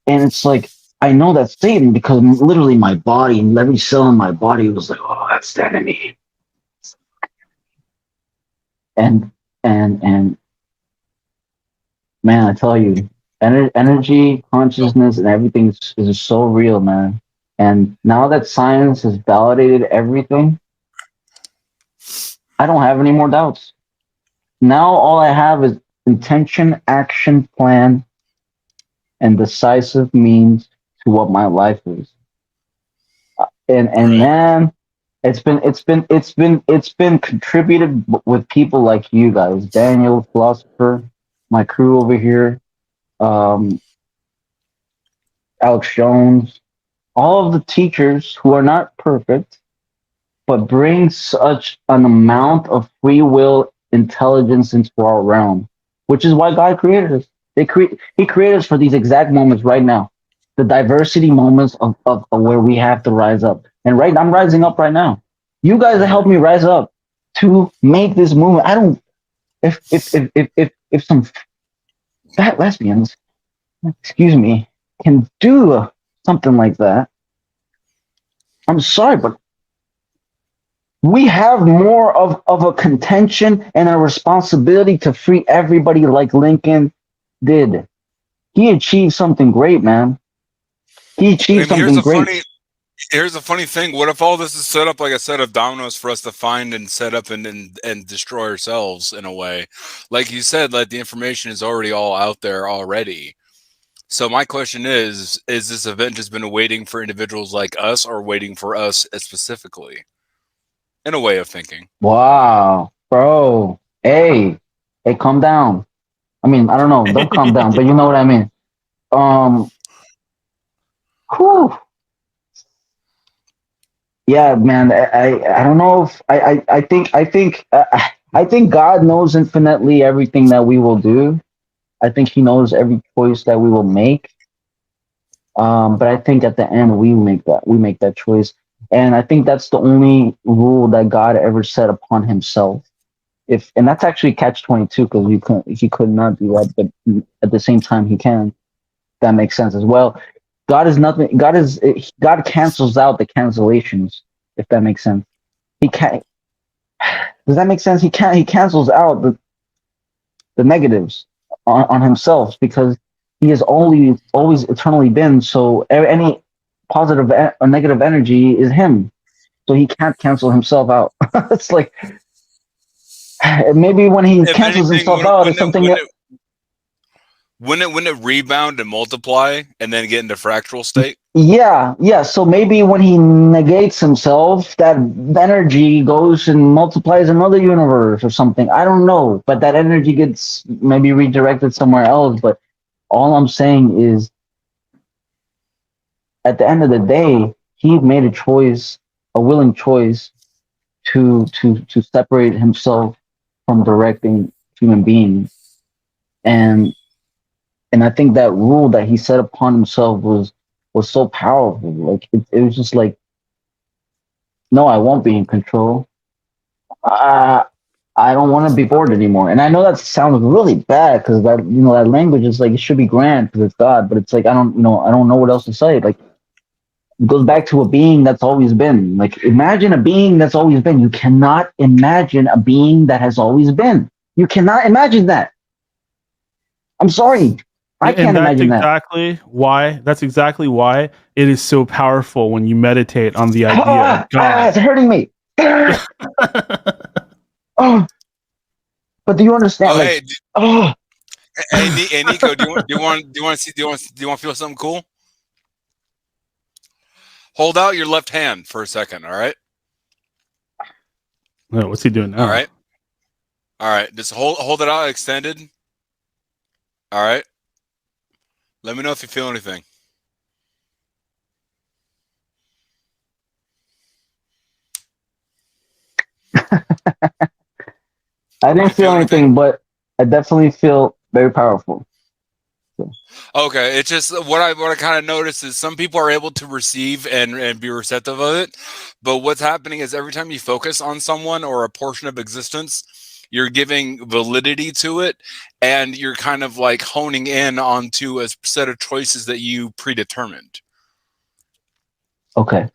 And it's like, I know that's Satan because literally my body and every cell in my body was like, oh, that's the enemy. And man, I tell you, energy, consciousness, and everything is so real, man. And now that science has validated everything, I don't have any more doubts. Now all I have is intention, action, plan, and decisive means to what my life is. And Right. man, it's been contributed with people like you guys, Daniel, philosopher, my crew over here, um, Alex Jones, all of the teachers who are not perfect, but bring such an amount of free will intelligence into our realm, which is why God created us. He created us for these exact moments right now, the diversity moments of where we have to rise up. And right, I'm rising up right now. You guys have helped me rise up to make this movement. I don't. If some fat lesbians, excuse me, can do something like that, I'm sorry, but we have more of a contention and a responsibility to free everybody like Lincoln did. He achieved something great, man. He achieved And here's something a great. funny thing. What if all this is set up like a set of dominoes for us to find and set up and destroy ourselves in a way? Like you said, like the information is already all out there already. So my question is this event just been waiting for individuals like us or waiting for us specifically? In a way of thinking. Wow, bro. Hey, calm down. I mean, I don't know. Don't calm down, but you know what I mean. Um, whew. Yeah, man. I don't know if I think God knows infinitely everything that we will do. I think He knows every choice that we will make. But I think at the end we make that choice, and I think that's the only rule that God ever set upon Himself. If and that's actually catch 22 because he could not do that, but at the same time He can. That makes sense as well. God is nothing. God cancels out the cancellations. If that makes sense, He can't. Does that make sense? He can't. He cancels out the negatives on Himself because He has always eternally been. So any positive or negative energy is Him. So He can't cancel Himself out. It's like maybe when He If cancels anything, Himself out, it's something that. wouldn't it rebound and multiply and then get into fractal state? Yeah. So maybe when He negates Himself, that energy goes and multiplies another universe or something. I don't know, but that energy gets maybe redirected somewhere else. But all I'm saying is, at the end of the day, He made a choice, a willing choice, to separate Himself from directing human beings, and I think that rule that He set upon Himself was so powerful. Like it was just like, no, I won't be in control. I I don't want to be bored anymore. And I know that sounds really bad because that language is like it should be grand because it's God, but it's like I don't know what else to say. Like it goes back to a being that's always been. Like imagine a being that's always been. You cannot imagine a being that has always been. You cannot imagine that. I'm sorry. I And can't that's imagine that. exactly why. That's exactly why it is so powerful when you meditate on the idea of It's God. hurting me. Oh, but do you understand? Oh, Like, hey, oh, hey, Nico, do you want to feel something cool? Hold out your left hand for a second. All right. Oh, what's he doing All now? right. All right. Just hold it out extended. All right. Let me know if you feel anything. I You didn't feel feel anything? anything, but I definitely feel very powerful. So, Okay, it's just what I kind of noticed is some people are able to receive and be receptive of it, but what's happening is every time you focus on someone or a portion of existence, you're giving validity to it, and you're kind of like honing in onto a set of choices that you predetermined. okay,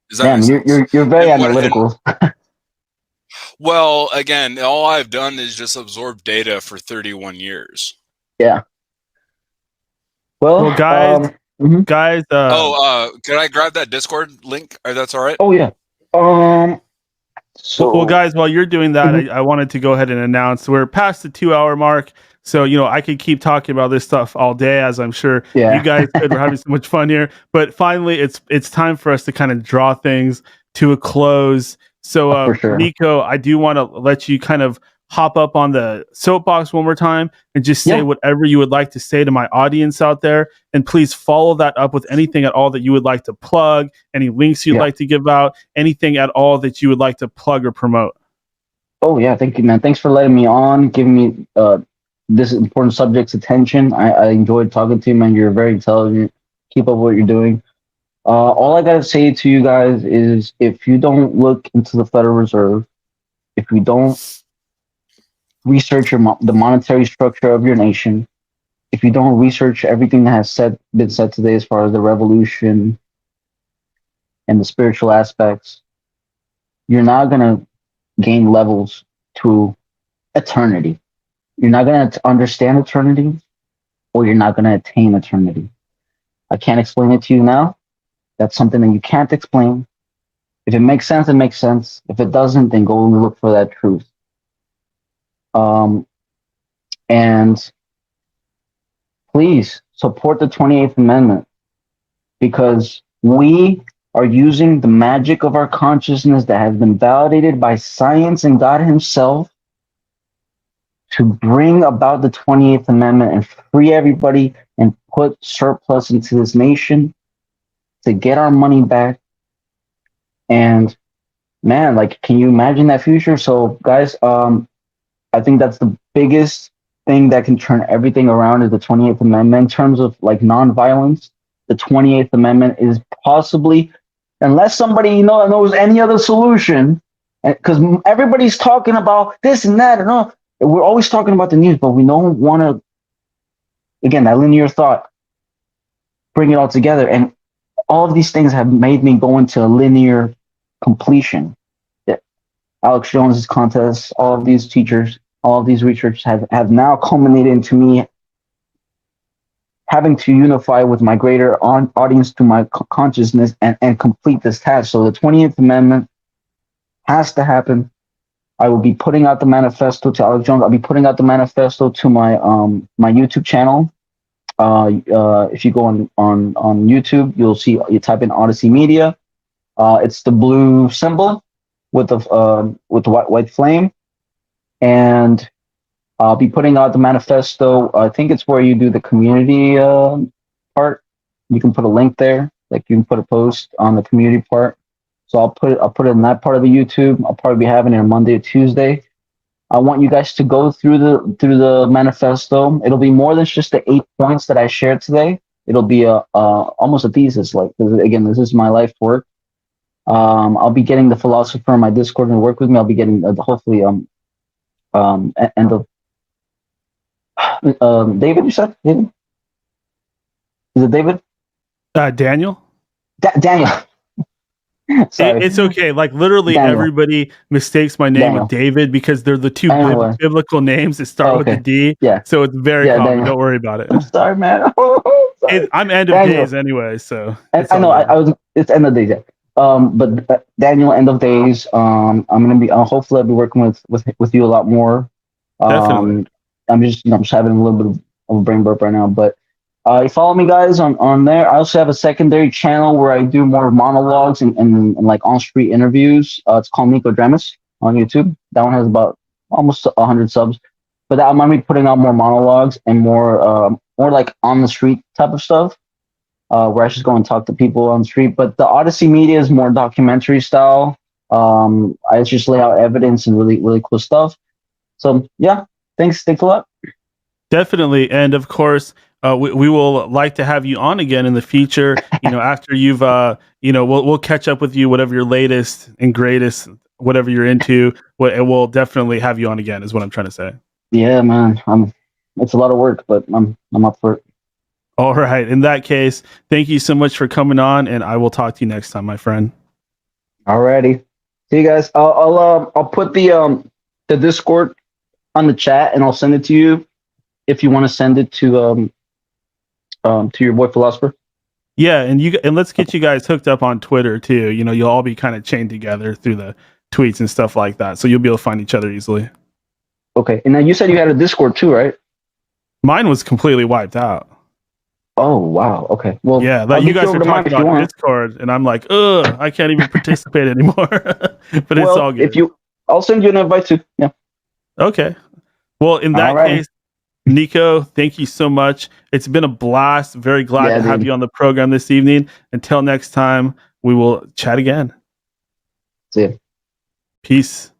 Does that make damn, sense? you're very And analytical. well, again, all I've done is just absorb data for 31 years. Yeah. Well, Well, guys, mhm. guys, Oh, can I grab that Discord link? That's all right. Oh yeah. Um, So Well, guys, while you're doing that, I wanted to go ahead and announce we're past the 2 hour mark. So, I could keep talking about this stuff all day, as I'm sure you guys could. We're having so much fun here. But finally, it's time for us to kind of draw things to a close. So, for sure. Nico, I do want to let you kind of hop up on the soapbox one more time and just say whatever you would like to say to my audience out there. And please follow that up with anything at all that you would like to plug, any links you'd like to give out, anything at all that you would like to plug or promote. Oh, yeah. Thank you, man. Thanks for letting me on, giving me this important subject's attention. I enjoyed talking to you, man. You're very intelligent. Keep up what you're doing. All I got to say to you guys is if you don't look into the Federal Reserve, if you don't research the monetary structure of your nation, if you don't research everything that has been said today as far as the revolution and the spiritual aspects, you're not going to gain levels to eternity. You're not going to understand eternity, or you're not going to attain eternity. I can't explain it to you now. That's something that you can't explain. If it makes sense, it makes sense. If it doesn't, then go and look for that truth. And please support the 28th Amendment, because we are using the magic of our consciousness that has been validated by science and God himself to bring about the 28th Amendment and free everybody and put surplus into this nation to get our money back. And man, like, can you imagine that future? So guys, I think that's the biggest thing that can turn everything around is the 28th Amendment. In terms of like nonviolence, the 28th Amendment is possibly, unless somebody knows any other solution, because everybody's talking about this and that and all. We're always talking about the news, but we don't want to, again, that linear thought, bring it all together. And all of these things have made me go into a linear completion. Alex Jones's contest, all of these teachers, all of these researchers have now culminated into me having to unify with my greater audience through my consciousness and complete this task. So the 20th Amendment has to happen. I will be putting out the manifesto to Alex Jones. I'll be putting out the manifesto to my my YouTube channel. If you go on YouTube, you'll see, you type in Odyssey Media. It's the blue symbol with the white flame, and I'll be putting out the manifesto. I think it's where you do the community part. You can put a link there, like you can put a post on the community part. So I'll put it in that part of the YouTube. I'll probably be having it on Monday or Tuesday. I want you guys to go through the manifesto. It'll be more than just the 8 points that I shared today. It'll be almost a thesis. Like, again, this is my life work. I'll be getting the philosopher on my Discord to work with me. I'll be getting hopefully end of David. You said David? Is it David? Daniel. Daniel. Sorry. It's okay. Like literally Daniel. Everybody mistakes my name with David because they're the two biblical names that start with the D. Yeah. So it's very common. Daniel. Don't worry about it. I'm sorry, man. Sorry. I'm end of Daniel. days anyway, so I know. It's end of days. Yeah. But Daniel, end of days. I'm gonna be. Hopefully, I'll be working with you a lot more. Definitely. I'm just having a little bit of a brain burp right now, but. You follow me, guys, on there. I also have a secondary channel where I do more monologues and like on-street interviews. It's called Nicodremus on YouTube. That one has about almost 100 subs. But I'm going to be putting out more monologues and more like on-the-street type of stuff, where I just go and talk to people on the street. But the Odyssey Media is more documentary style. I just lay out evidence and really, really cool stuff. So, yeah, thanks a lot. Definitely. And, of course, we will like to have you on again in the future. After you've, we'll catch up with you, whatever your latest and greatest, whatever you're into. We'll definitely have you on again, is what I'm trying to say. Yeah, man. It's a lot of work, but I'm up for it. All right. In that case, thank you so much for coming on, and I will talk to you next time, my friend. Alrighty. See you guys. I'll put the Discord on the chat, and I'll send it to you if you want to send it to your boy philosopher. Yeah, and let's get you guys hooked up on Twitter too. You'll all be kind of chained together through the tweets and stuff like that. So you'll be able to find each other easily. Okay. And now you said you had a Discord too, right? Mine was completely wiped out. Oh wow. Okay. Well, Yeah, I'll like you get guys over are to mine talking if you on want. Discord, and I'm like, ugh, I can't even participate anymore. But it's Well, all good. I'll send you an invite too. Yeah. Okay. Well, in that All right. case, Nico, thank you so much. It's been a blast. Very glad to have dude. you on the program this evening. Until next time, we will chat again. See ya. Peace.